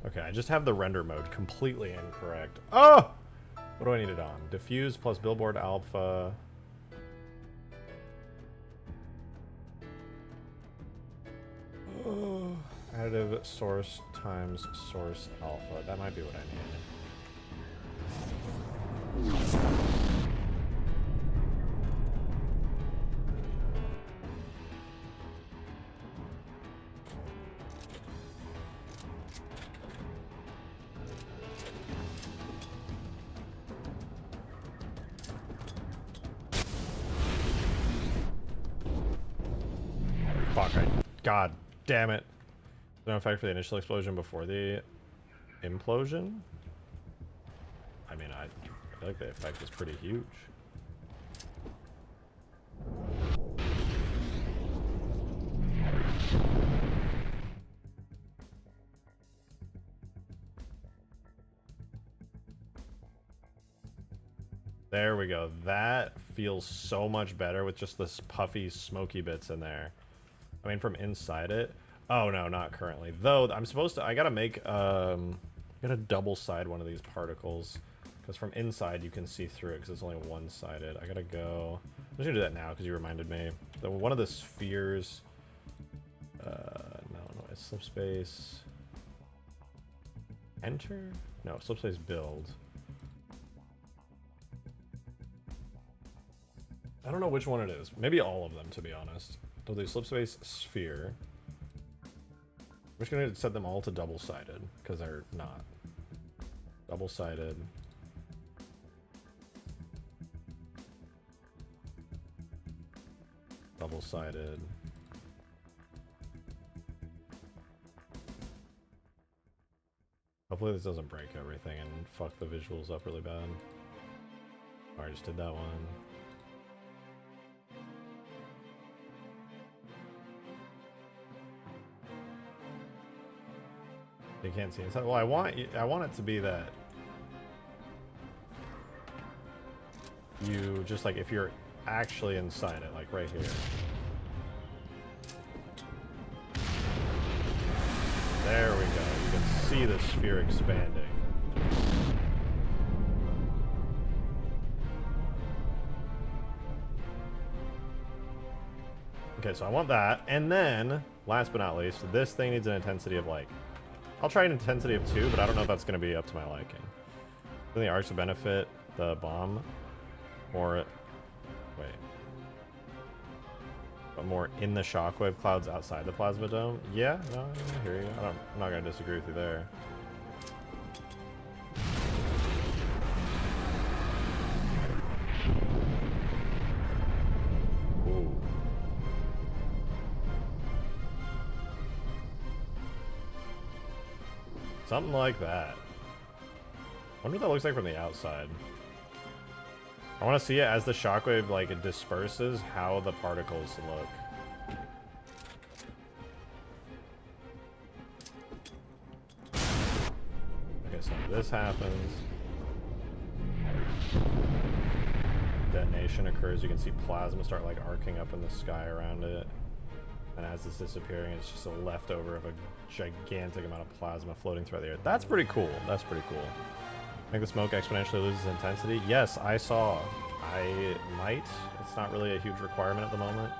Okay, I just have the render mode completely incorrect. Oh! What do I need it on? Diffuse plus billboard alpha. Oh, additive source times source alpha. That might be what I need. God damn it. No effect for the initial explosion before the implosion? I mean, I feel like the effect is pretty huge. There we go. That feels so much better with just this puffy, smoky bits in there. I mean, from inside it. Oh, no, not currently. Though, I'm supposed to... I gotta make... gotta double-side one of these particles. Because from inside, you can see through it, because it's only one-sided. I gotta go... I'm just gonna do that now, because you reminded me. One of the spheres... no, it's slipspace... Enter? No, slipspace build. I don't know which one it is. Maybe all of them, to be honest. So the slipspace sphere. I'm just going to set them all to double-sided, because they're not. Double-sided. Double-sided. Hopefully this doesn't break everything and fuck the visuals up really bad. Oh, I just did that one. You can't see inside. Well, I want it to be that you just like if you're actually inside it, like right here. There we go. You can see the sphere expanding. Okay, so I want that, and then last but not least, this thing needs an intensity of like. I'll try an intensity of 2, but I don't know if that's going to be up to my liking. Then the arcs of benefit, the bomb, or wait, but more in the shockwave clouds outside the plasma dome. Yeah, no, I hear you. I'm not going to disagree with you there. Ooh. Something like that. I wonder what that looks like from the outside. I want to see it as the shockwave like it disperses, how the particles look. Okay, so this happens. Detonation occurs, you can see plasma start like arcing up in the sky around it. And as it's disappearing, it's just a leftover of a gigantic amount of plasma floating throughout the air. That's pretty cool. That's pretty cool. I think the smoke exponentially loses intensity. Yes, I saw I might. It's not really a huge requirement at the moment.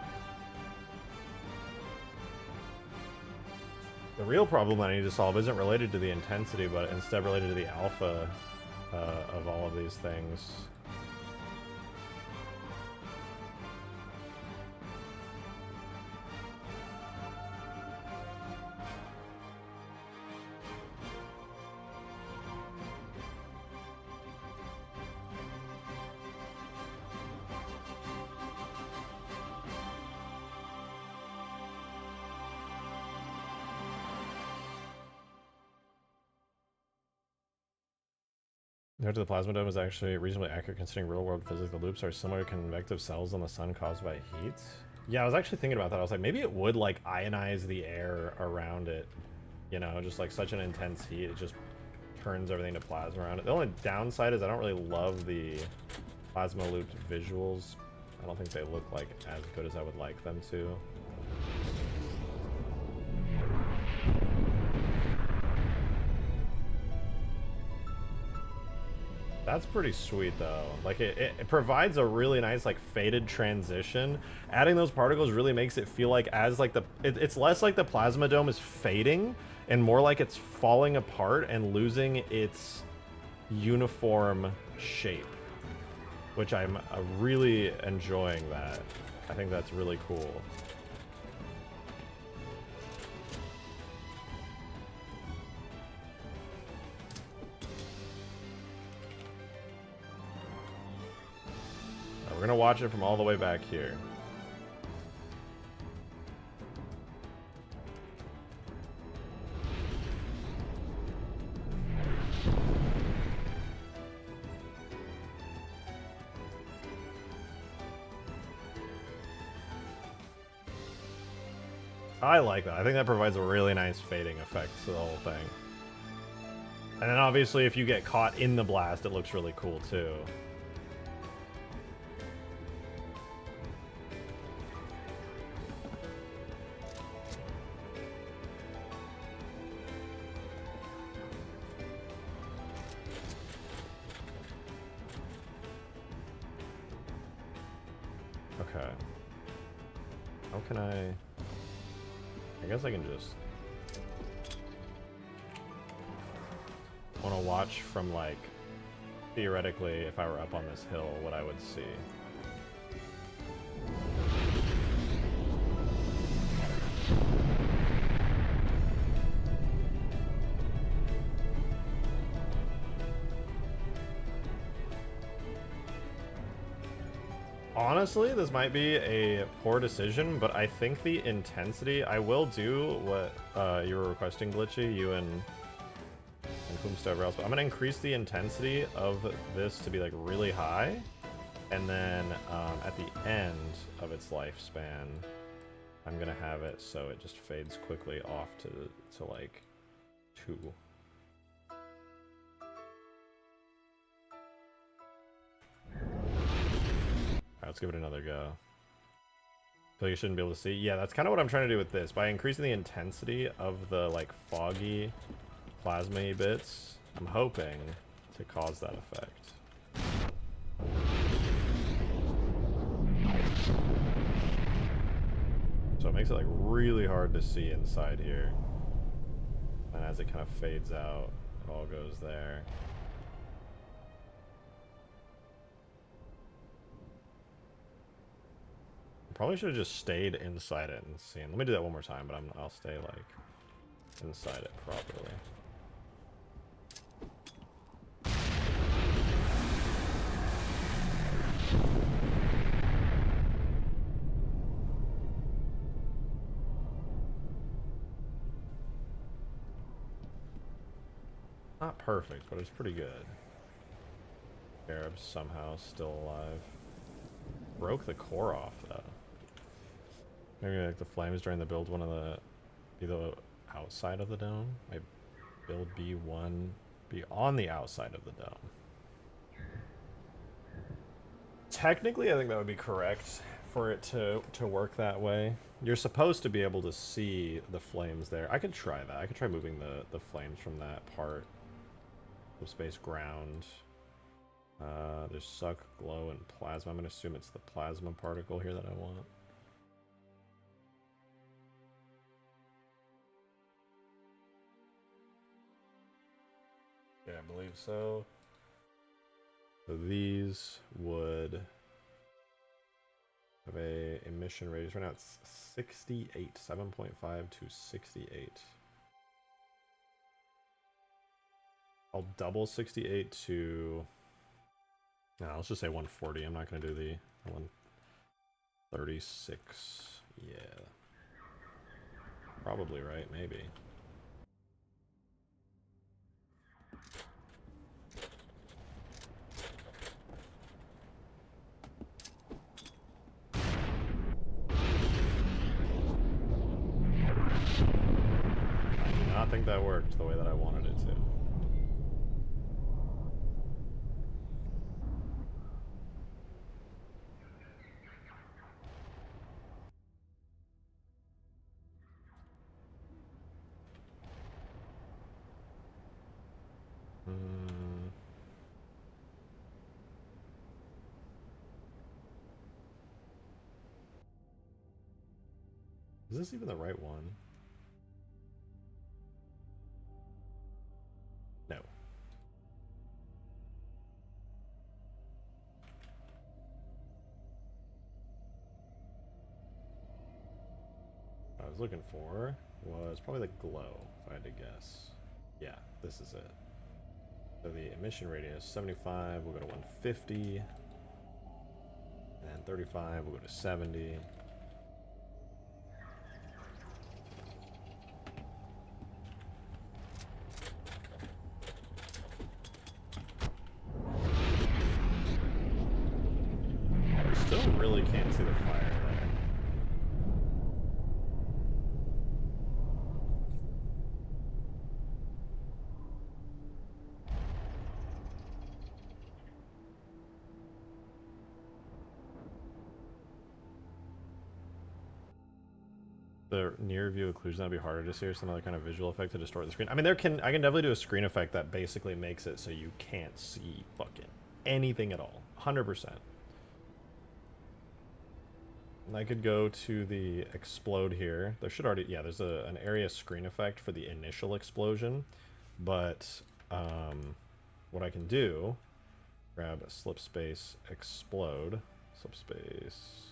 The real problem that I need to solve isn't related to the intensity, but instead related to the alpha of all of these things. Note to the plasma dome is actually reasonably accurate considering real-world physics. The loops are similar to convective cells on the sun caused by heat. Yeah, I was actually thinking about that. I was like, maybe it would like ionize the air around it. You know, just like such an intense heat, it just turns everything to plasma around it. The only downside is I don't really love the plasma looped visuals. I don't think they look like as good as I would like them to. That's pretty sweet though. Like it provides a really nice like faded transition. Adding those particles really makes it feel like as like it's less like the plasma dome is fading and more like it's falling apart and losing its uniform shape, which I'm really enjoying that. I think that's really cool. We're gonna watch it from all the way back here. I like that. I think that provides a really nice fading effect to the whole thing. And then obviously if you get caught in the blast, it looks really cool too. Okay. How can I guess I can just want to watch from like theoretically if I were up on this hill what I would see. Honestly, this might be a poor decision, but I think the intensity, I will do what you were requesting, Glitchy, you and Koomsta, everywhere else, but I'm going to increase the intensity of this to be like really high, and then at the end of its lifespan, I'm going to have it so it just fades quickly off to like 2. Let's give it another go. So you shouldn't be able to see. Yeah, that's kind of what I'm trying to do with this. By increasing the intensity of the like foggy plasma bits, I'm hoping to cause that effect. So it makes it like really hard to see inside here. And as it kind of fades out, it all goes there. Probably should have just stayed inside it and seen. Let me do that one more time, but I'll stay like inside it properly. Not perfect, but it's pretty good. Scarab's somehow still alive. Broke the core off though. Maybe like the flames during the build be the outside of the dome. My build B1 be on the outside of the dome. Technically, I think that would be correct for it to work that way. You're supposed to be able to see the flames there. I could try that. I could try moving the flames from that part of space ground. There's suck, glow, and plasma. I'm going to assume it's the plasma particle here that I want. Yeah, I believe so. So these would have a emission radius. Right now it's 68, 7.5 to 68. I'll double 68 to... No, let's just say 140. I'm not going to do the 136. Yeah. Probably right, maybe. I do not think that worked the way that I wanted it to. Is this even the right one? No. What I was looking for was probably the glow, if I had to guess. Yeah, this is it. So the emission radius, 75, we'll go to 150. And 35, we'll go to 70. Still really can't see the fire there. The near view occlusion, that'd be harder to see, or some other kind of visual effect to distort the screen. I mean, I can definitely do a screen effect that basically makes it so you can't see fucking anything at all. 100%. And I could go to the explode here. There should already, yeah, there's an area screen effect for the initial explosion. But what I can do, grab a slip space, explode, slip space,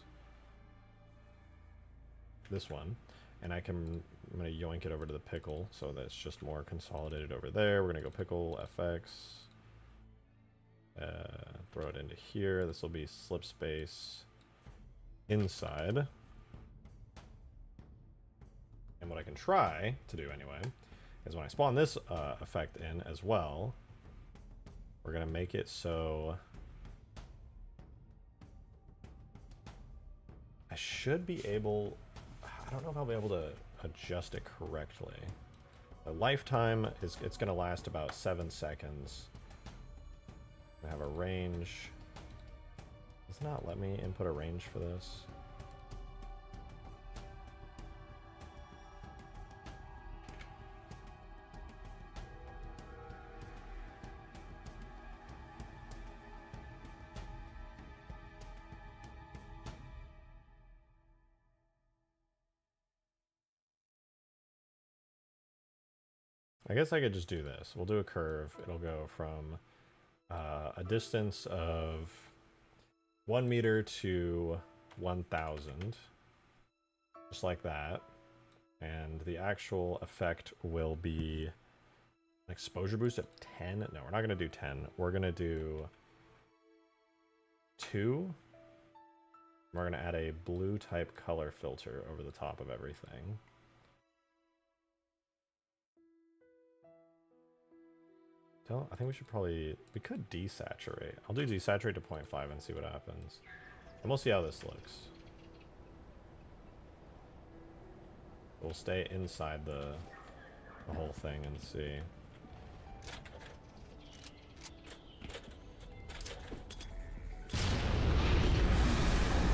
this one, and I'm going to yoink it over to the pickle so that's just more consolidated over there. We're going to go pickle, FX, throw it into here. This will be slip space inside. And what I can try to do anyway is when I spawn this effect in as well, we're going to make it so I should be able, I don't know if I'll be able to adjust it correctly. The lifetime is, it's going to last about 7 seconds. I have a range. Does not let me input a range for this. I guess I could just do this. We'll do a curve. It'll go from a distance of 1 meter to 1,000. Just like that. And the actual effect will be an exposure boost of 10. No, we're not going to do 10. We're going to do 2. We're going to add a blue type color filter over the top of everything. I think we should probably, we could desaturate. I'll do desaturate to 0.5 and see what happens. And we'll see how this looks. We'll stay inside the whole thing and see.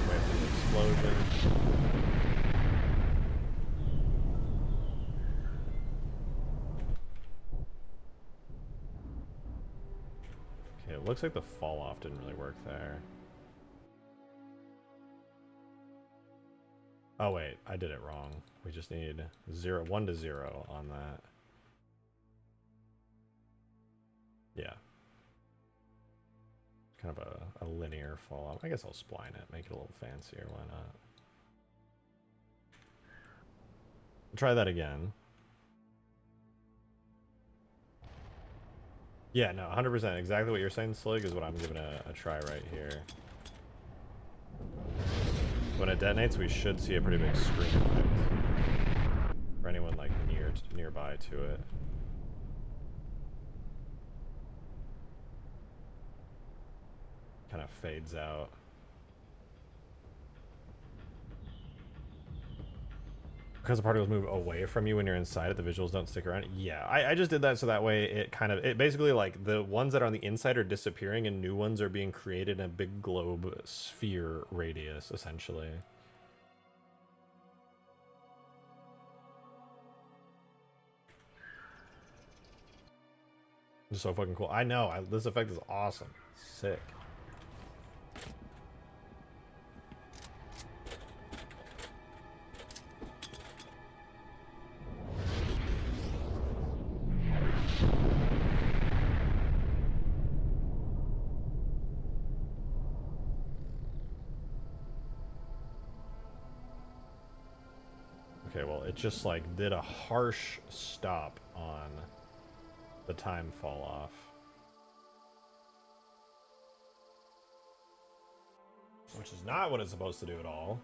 Wait for the explosion. looks like the fall off didn't really work there. Oh wait, I did it wrong. We just need 1 to 0 on that. Yeah. Kind of a linear fall off. I guess I'll spline it, make it a little fancier, why not? Try that again. Yeah, no, 100%. Exactly what you're saying, Slig, is what I'm giving a try right here. When it detonates, we should see a pretty big screen effect. For anyone like nearby to it. Kind of fades out. Because the particles move away from you when you're inside it, the visuals don't stick around. Yeah, I just did that so that way it basically, like, the ones that are on the inside are disappearing and new ones are being created in a big globe sphere radius, essentially. It's so fucking cool. I know, this effect is awesome. Sick. Okay, well, it just, like, did a harsh stop on the time fall off. Which is not what it's supposed to do at all.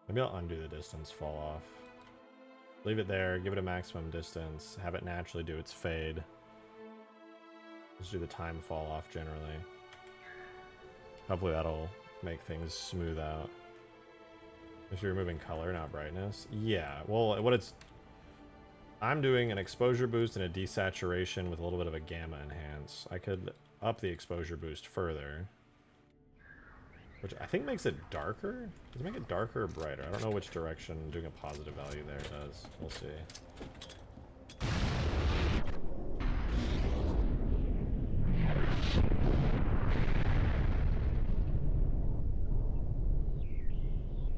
Maybe I'll undo the distance fall off. Leave it there, give it a maximum distance, have it naturally do its fade. Just do the time fall off generally. Hopefully that'll make things smooth out. If you're removing color, not brightness. Yeah, well, I'm doing an exposure boost and a desaturation with a little bit of a gamma enhance. I could up the exposure boost further, which I think makes it darker. Does it make it darker or brighter? I don't know which direction doing a positive value there does. We'll see.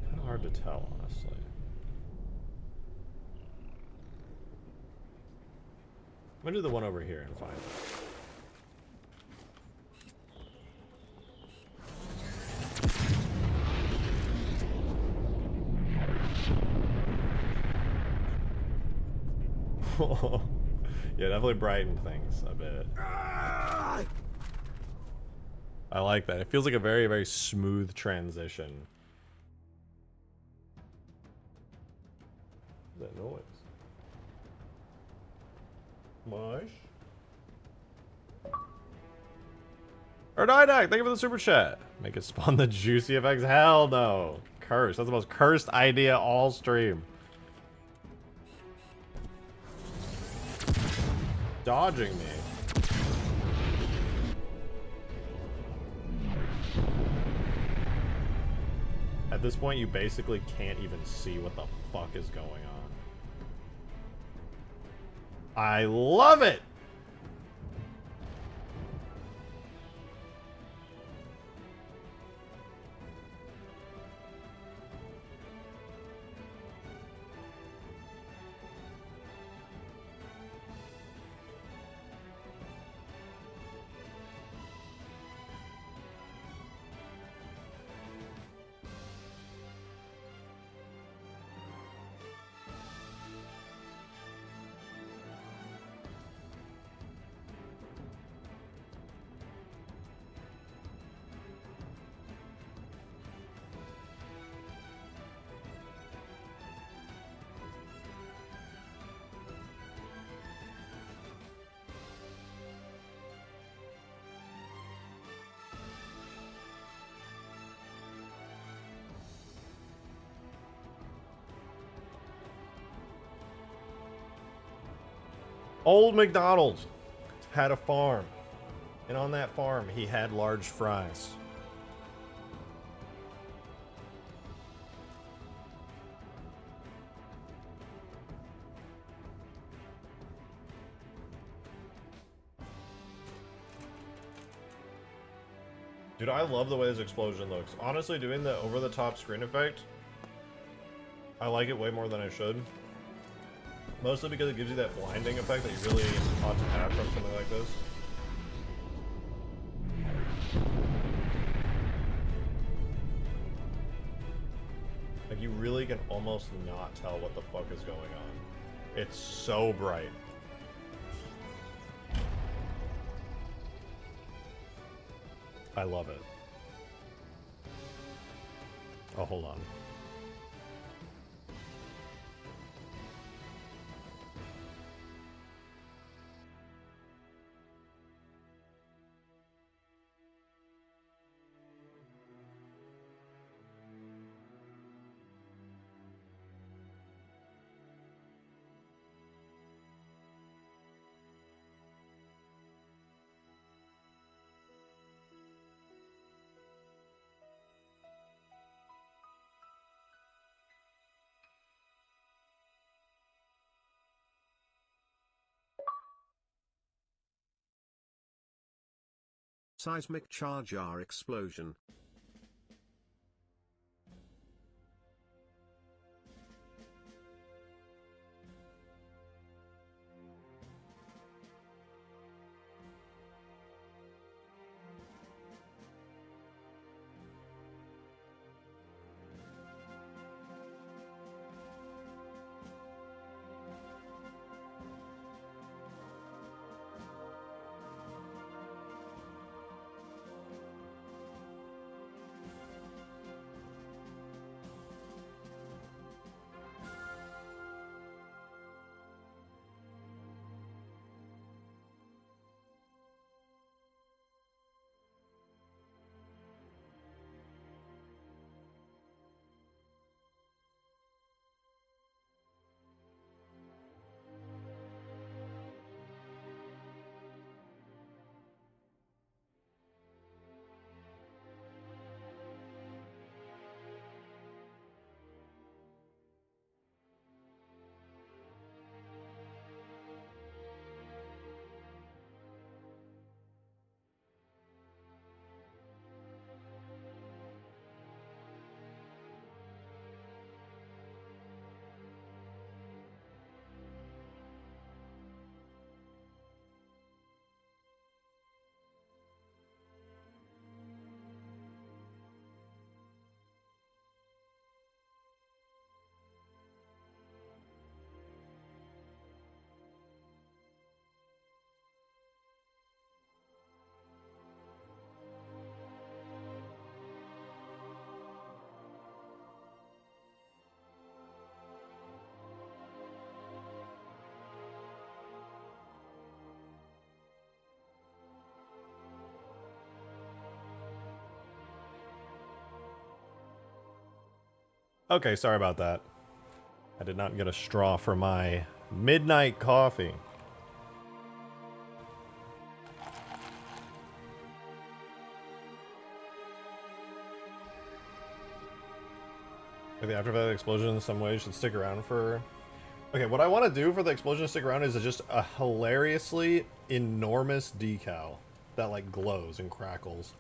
Kind of hard to tell, honestly. I'm gonna do the one over here and find it. Yeah, definitely brightened things a bit. I like that. It feels like a very, very smooth transition. What's that noise? Mush? Erdidak, thank you for the super chat. Make it spawn the juicy effects. Hell no. Cursed. That's the most cursed idea all stream. Dodging me. At this point, you basically can't even see what the fuck is going on. I love it! Old McDonald had a farm, and on that farm he had large fries. Dude, I love the way this explosion looks. Honestly, doing the over-the-top screen effect, I like it way more than I should. Mostly because it gives you that blinding effect that you really ought to have from something like this. Like, you really can almost not tell what the fuck is going on. It's so bright. I love it. Oh, hold on. Seismic charge R explosion. Okay, sorry about that. I did not get a straw for my midnight coffee. The after that explosion in some way should stick around for... Okay, what I want to do for the explosion to stick around is just a hilariously enormous decal that like glows and crackles.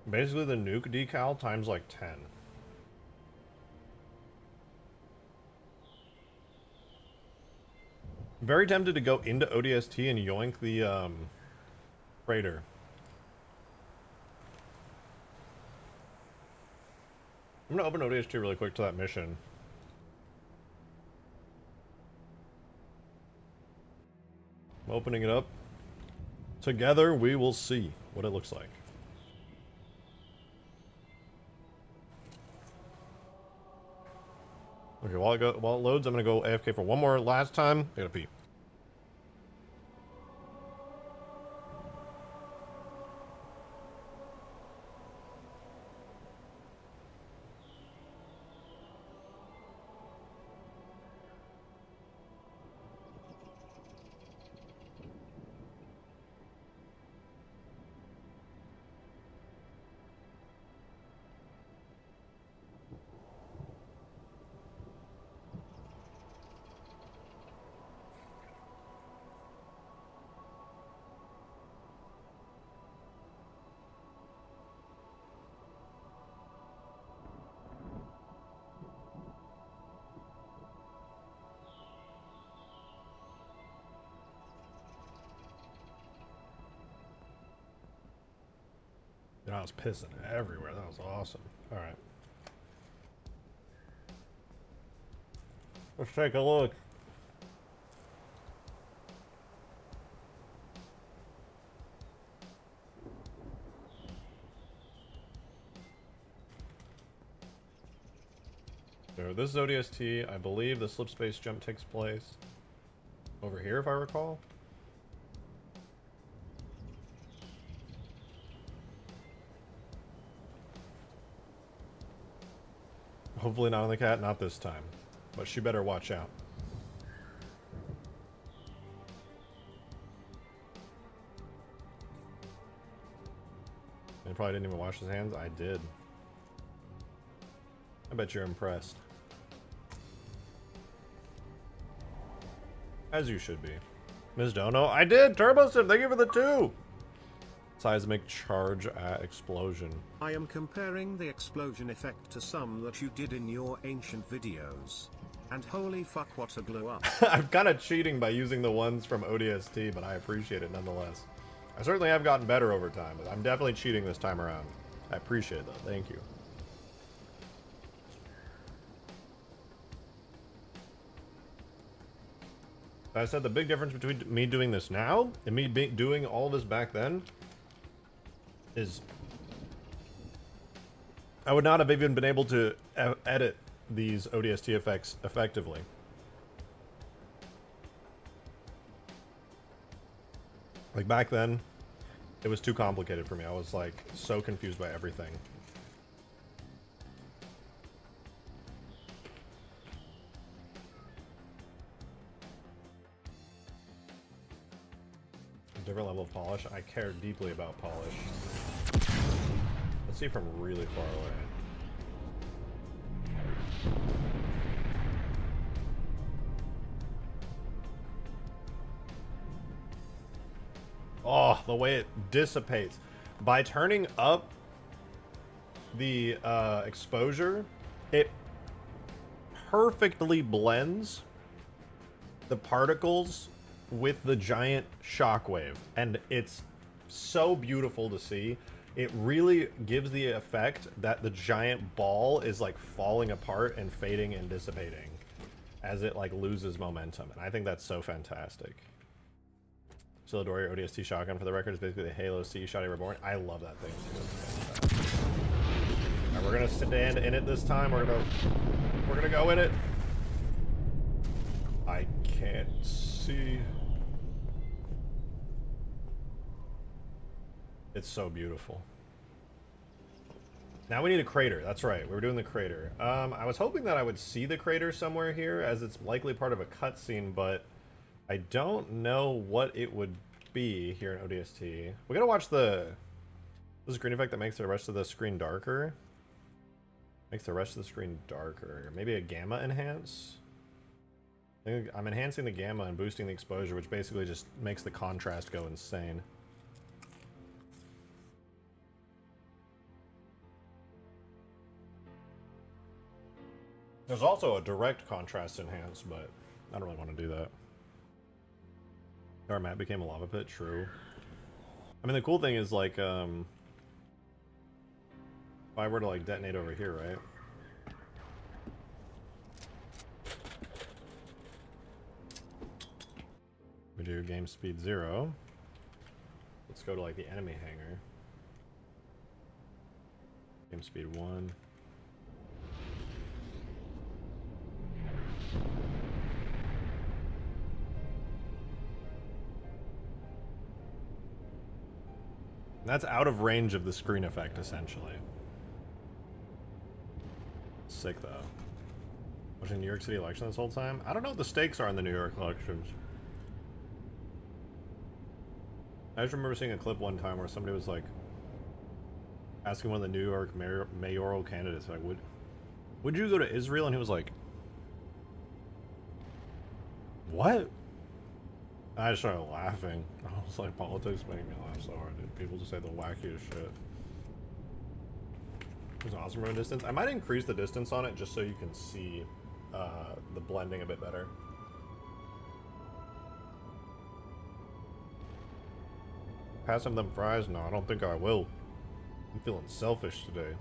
Basically the nuke decal times like 10. Very tempted to go into ODST and yoink the freighter. I'm gonna open ODST really quick to that mission. I'm opening it up. Together we will see what it looks like. Okay, while it loads, I'm gonna go AFK for one more last time. I gotta pee. I was pissing everywhere. That was awesome. All right. Let's take a look. So this is ODST. I believe the slip space jump takes place over here, if I recall. Hopefully not on the cat, not this time. But she better watch out. And probably didn't even wash his hands. I did. I bet you're impressed. As you should be. Ms. Dono, I did! Turbo Sim, thank you for the 2! Seismic charge explosion. I am comparing the explosion effect to some that you did in your ancient videos. And holy fuck, what a glow up. I'm kind of cheating by using the ones from ODST, but I appreciate it nonetheless. I certainly have gotten better over time, but I'm definitely cheating this time around. I appreciate that, thank you. I said the big difference between me doing this now and me doing all this back then is I would not have even been able to edit these ODST effects effectively. Like back then, it was too complicated for me. I was like so confused by everything. Different level of polish. I care deeply about polish. Let's see from really far away. Oh, the way it dissipates. By turning up the exposure, it perfectly blends the particles with the giant shockwave, and it's so beautiful to see. It really gives the effect that the giant ball is like falling apart and fading and dissipating as it like loses momentum, and I think that's so fantastic. Silidori ODST shotgun, for the record, is basically the Halo C Shotty Reborn. I love that thing too. Alright, we're gonna stand in it this time. We're gonna go in it. I can't see. It's so beautiful. Now we need a crater. That's right. We're doing the crater. I was hoping that I would see the crater somewhere here, as it's likely part of a cutscene, but I don't know what it would be here in ODST. We gotta watch the screen effect that makes the rest of the screen darker. Makes the rest of the screen darker. Maybe a gamma enhance? I think I'm enhancing the gamma and boosting the exposure, which basically just makes the contrast go insane. There's also a direct contrast enhance, but I don't really want to do that. Our map became a lava pit, true. I mean, the cool thing is, like, if I were to, like, detonate over here, right? We do game speed 0. Let's go to, like, the enemy hangar. Game speed 1. That's out of range of the screen effect, essentially. Sick, though. Watching New York City election this whole time? I don't know what the stakes are in the New York elections. I just remember seeing a clip one time where somebody was like asking one of the New York mayoral candidates, like, would you go to Israel? And he was like, what? I just started laughing. I was like, politics make me laugh so hard, dude. People just say the wackiest shit. It was awesome from a distance. I might increase the distance on it just so you can see the blending a bit better. Pass some of them fries? No, I don't think I will. I'm feeling selfish today.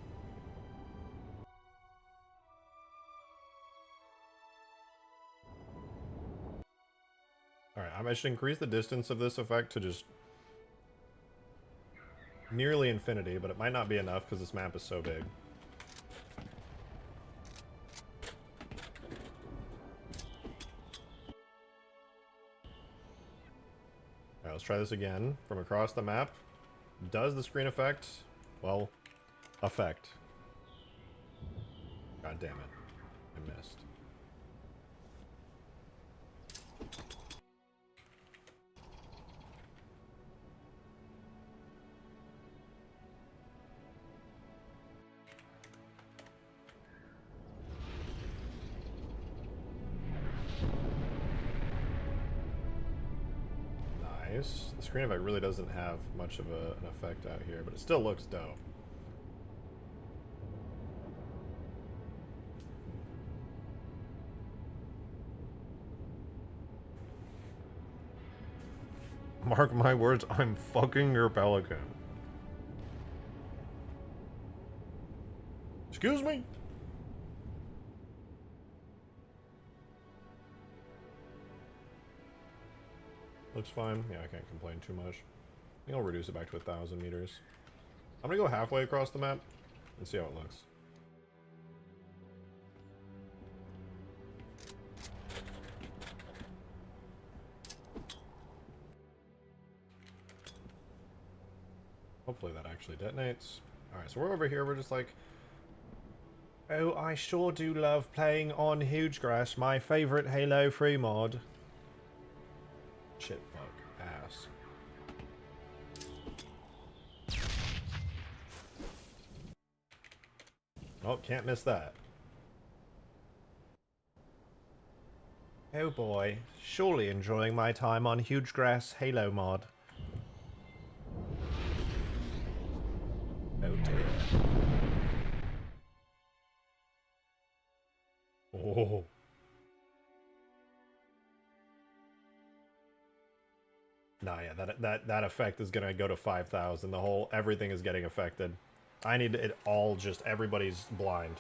Alright, I should increase the distance of this effect to just nearly infinity, but it might not be enough because this map is so big. Alright, let's try this again from across the map. Does the screen effect? Well, effect. God damn it. I missed. Nice. The screen effect really doesn't have much of an effect out here, but it still looks dope. Mark my words, I'm fucking your pelican. Excuse me? Looks fine. Yeah, I can't complain too much. I think I'll reduce it back to 1,000 meters. I'm gonna go halfway across the map and see how it looks. Hopefully that actually detonates. Alright, so we're over here, we're just like... Oh, I sure do love playing on Hugegrass, my favorite Halo 3 mod. Shit, fuck, ass. Oh, can't miss that. Oh boy, surely enjoying my time on Hugegrass Halo mod. Oh dear. Oh. Nah, yeah, that effect is gonna go to 5,000. The whole everything is getting affected. I need it all just everybody's blind.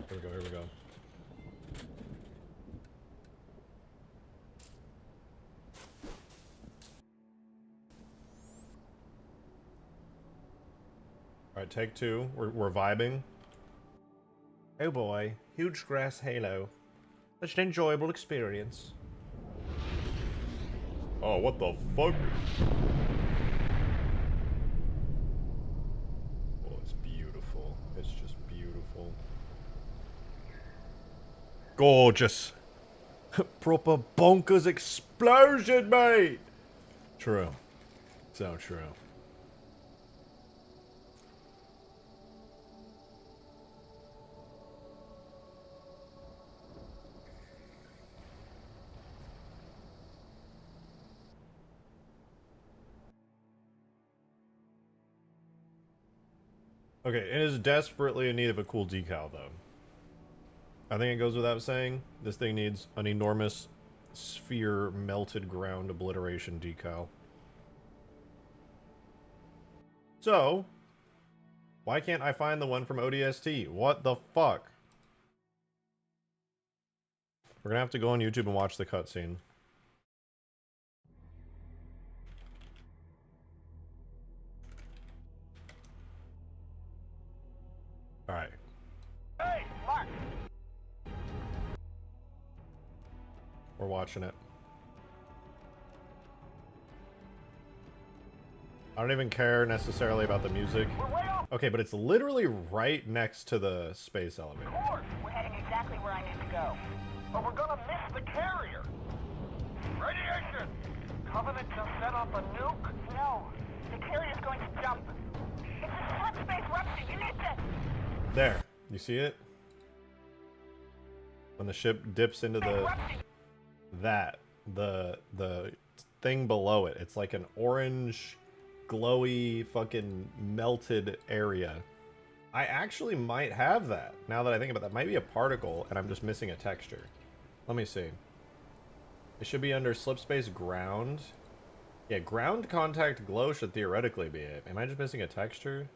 Here we go, here we go. Alright, take two. We're vibing. Oh boy, Hugegrass Halo. Such an enjoyable experience. Oh, what the fuck? Oh, it's beautiful. It's just beautiful. Gorgeous. Proper bonkers explosion, mate! True. So true. Okay, it is desperately in need of a cool decal, though. I think it goes without saying, this thing needs an enormous sphere melted ground obliteration decal. So, why can't I find the one from ODST? What the fuck? We're gonna have to go on YouTube and watch the cutscene. Alright. Hey, Mark! We're watching it. I don't even care necessarily about the music. We're way off Okay, but it's literally right next to the space elevator. course! We're heading exactly where I need to go. But we're gonna miss the carrier! Radiation! Covenant just set off a nuke? No. The carrier's going to jump. It's a slipspace rupture. You need to... There. You see it? When the ship dips into the... The thing below it. It's like an orange, glowy, fucking melted area. I actually might have that. Now that I think about that, might be a particle, and I'm just missing a texture. Let me see. It should be under slipspace ground. Yeah, ground contact glow should theoretically be it. Am I just missing a texture?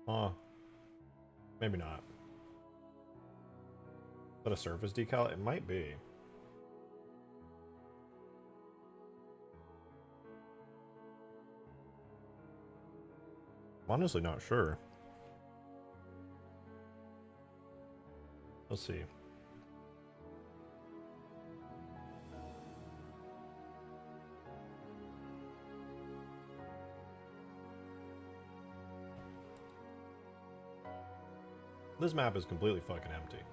Huh. Maybe not. Is that a surface decal? It might be. I'm honestly not sure. Let's see. This map is completely fucking empty. It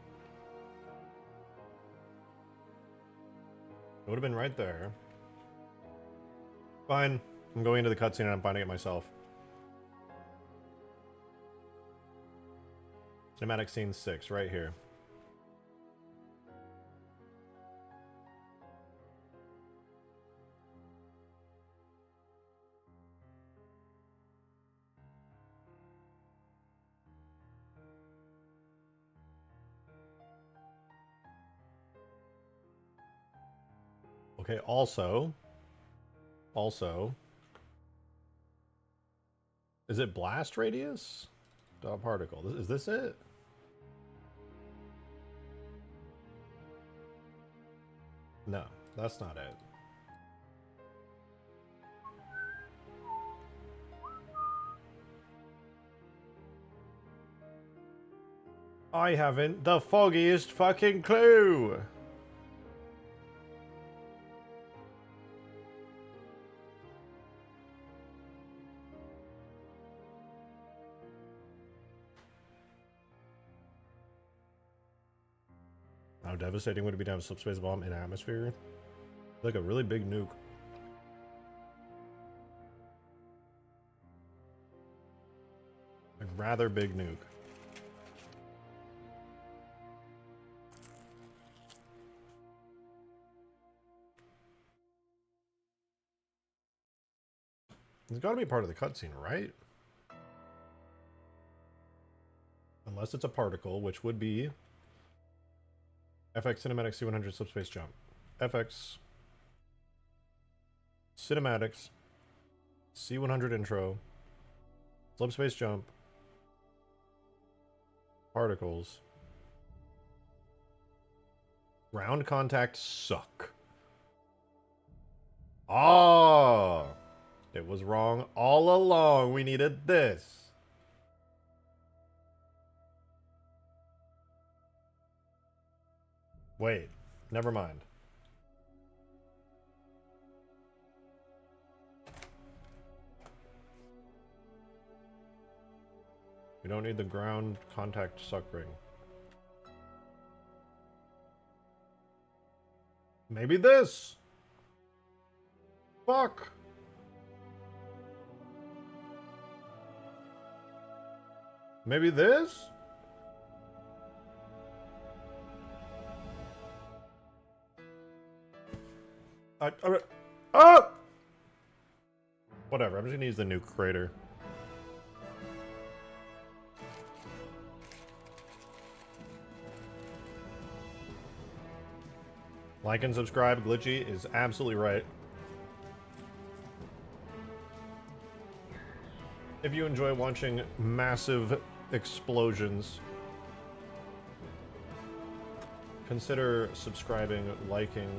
would have been right there. Fine. I'm going into the cutscene and I'm finding it myself. Cinematic scene 6, right here. Okay, also, is it blast radius? Dot particle. Is this it? No, that's not it. I haven't the foggiest fucking clue. How devastating would it be to have a slipspace bomb in atmosphere? Like a really big nuke. A rather big nuke. It's got to be part of the cutscene, right? Unless it's a particle, which would be FX Cinematic C100 Slipspace Jump. FX Cinematics C100 Intro Slipspace Jump Particles Ground Contact Suck. Oh, it was wrong all along. We needed this. Wait, never mind. We don't need the ground contact suck ring. Maybe this. Fuck. Maybe this? Oh! Whatever, I'm just gonna use the nuke crater. Like and subscribe, Glitchy is absolutely right. If you enjoy watching massive explosions, consider subscribing, liking,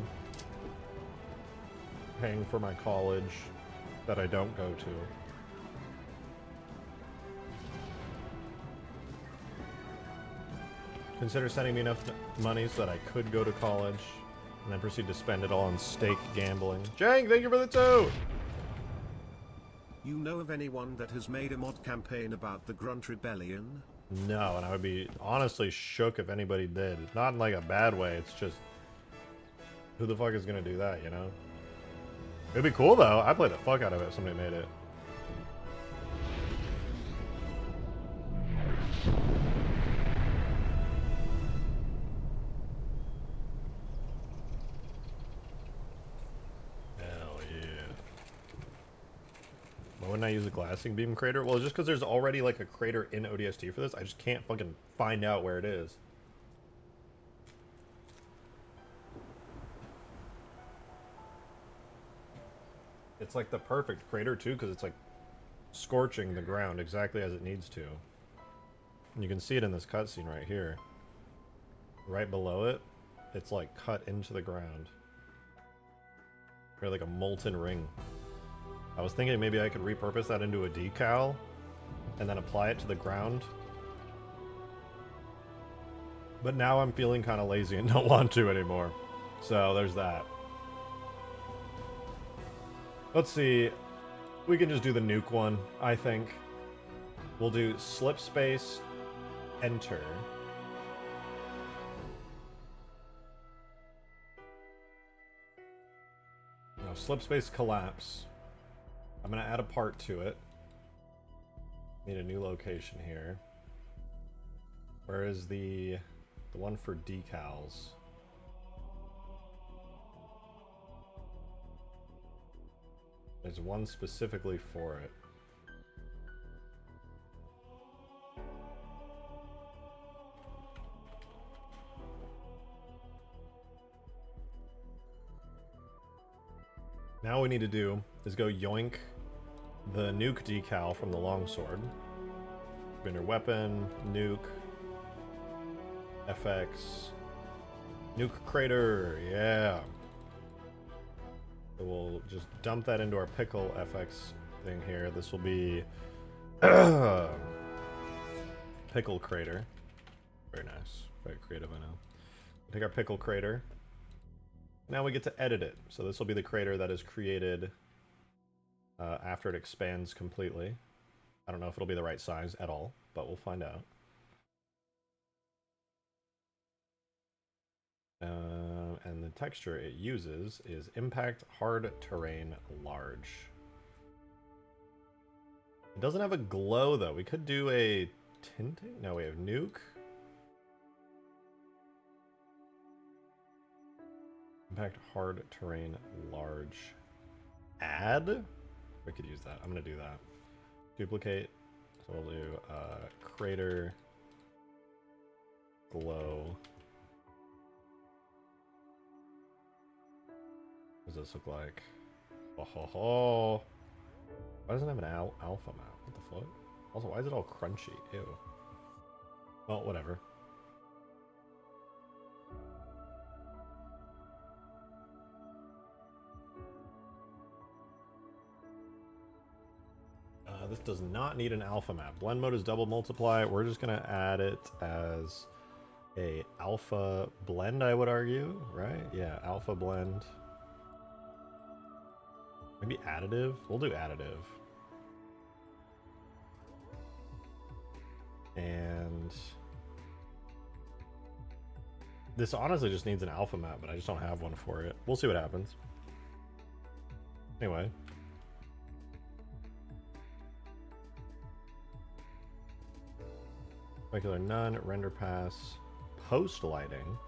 paying for my college that I don't go to. Consider sending me enough money so that I could go to college, and then proceed to spend it all on stake gambling. Jang, thank you for the 2! You know of anyone that has made a mod campaign about the Grunt Rebellion? No, and I would be honestly shook if anybody did. Not in like a bad way, it's just... who the fuck is gonna do that, you know? It'd be cool though. I'd play the fuck out of it if somebody made it. wouldn't I use a glassing beam crater? Well, just because there's already like a crater in ODST for this, I just can't fucking find out where it is. It's like the perfect crater too, because it's like scorching the ground exactly as it needs to. And you can see it in this cutscene right here. Right below it, it's like cut into the ground. Or like a molten ring. I was thinking maybe I could repurpose that into a decal and then apply it to the ground. But now I'm feeling kind of lazy and don't want to anymore. So there's that. Let's see. We can just do the nuke one, I think. We'll do slip space, enter. No, slip space collapse. I'm gonna add a part to it. Need a new location here. Where is the one for decals? There's one specifically for it. Now what we need to do is go yoink the nuke decal from the longsword. Bender weapon, nuke, FX, nuke crater, yeah. So we'll just dump that into our pickle FX thing here. This will be pickle crater. Very nice, very creative, I know. Take our pickle crater. Now we get to edit it. So this will be the crater that is created after it expands completely. I don't know if it'll be the right size at all, but we'll find out. And the texture it uses is impact hard terrain large. It doesn't have a glow though. We could do a tinting. No, we have nuke. Impact hard terrain large. Add? We could use that. I'm gonna do that. Duplicate. So we'll do crater glow. What does this look like? Oh ho ho! Why doesn't it have an alpha map? What the fuck? Also, why is it all crunchy? Ew. Well, whatever. This does not need an alpha map. Blend mode is double multiply. We're just gonna add it as a alpha blend, I would argue, right? Yeah, alpha blend. Maybe additive? We'll do additive. And this honestly just needs an alpha map, but I just don't have one for it. We'll see what happens. Anyway. Regular none, render pass, post lighting,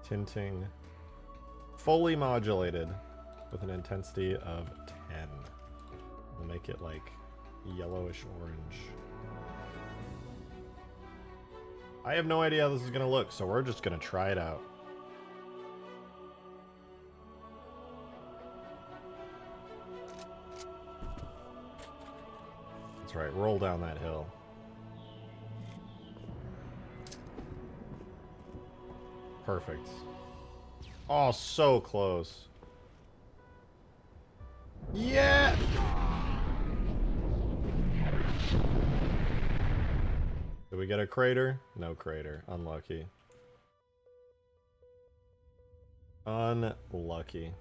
tinting, fully modulated with an intensity of 10. We'll make it like yellowish orange. I have no idea how this is gonna look, so we're just gonna try it out. That's right, roll down that hill. Perfect. Oh, so close. Yeah! Did we get a crater? No crater. Unlucky. Unlucky.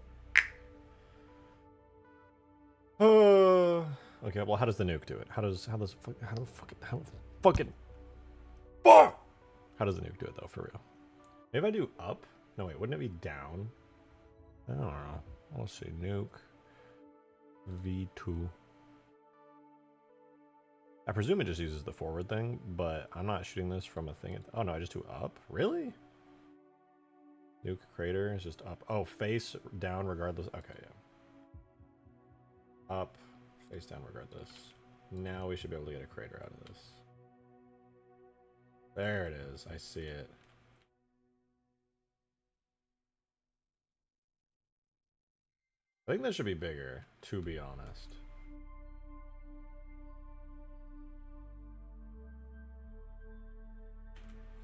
Okay, well, how does the nuke do it? How does the nuke do it though, for real? Maybe I do up? No, wait, wouldn't it be down? I don't know. Let's see, nuke V2. I presume it just uses the forward thing, but I'm not shooting this from a thing. Oh no, I just do up? Really? Nuke crater is just up. Oh, face down regardless. Okay, yeah. Up, face down regardless. Now we should be able to get a crater out of this. There it is. I see it. I think this should be bigger, to be honest.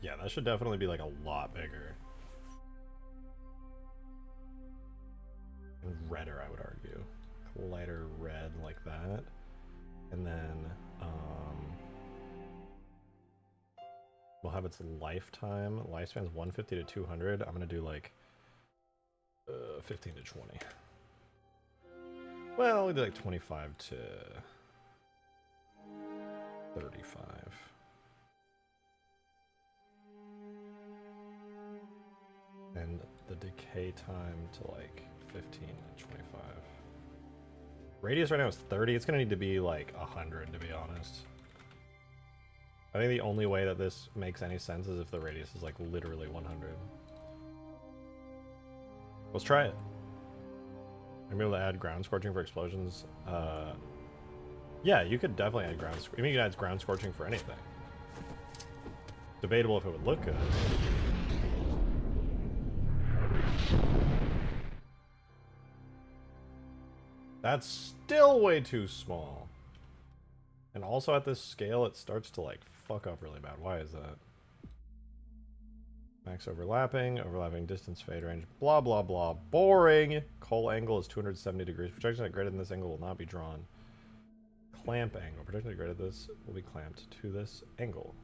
Yeah, that should definitely be like a lot bigger. And redder, I would argue. Lighter red like that. And then, we'll have its lifetime. Lifespan's 150 to 200. I'm gonna do like 15 to 20. Well, we do like 25 to 35. And the decay time to like 15 to 25. Radius right now is 30. It's gonna need to be like 100 to be honest. I think the only way that this makes any sense is if the radius is like literally 100. Let's try it. I'm able to add ground scorching for explosions. Yeah, you could definitely add ground scorching. I mean, you can add ground scorching for anything. Debatable if it would look good. That's still way too small. And also at this scale, it starts to like fuck up really bad. Why is that? Max overlapping, overlapping distance, fade range, blah, blah, blah. Boring. Coal angle is 270 degrees. Projection at greater than this angle will not be drawn. Clamp angle. Projection at greater than this will be clamped to this angle.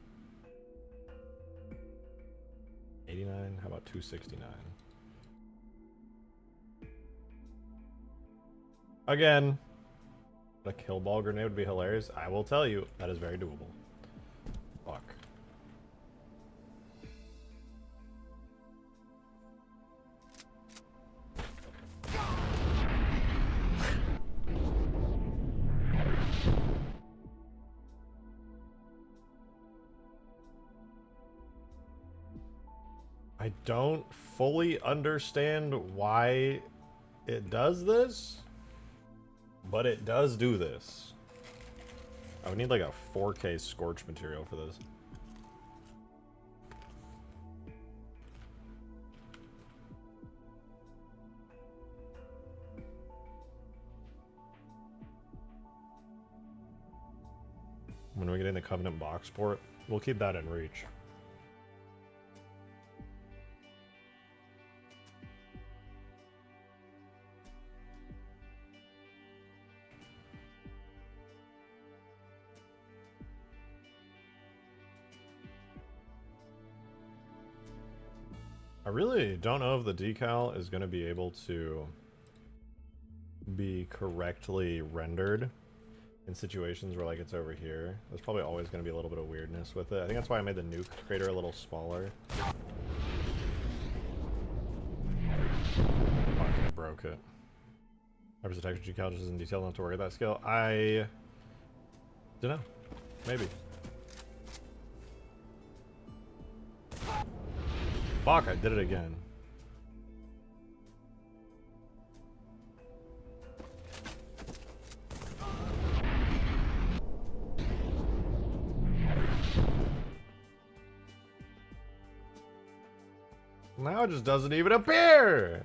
89. How about 269? Again, a kill ball grenade would be hilarious. I will tell you, that is very doable. Fuck. I don't fully understand why it does this, but it does do this. I would need like a 4K scorch material for this. When we get in the Covenant box port, we'll keep that in reach. I really don't know if the decal is going to be able to be correctly rendered in situations where like it's over here. There's probably always going to be a little bit of weirdness with it. I think that's why I made the nuke crater a little smaller. Fuck, I broke it. Hyper's the texture decal just isn't detailed enough to worry that scale. I don't know. Maybe. Fuck, I did it again. Now it just doesn't even appear!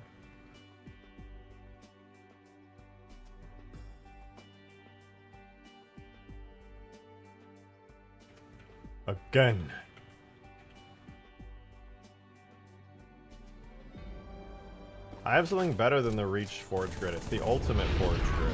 Again. I have something better than the Reach Forge Grid. It's the Ultimate Forge Grid.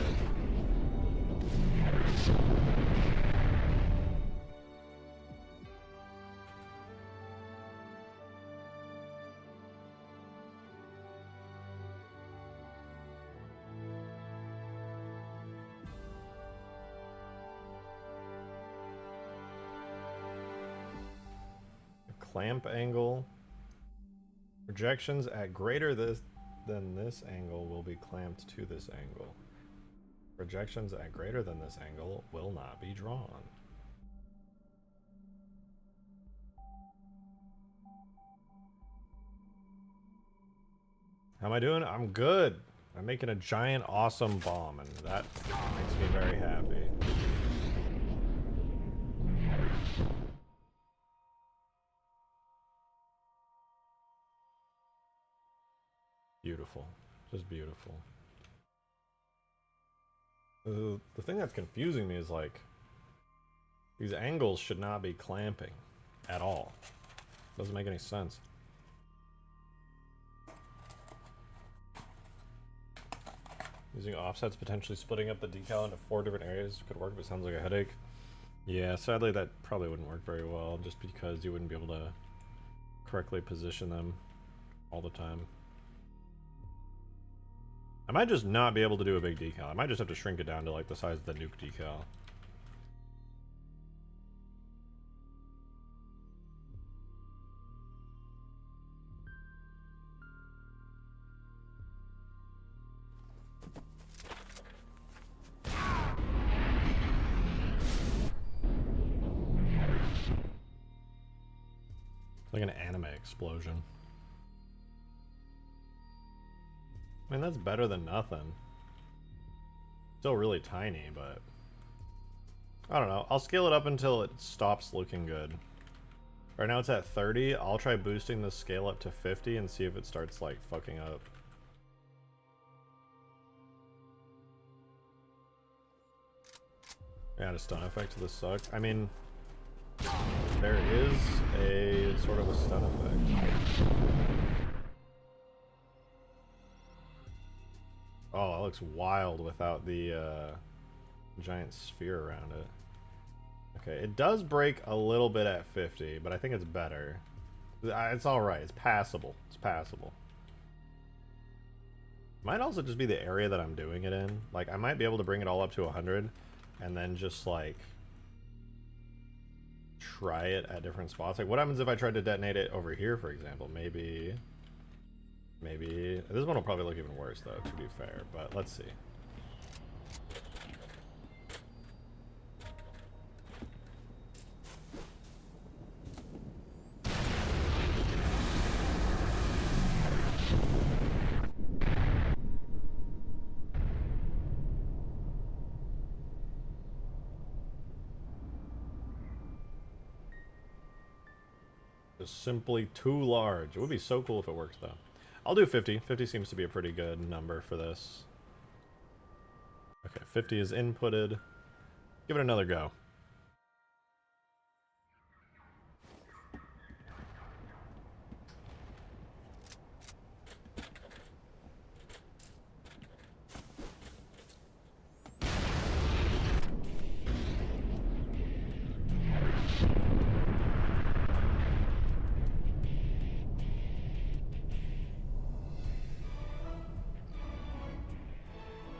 Clamp angle. Projections at greater than this angle will be clamped to this angle. Projections at greater than this angle will not be drawn. How am I doing? I'm good. I'm making a giant awesome bomb, and that makes me very happy. Beautiful. Just beautiful. The thing that's confusing me is, like, these angles should not be clamping at all. Doesn't make any sense. Using offsets, potentially splitting up the decal into 4 different areas could work, but sounds like a headache. Yeah, sadly that probably wouldn't work very well, just because you wouldn't be able to correctly position them all the time. I might just not be able to do a big decal. I might just have to shrink it down to like the size of the nuke decal. Like an anime explosion. I mean, that's better than nothing. Still really tiny, but I don't know. I'll scale it up until it stops looking good. Right now it's at 30. I'll try boosting the scale up to 50 and see if it starts like fucking up. Yeah, a stun effect to this suck. I mean, there is a sort of a stun effect. Oh, that looks wild without the giant sphere around it. Okay, it does break a little bit at 50, but I think it's better. It's alright, it's passable. It's passable. Might also just be the area that I'm doing it in. Like, I might be able to bring it all up to 100, and then just, like, try it at different spots. Like, what happens if I tried to detonate it over here, for example? Maybe... This one will probably look even worse, though, to be fair, but let's see. Just simply too large. It would be so cool if it worked, though. I'll do 50. 50 seems to be a pretty good number for this. Okay, 50 is inputted. Give it another go.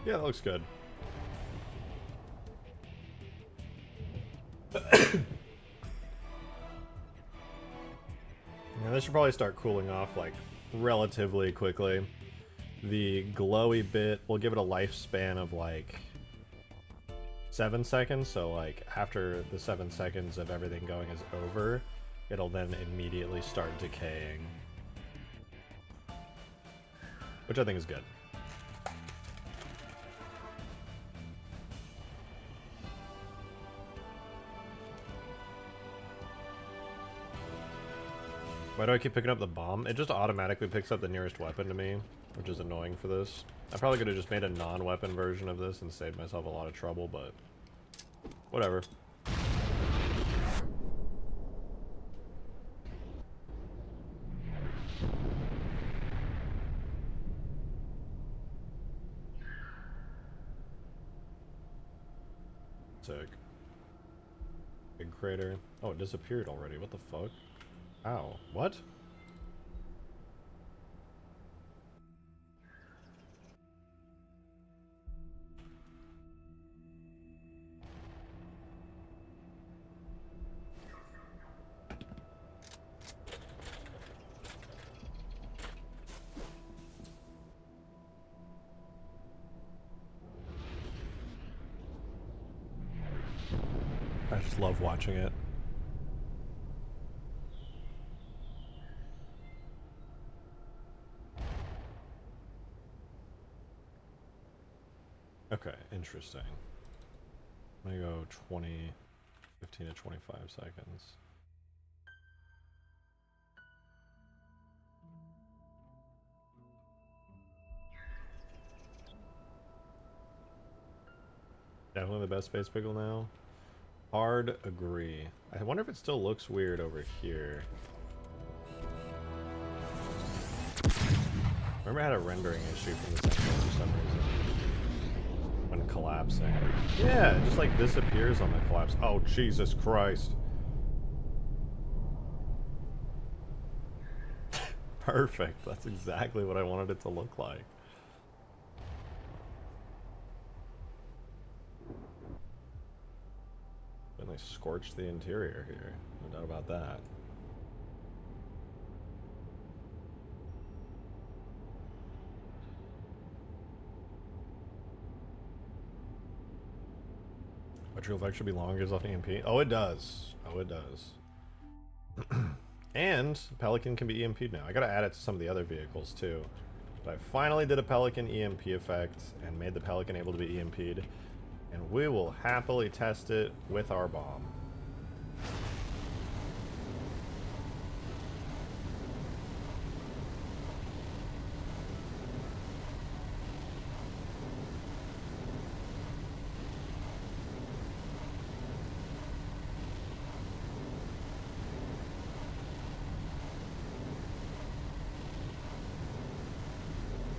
Yeah, that looks good. Yeah, this should probably start cooling off, like, relatively quickly. The glowy bit, we'll give it a lifespan of, like, 7 seconds, so, like, after the 7 seconds of everything going is over, it'll then immediately start decaying. Which I think is good. Why do I keep picking up the bomb? It just automatically picks up the nearest weapon to me, which is annoying for this. I probably could have just made a non-weapon version of this and saved myself a lot of trouble, but whatever. Sick. Big crater. Oh, it disappeared already. What the fuck? Ow. What? I just love watching it. Okay, interesting. I'm gonna go 15 to 25 seconds. Definitely the best space pickle now. Hard agree. I wonder if it still looks weird over here. Remember I had a rendering issue from this engine for some reason. When collapsing. Yeah, it just like disappears on the collapse. Oh, Jesus Christ. Perfect. That's exactly what I wanted it to look like. And they scorched the interior here. No doubt about that. Electrical effect should be longer as off EMP. Oh, it does. Oh, it does. And Pelican can be EMP'd now. I gotta add it to some of the other vehicles too. But I finally did a Pelican EMP effect and made the Pelican able to be EMP'd. And we will happily test it with our bomb.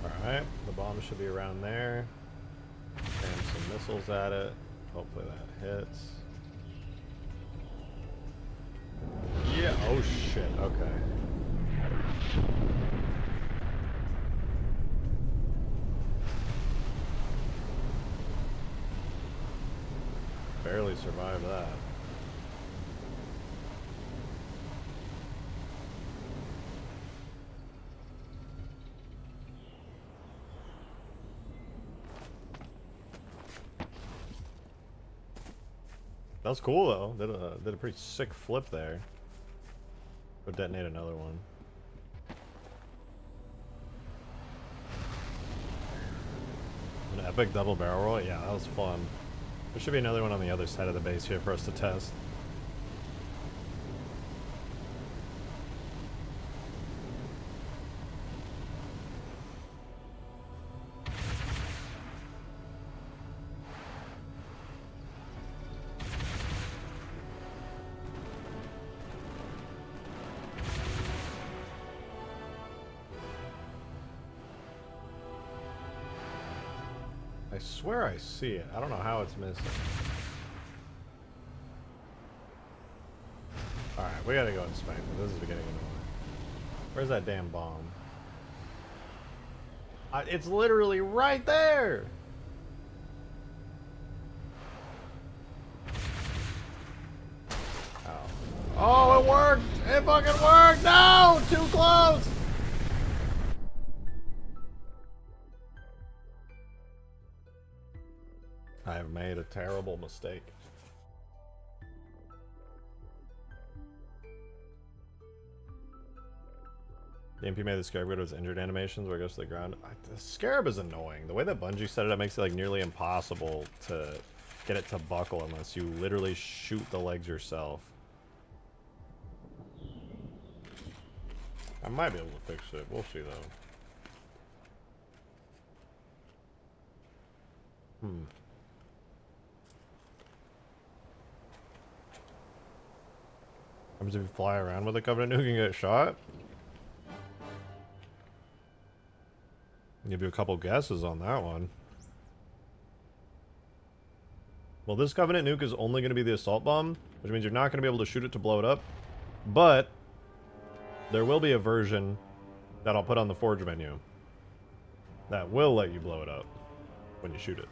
Alright, the bomb should be around there. And some missiles at it. Hopefully that hits. Yeah, oh shit, okay. Barely survived that. That was cool though. Did a pretty sick flip there. Go detonate another one. An epic double barrel roll? Yeah, that was fun. There should be another one on the other side of the base here for us to test. I swear I see it. I don't know how it's missing. Alright, we gotta go inspect it. This is getting annoying. Where's that damn bomb? It's literally right there! Oh. Oh, it worked! It fucking worked! No! Too close! I have made a terrible mistake. The MP made the Scarab go to its injured animations where it goes to the ground. The Scarab is annoying. The way that Bungie set it up makes it like nearly impossible to get it to buckle unless you literally shoot the legs yourself. I might be able to fix it. We'll see though. What happens if you fly around with a Covenant nuke and get shot? I'll give you a couple guesses on that one. Well, this Covenant nuke is only going to be the assault bomb, which means you're not going to be able to shoot it to blow it up. But there will be a version that I'll put on the Forge menu that will let you blow it up when you shoot it.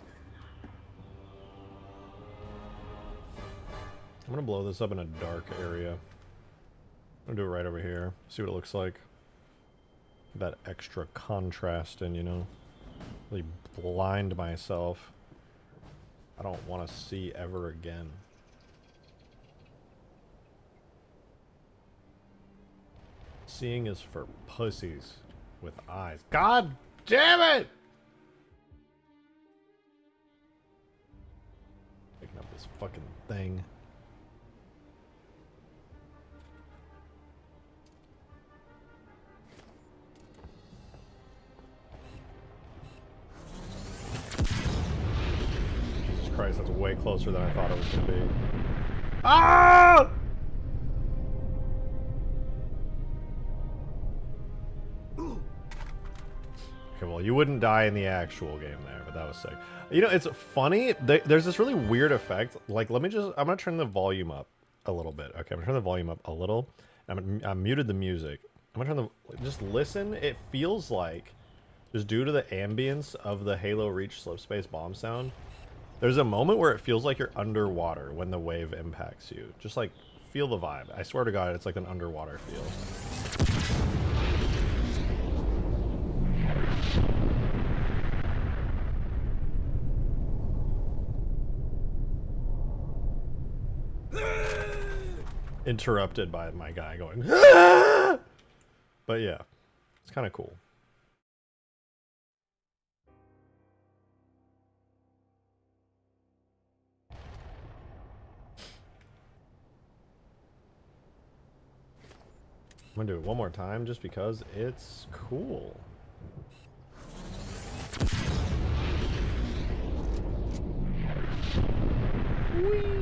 I'm going to blow this up in a dark area. I'm going to do it right over here. See what it looks like. That extra contrast and, you know, really blind myself. I don't want to see ever again. Seeing is for pussies with eyes. God damn it! this fucking thing. Jesus Christ, that's way closer than I thought it was gonna be. Ah! Okay, well, you wouldn't die in the actual game there, but that was sick. You know, it's funny. There's this really weird effect. Like, I'm gonna turn the volume up a little bit. Okay, I'm gonna turn the volume up a little. I muted the music. I'm gonna turn just listen. It feels like, just due to the ambience of the Halo Reach slipspace bomb sound, there's a moment where it feels like you're underwater when the wave impacts you. Just like, feel the vibe. I swear to God, it's like an underwater feel. Interrupted by my guy going, "Ah!" But yeah, it's kind of cool. I'm gonna do it one more time just because it's cool. Whee!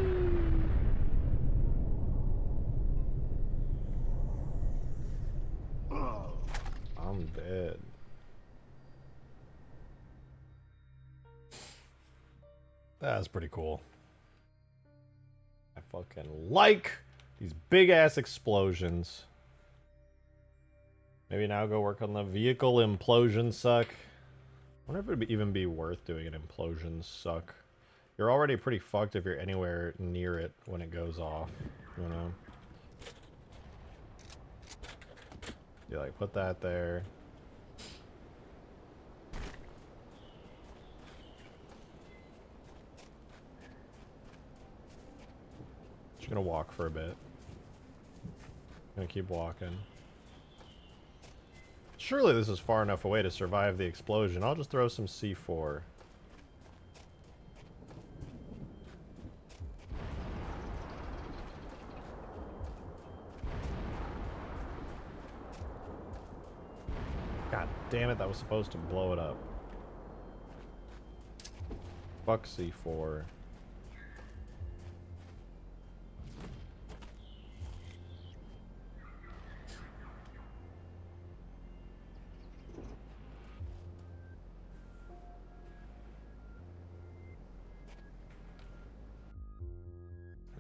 I'm dead. That's pretty cool. I fucking like these big ass explosions. Maybe now go work on the vehicle implosion suck. I wonder if it would even be worth doing an implosion suck. You're already pretty fucked if you're anywhere near it when it goes off, you know? You like put that there. Just gonna walk for a bit. Gonna keep walking. Surely this is far enough away to survive the explosion. I'll just throw some C4. God damn it, that was supposed to blow it up. Fuck C4.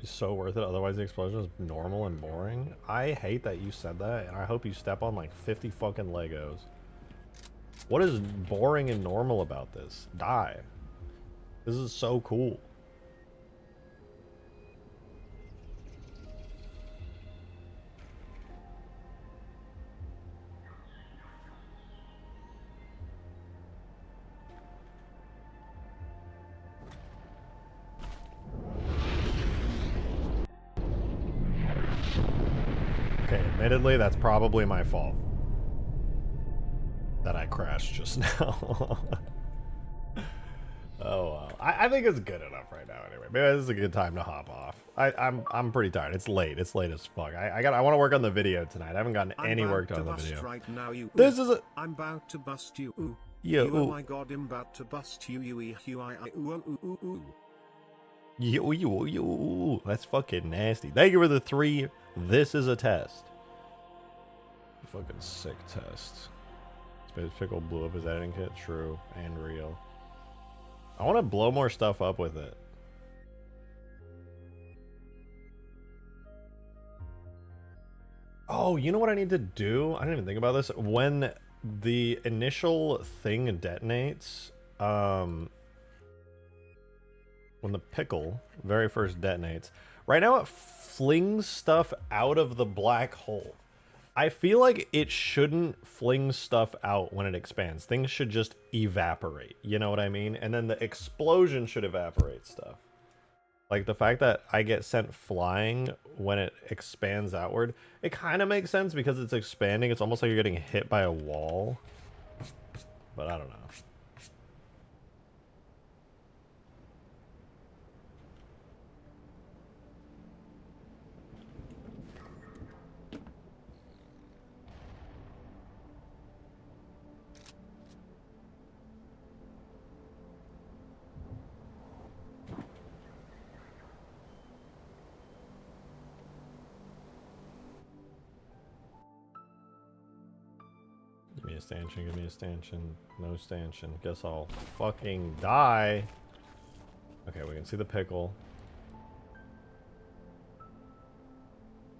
It's so worth it, otherwise the explosion is normal and boring. I hate that you said that, and I hope you step on like 50 fucking Legos. What is boring and normal about this? Die. This is so cool. Okay, admittedly, that's probably my fault. That I crashed just now. Oh well. I think it's good enough right now anyway. Maybe this is a good time to hop off. I'm pretty tired. It's late. It's late as fuck. I want to work on the video tonight. I haven't gotten any work done on the video. Right now, you this is a I'm about to bust you. Ooh. Yeah, you, oh my god, I'm about to bust you. You. That's fucking nasty. Thank you for the 3. This is a test. Fucking sick test. Space Pickle blew up his editing kit. True and real. I want to blow more stuff up with it. Oh, you know what I need to do? I didn't even think about this. When the initial thing detonates, when the pickle very first detonates, right now it flings stuff out of the black hole. I feel like it shouldn't fling stuff out when it expands. Things should just evaporate, you know what I mean? And then the explosion should evaporate stuff. Like the fact that I get sent flying when it expands outward, it kind of makes sense because it's expanding. It's almost like you're getting hit by a wall. But I don't know. a stanchion, give me a stanchion. No stanchion. Guess I'll fucking die. Okay, we can see the pickle.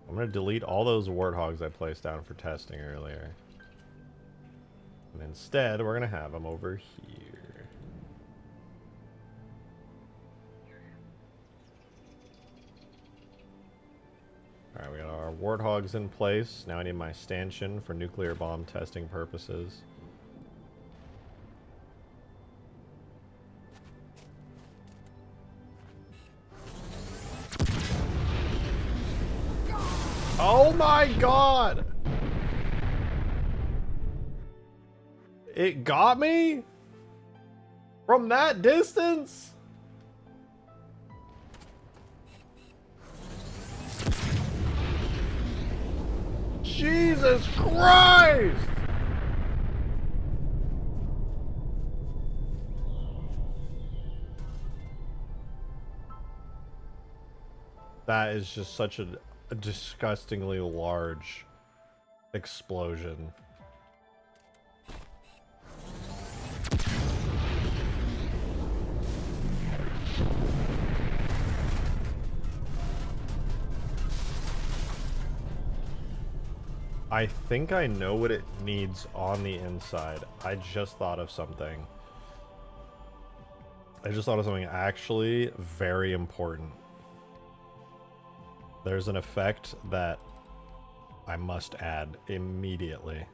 I'm gonna delete all those warthogs I placed down for testing earlier. And instead, we're gonna have them over here. Alright, we got our warthogs in place. Now I need my stanchion for nuclear bomb testing purposes. Oh my god! It got me? From that distance? Jesus Christ! That is just such a disgustingly large explosion. I think I know what it needs on the inside. I just thought of something. I just thought of something actually very important. There's an effect that I must add immediately.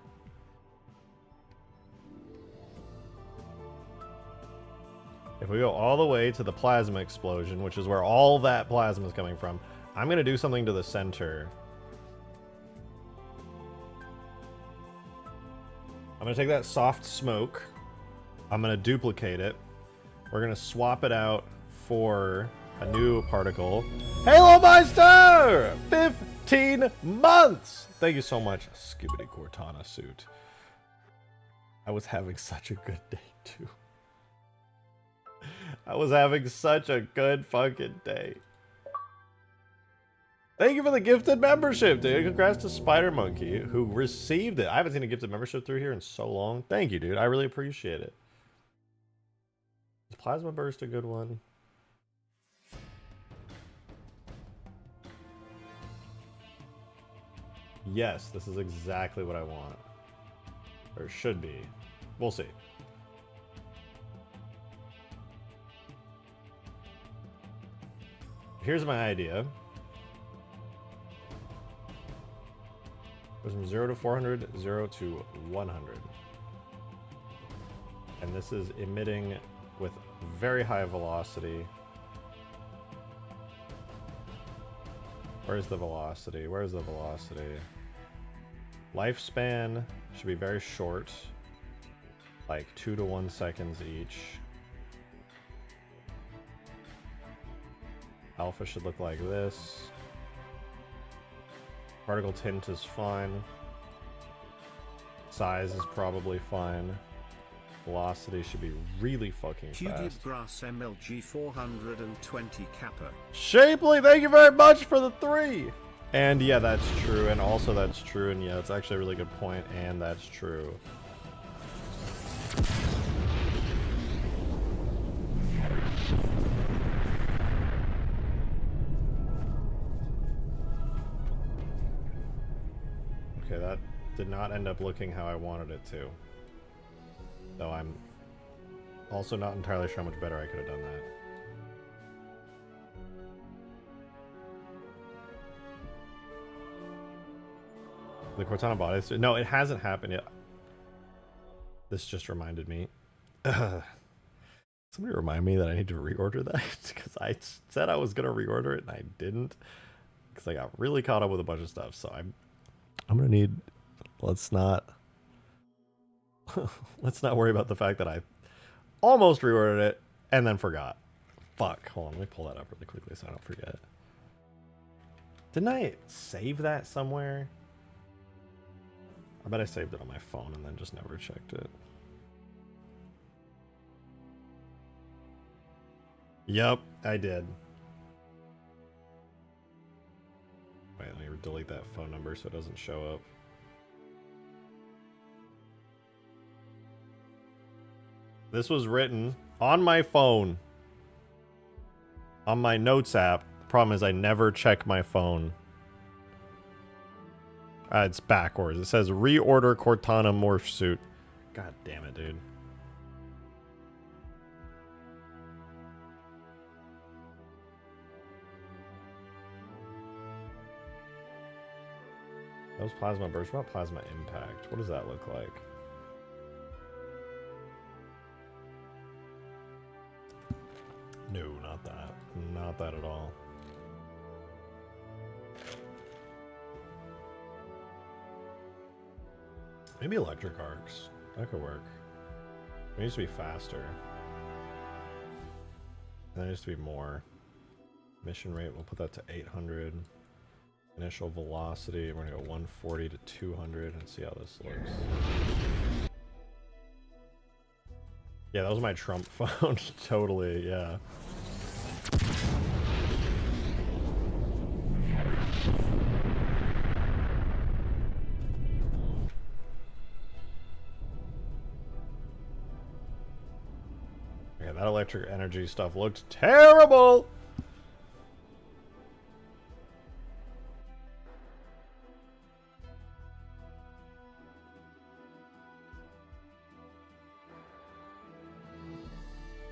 If we go all the way to the plasma explosion, which is where all that plasma is coming from, I'm going to do something to the center. I'm going to take that soft smoke. I'm going to duplicate it. We're going to swap it out for a new particle. Halo Meister! 15 months! Thank you so much, Skibbity Cortana suit. I was having such a good day, too. I was having such a good fucking day. Thank you for the gifted membership, dude. Congrats to Spider Monkey, who received it. I haven't seen a gifted membership through here in so long. Thank you, dude. I really appreciate it. Is Plasma Burst a good one? Yes, this is exactly what I want. Or should be. We'll see. Here's my idea. Goes from 0 to 400, 0 to 100. And this is emitting with very high velocity. Where's the velocity? Where's the velocity? Lifespan should be very short. Like 2 to 1 seconds each. Alpha should look like this. Particle tint is fine. Size is probably fine. Velocity should be really fucking fast. Hugegrass MLG 420 Kappa. Shapely, thank you very much for the 3! And yeah, that's true, and also that's true, and yeah, it's actually a really good point, and that's true. Okay, that did not end up looking how I wanted it to. Though I'm also not entirely sure how much better I could have done that. The Cortana bot is... No, it hasn't happened yet. This just reminded me. Somebody remind me that I need to reorder that. Because I said I was going to reorder it and I didn't. Because I got really caught up with a bunch of stuff. So I'm going to need... Let's not worry about the fact that I almost reordered it and then forgot. Fuck. Hold on, let me pull that up really quickly so I don't forget. Didn't I save that somewhere? I bet I saved it on my phone and then just never checked it. Yep, I did. Wait, let me delete that phone number so it doesn't show up. This was written on my phone, on my notes app. The problem is I never check my phone. It's backwards. It says reorder Cortana morph suit. God damn it, dude. That was plasma burst. What about plasma impact? What does that look like? No, not that. Not that at all. Maybe electric arcs. That could work. It needs to be faster. And there needs to be more. Mission rate, we'll put that to 800. Initial velocity, we're gonna go 140 to 200 and see how this looks. Yeah, that was my Trump phone. Totally, yeah. Okay, that electric energy stuff looked terrible!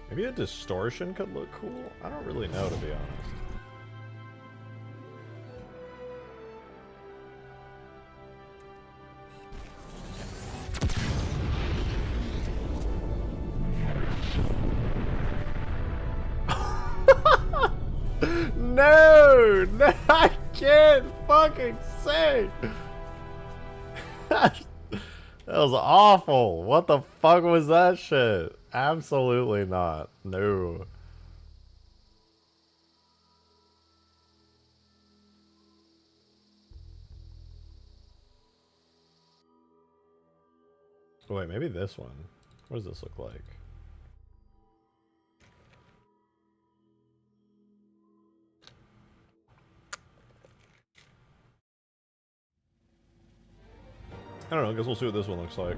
Maybe a distortion could look cool? I don't really know, to be honest. No! No, I can't fucking say! That was awful! What the fuck was that shit? Absolutely not. No. Oh, wait, maybe this one. What does this look like? I don't know, I guess we'll see what this one looks like.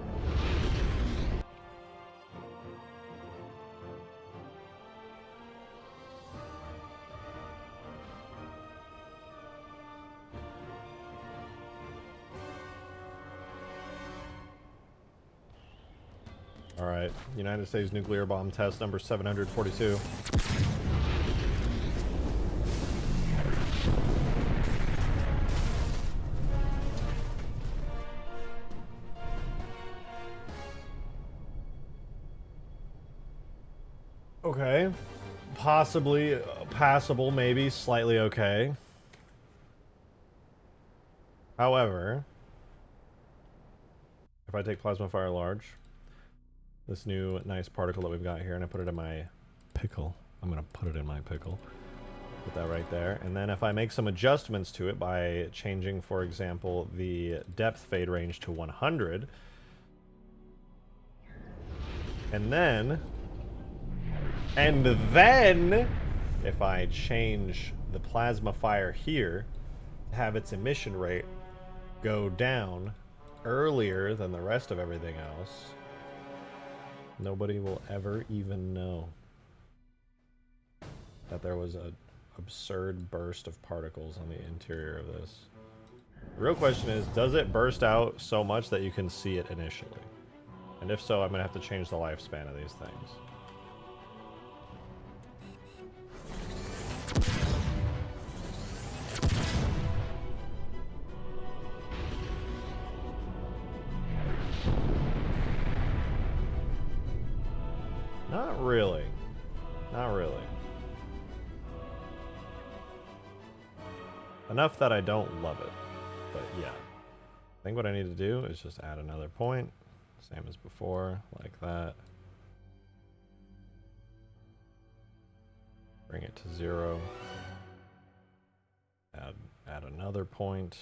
Alright, United States nuclear bomb test number 742. Okay. Possibly passable, maybe slightly okay. However, if I take plasma fire large, this new nice particle that we've got here, and I put it in my pickle. I'm gonna put it in my pickle. Put that right there. And then if I make some adjustments to it by changing, for example, the depth fade range to 100, and then if I change the plasma fire here, have its emission rate go down earlier than the rest of everything else, nobody will ever even know that there was an absurd burst of particles on the interior of this. The real question is, does it burst out so much that you can see it initially? And if so, I'm going to have to change the lifespan of these things. Not really. Not really. Enough that I don't love it. But yeah. I think what I need to do is just add another point. Same as before, like that. Bring it to 0. Add another point.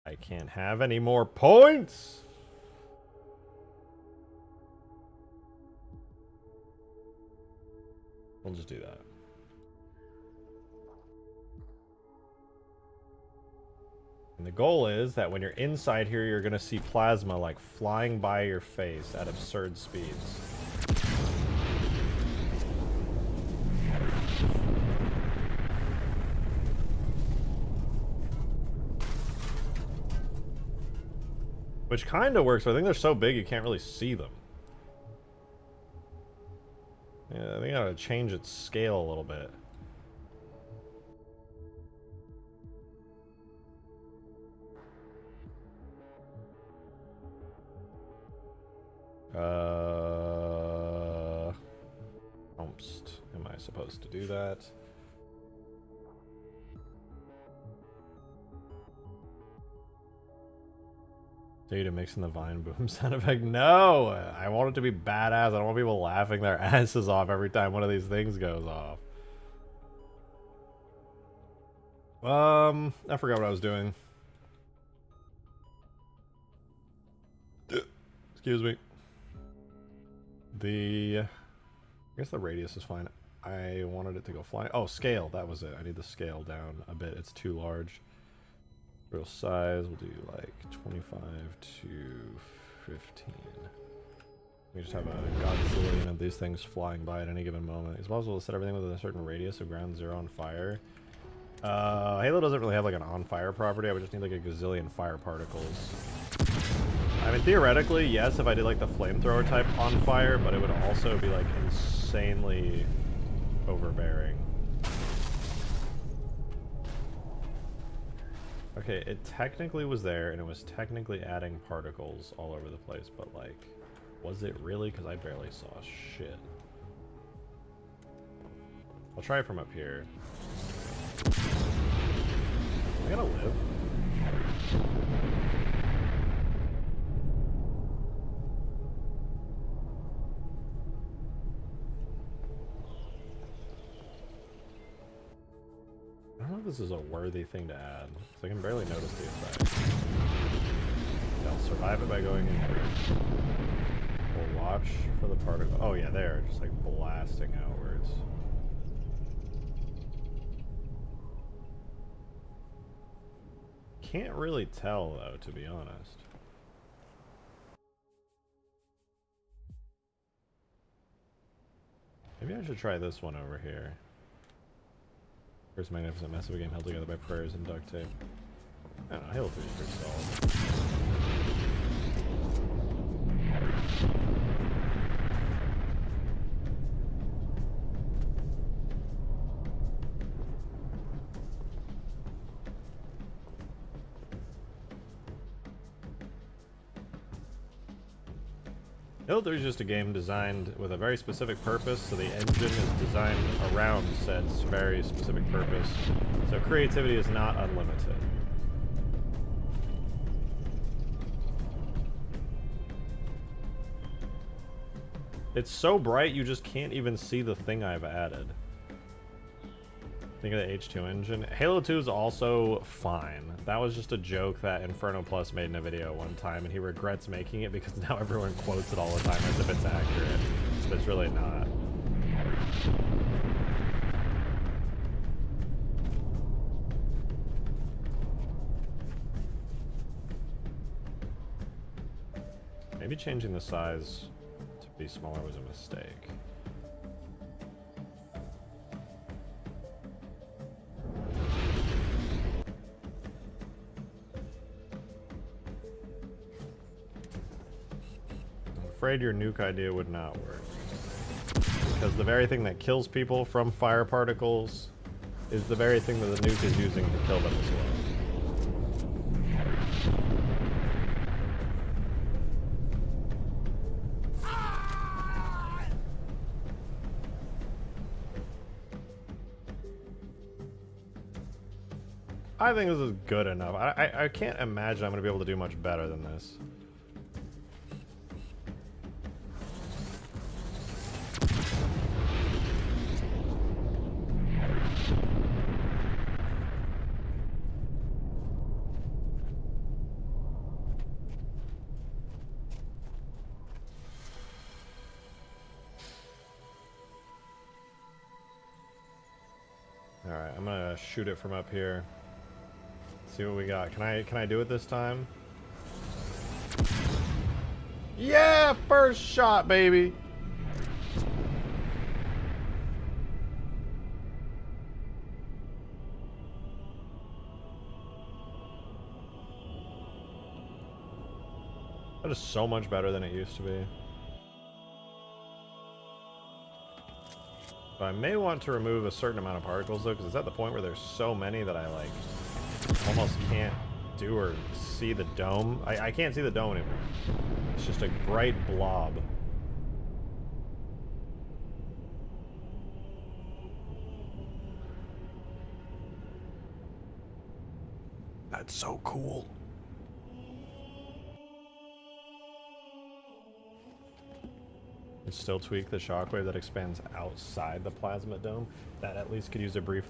I can't have any more points! We'll just do that. And the goal is that when you're inside here, you're going to see plasma like flying by your face at absurd speeds. Which kind of works, but I think they're so big you can't really see them. Yeah, I think I gotta change its scale a little bit. Am I supposed to do that? Dude, mixing the vine boom sound effect. No! I want it to be badass. I don't want people laughing their asses off every time one of these things goes off. I forgot what I was doing. Excuse me. I guess the radius is fine. I wanted it to go flying. Oh, scale. That was it. I need the scale down a bit. It's too large. Real size, we'll do like 25 to 15. We just have a godzillion of these things flying by at any given moment. It's possible to set everything within a certain radius of ground zero on fire. Halo doesn't really have like an on fire property. I would just need like a gazillion fire particles. I mean, theoretically, yes, if I did like the flamethrower type on fire, but it would also be like insanely overbearing. Okay, it technically was there, and it was technically adding particles all over the place, but like, was it really? Because I barely saw shit. I'll try it from up here. I gotta live. I don't know if this is a worthy thing to add, because I can barely notice the effect. I'll survive it by going in here. We'll watch for the particle. Oh yeah, there, just like blasting outwards. Can't really tell though, to be honest. Maybe I should try this one over here. First magnificent mess of a game held together by prayers and duct tape. I don't know, Halo 3 is pretty solid. Halo 3 is just a game designed with a very specific purpose, so the engine is designed around said very specific purpose. So creativity is not unlimited. It's so bright you just can't even see the thing I've added. Think of the H2 engine. Halo 2 is also fine. That was just a joke that Inferno Plus made in a video one time, and he regrets making it because now everyone quotes it all the time as if it's accurate. But it's really not. Maybe changing the size to be smaller was a mistake. I'm afraid your nuke idea would not work. Because the very thing that kills people from fire particles is the very thing that the nuke is using to kill them as well. I think this is good enough. I can't imagine I'm going to be able to do much better than this. Alright, I'm gonna shoot it from up here. See what we got. Can I do it this time? Yeah! First shot, baby! That is so much better than it used to be. But I may want to remove a certain amount of particles though, because it's at the point where there's so many that I like almost can't do or see the dome. I can't see the dome anymore. It's just a bright blob. That's so cool. And still tweak the shockwave that expands outside the plasma dome. That at least could use a brief...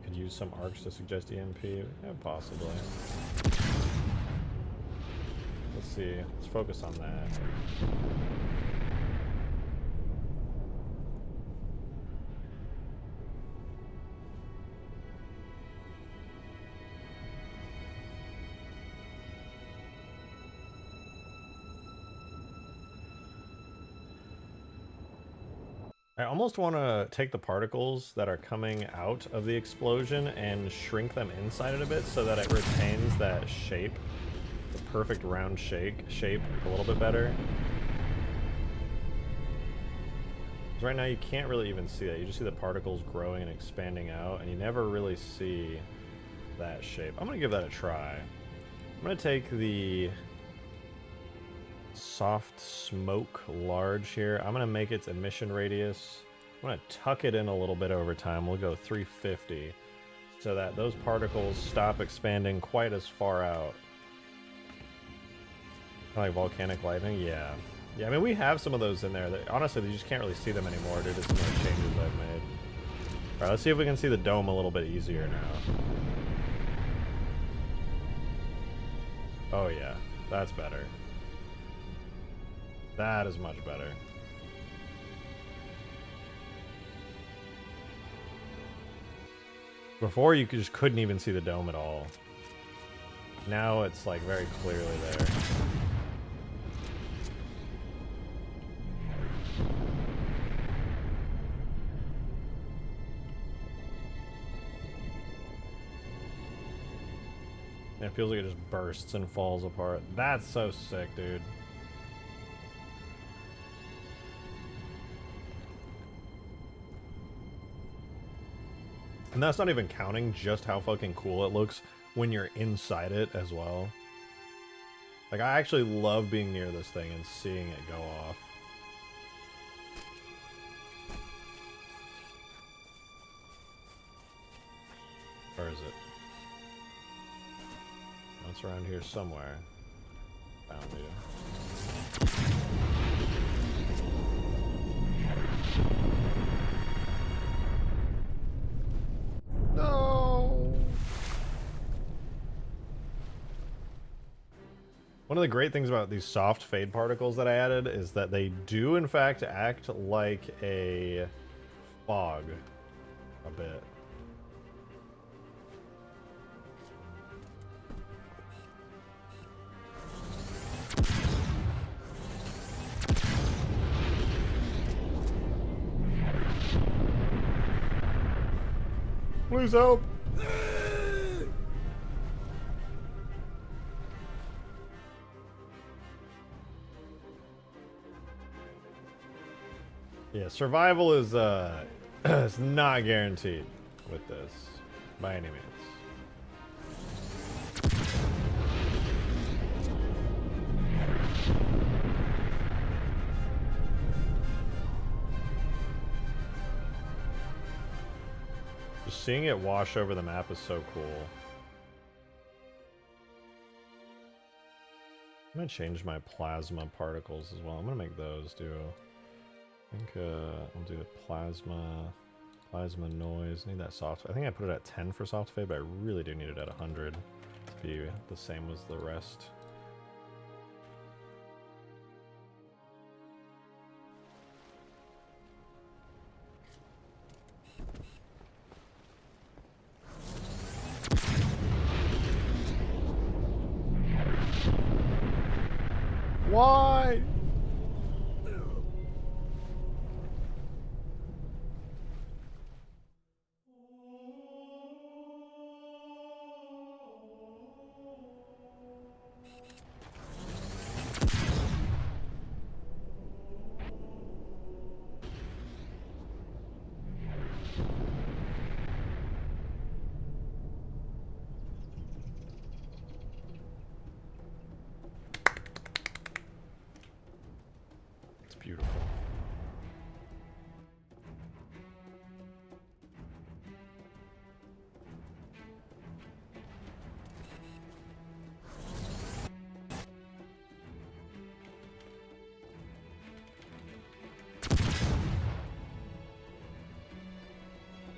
Could use some arcs to suggest EMP. Yeah, possibly. Let's see. Let's focus on that. I almost want to take the particles that are coming out of the explosion and shrink them inside it a bit so that it retains that shape, the perfect round shape a little bit better. 'Cause right now you can't really even see that. You just see the particles growing and expanding out, and you never really see that shape. I'm going to give that a try. I'm going to take the soft smoke large here. I'm going to make its emission radius. I'm going to tuck it in a little bit over time. We'll go 350 so that those particles stop expanding quite as far out. Like volcanic lightning? Yeah. Yeah, I mean, we have some of those in there. That, honestly, you just can't really see them anymore due to some of the changes I've made. Alright, let's see if we can see the dome a little bit easier now. Oh yeah, that's better. That is much better. Before you just couldn't even see the dome at all. Now it's like very clearly there. It feels like it just bursts and falls apart. That's so sick, dude. And that's not even counting just how fucking cool it looks when you're inside it as well. Like, I actually love being near this thing and seeing it go off. Where is it? Oh, it's around here somewhere. Found you. No! One of the great things about these soft fade particles that I added is that they do in fact act like a fog a bit. Please help! Yeah, survival is is not guaranteed with this by any means. Just seeing it wash over the map is so cool. I'm gonna change my plasma particles as well. I'm gonna make those do. I think I'll do plasma noise. I need that soft. I think I put it at 10 for soft fade, but I really do need it at 100 to be the same as the rest. Why?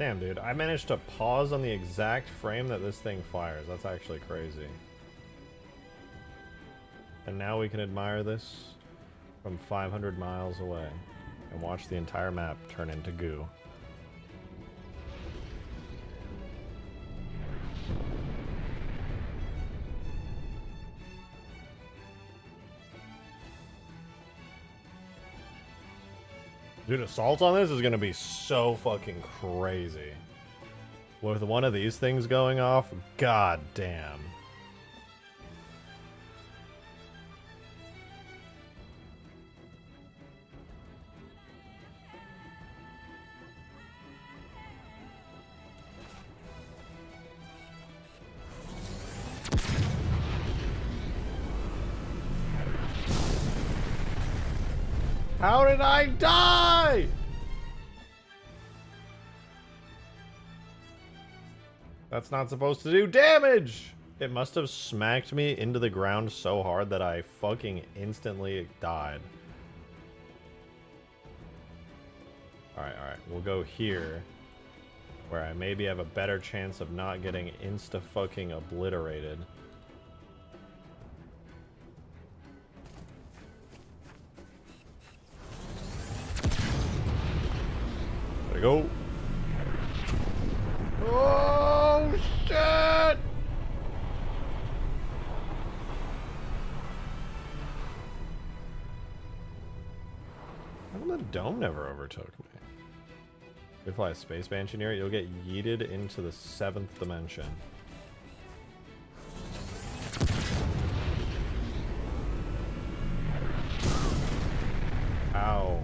Damn, dude. I managed to pause on the exact frame that this thing fires. That's actually crazy. And now we can admire this from 500 miles away and watch the entire map turn into goo. Dude, assault on this is gonna be so fucking crazy. With one of these things going off, god damn. How did I die? That's not supposed to do damage! It must have smacked me into the ground so hard that I fucking instantly died. Alright, we'll go here, where I maybe have a better chance of not getting insta-fucking obliterated. There we go. Oh, shit! How come the dome never overtook me? If you fly a space banshee near it, you'll get yeeted into the 7th dimension. Ow.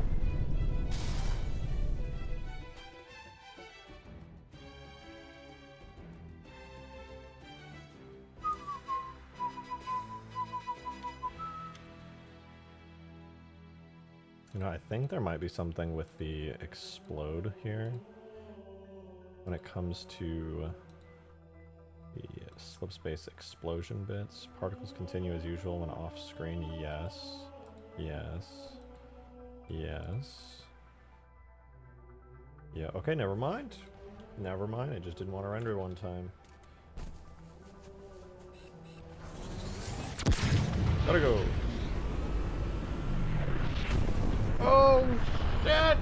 You know, I think there might be something with the explode here when it comes to the slip space explosion bits. Particles continue as usual when off screen. Yes. Yes. Yes. Yeah, okay, never mind. Never mind, I just didn't want to render one time. Gotta go. Oh, shit!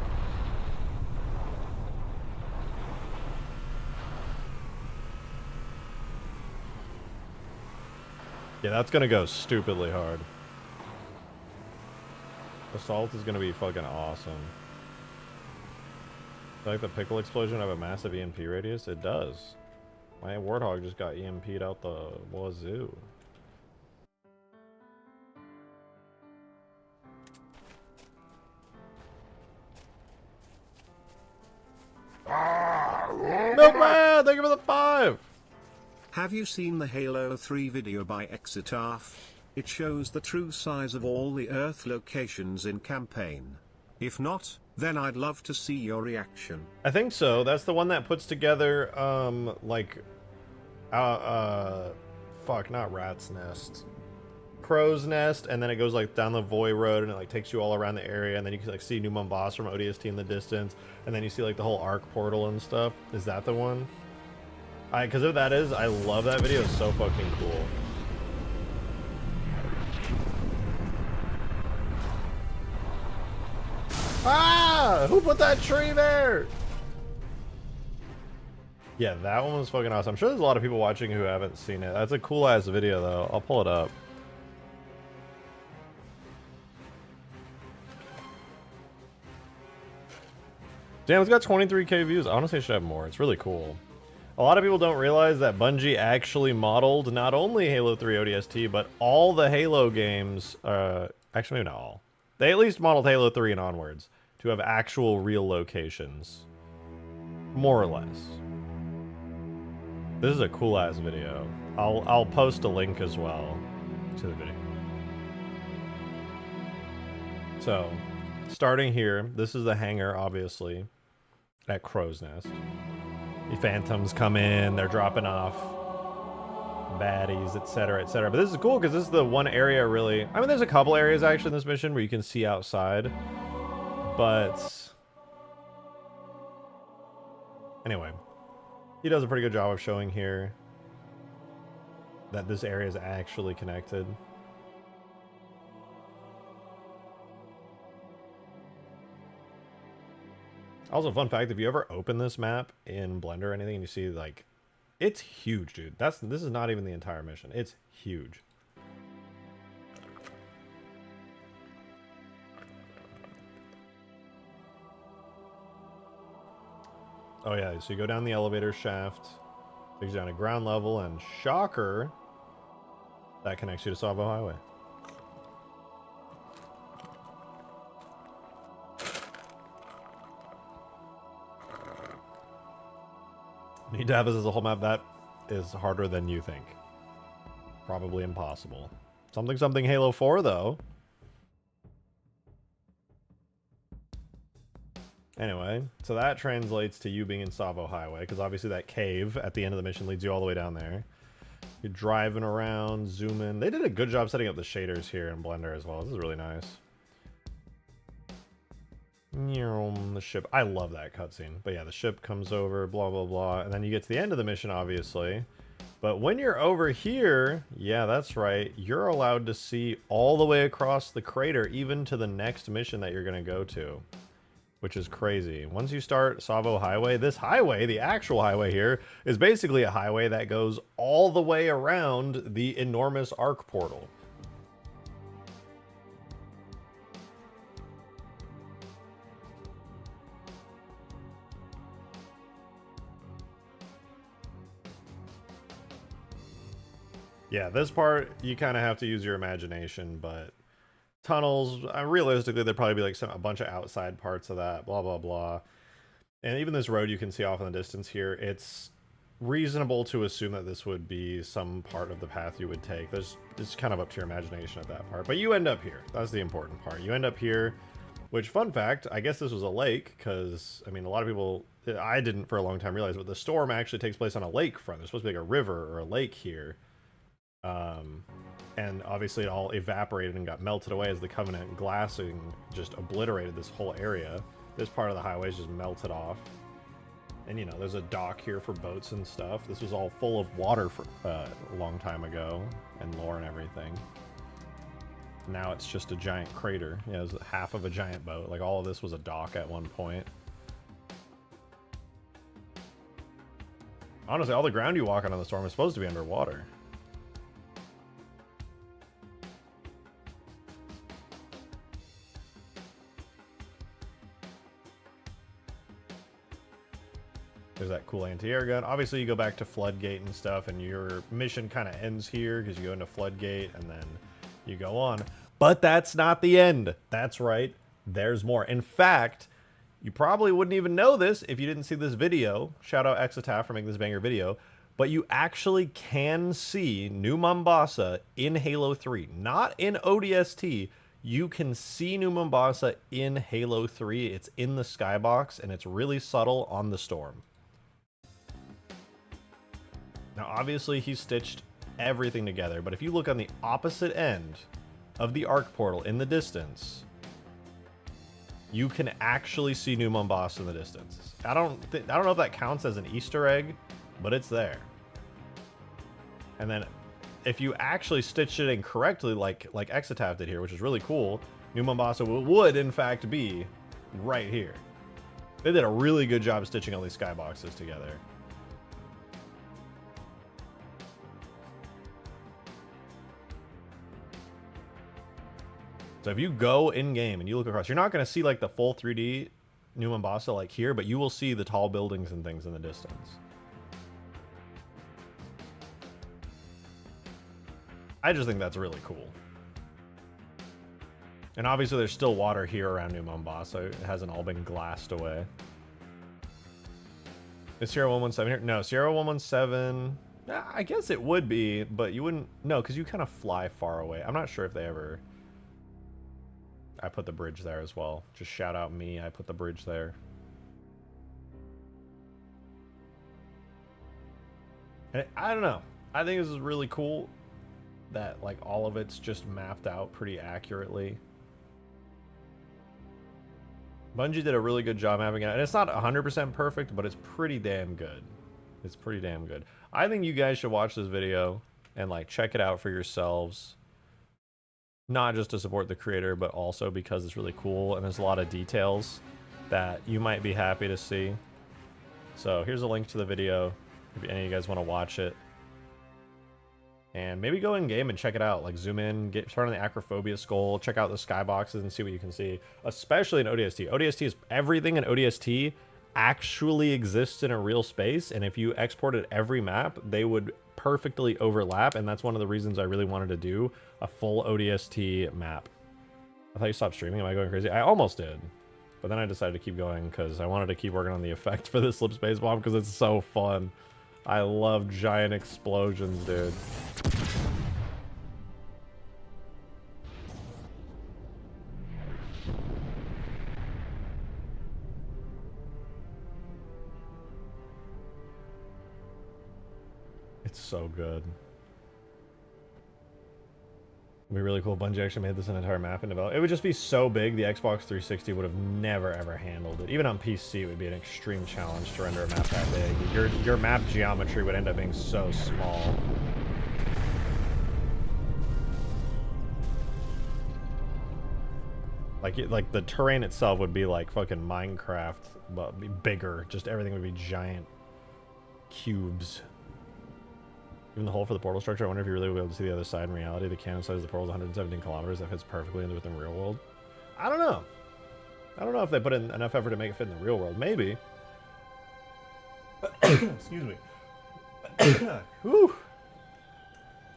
Yeah, that's gonna go stupidly hard. Assault is gonna be fucking awesome. Like the pickle explosion have a massive EMP radius? It does. My Warthog just got EMP'd out the wazoo. Milkman! Thank you for the 5! Have you seen the Halo 3 video by Exetarf? It shows the true size of all the Earth locations in campaign. If not, then I'd love to see your reaction. I think so. That's the one that puts together, fuck, not Rat's Nest. Crow's Nest, and then it goes like down the Voy Road, and it like takes you all around the area, and then you can like see New Mombasa from ODST in the distance, and then you see like the whole Arc portal and stuff. Is that the one? Because if that is, I love that video. It's so fucking cool. Ah! Who put that tree there? Yeah, that one was fucking awesome. I'm sure there's a lot of people watching who haven't seen it. That's a cool ass video though. I'll pull it up. Damn, it's got 23k views. Honestly, it should have more. It's really cool. A lot of people don't realize that Bungie actually modeled not only Halo 3 ODST, but all the Halo games. Actually, maybe not all. They at least modeled Halo 3 and onwards to have actual real locations. More or less. This is a cool ass video. I'll post a link as well to the video. So, starting here, this is the hangar, obviously, at Crow's Nest. The Phantoms come in, they're dropping off baddies, etc., etc. But this is cool because this is the one area really... I mean, there's a couple areas actually in this mission where you can see outside, but... Anyway, he does a pretty good job of showing here that this area is actually connected. Also, fun fact, if you ever open this map in Blender or anything and you see, like, it's huge, dude. This is not even the entire mission. It's huge. Oh yeah, so you go down the elevator shaft, takes you down to ground level, and shocker, that connects you to Savo Highway. Need to have this as a whole map. That is harder than you think. Probably impossible. Something Halo 4 though. Anyway, so that translates to you being in Savo Highway, because obviously that cave at the end of the mission leads you all the way down there. You're driving around, zooming. They did a good job setting up the shaders here in Blender as well. This is really nice. The ship. I love that cutscene. But yeah, the ship comes over, blah, blah, blah. And then you get to the end of the mission, obviously. But when you're over here, yeah, that's right. You're allowed to see all the way across the crater, even to the next mission that you're going to go to. Which is crazy. Once you start Savo Highway, this highway, the actual highway here, is basically a highway that goes all the way around the enormous arc portal. Yeah, this part, you kind of have to use your imagination, but tunnels, realistically, there'd probably be like a bunch of outside parts of that, blah, blah, blah. And even this road you can see off in the distance here, it's reasonable to assume that this would be some part of the path you would take. It's kind of up to your imagination at that part. But you end up here. That's the important part. You end up here, which, fun fact, I guess this was a lake, because, I mean, a lot of people, I didn't for a long time realize, but the storm actually takes place on a lakefront. There's supposed to be like a river or a lake here. And obviously it all evaporated and got melted away as the Covenant glassing just obliterated this whole area. This part of the highway is just melted off. And you know, there's a dock here for boats and stuff. This was all full of water for a long time ago, and lore and everything. Now it's just a giant crater. Yeah, it was half of a giant boat. Like, all of this was a dock at one point. Honestly, all the ground you walk on in the storm is supposed to be underwater. There's that cool anti-air gun. Obviously, you go back to Floodgate and stuff, and your mission kind of ends here because you go into Floodgate, and then you go on. But that's not the end. That's right. There's more. In fact, you probably wouldn't even know this if you didn't see this video. Shout out Exataf for making this banger video. But you actually can see New Mombasa in Halo 3. Not in ODST. You can see New Mombasa in Halo 3. It's in the skybox, and it's really subtle on the storm. Now, obviously, he stitched everything together, but if you look on the opposite end of the arc portal in the distance, you can actually see New Mombasa in the distance. I don't know if that counts as an Easter egg, but it's there. And then, if you actually stitched it in correctly, like Exataf did here, which is really cool, New Mombasa would in fact be right here. They did a really good job stitching all these skyboxes together. So if you go in-game and you look across, you're not going to see like the full 3D New Mombasa like here, but you will see the tall buildings and things in the distance. I just think that's really cool. And obviously there's still water here around New Mombasa. It hasn't all been glassed away. Is Sierra 117 here? No, Sierra 117... I guess it would be, but you wouldn't... No, because you kind of fly far away. I'm not sure if they ever... I put the bridge there as well. Just shout out me, I put the bridge there. And I don't know. I think this is really cool that like all of it's just mapped out pretty accurately. Bungie did a really good job having it, and it's not 100% perfect, but it's pretty damn good. It's pretty damn good. I think you guys should watch this video and like check it out for yourselves. Not just to support the creator, but also because it's really cool and there's a lot of details that you might be happy to see. So here's a link to the video if any of you guys want to watch it. And maybe go in game and check it out. Like zoom in, turn on the acrophobia skull, check out the skyboxes and see what you can see. Especially in ODST. ODST is everything in ODST actually exists in a real space, and if you exported every map, they would perfectly overlap, and that's one of the reasons I really wanted to do a full ODST map. I thought you stopped streaming. Am I going crazy? I almost did, but then I decided to keep going because I wanted to keep working on the effect for this slip space bomb because it's so fun. I love giant explosions, dude. It's so good. It'd be really cool if Bungie actually made this an entire map and develop. It would just be so big, the Xbox 360 would have never ever handled it. Even on PC, it would be an extreme challenge to render a map that big. Your map geometry would end up being so small. Like the terrain itself would be like fucking Minecraft, but be bigger. Just everything would be giant cubes. Even the hole for the portal structure, I wonder if you really will be able to see the other side in reality. The cannon size of the portal is 117 kilometers. That fits perfectly into within the real world. I don't know. I don't know if they put in enough effort to make it fit in the real world. Maybe. Excuse me. Whew.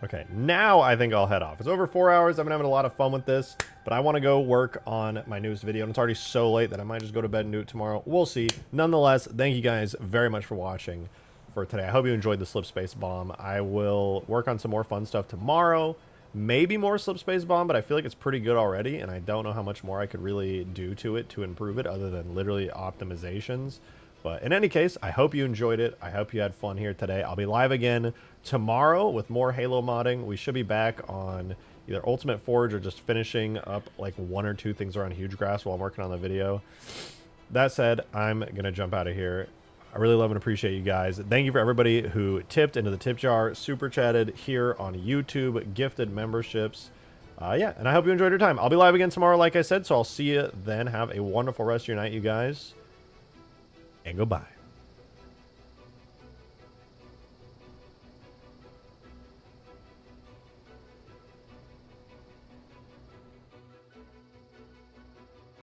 Okay, now I think I'll head off. It's over 4 hours. I've been having a lot of fun with this, but I want to go work on my newest video, and it's already so late that I might just go to bed and do it tomorrow. We'll see. Nonetheless, thank you guys very much for watching for today. I hope you enjoyed the slip space bomb. I will work on some more fun stuff tomorrow. Maybe more slip space bomb, but I feel like it's pretty good already, and I don't know how much more I could really do to it to improve it other than literally optimizations. But in any case, I hope you enjoyed it. I hope you had fun here today. I'll be live again tomorrow with more Halo modding. We should be back on either Ultimate Forge or just finishing up like 1 or 2 things around Hugegrass while I'm working on the video. That said, I'm going to jump out of here. I really love and appreciate you guys. Thank you for everybody who tipped into the tip jar, super chatted here on YouTube, gifted memberships. Yeah, and I hope you enjoyed your time. I'll be live again tomorrow, like I said, so I'll see you then. Have a wonderful rest of your night, you guys. And goodbye.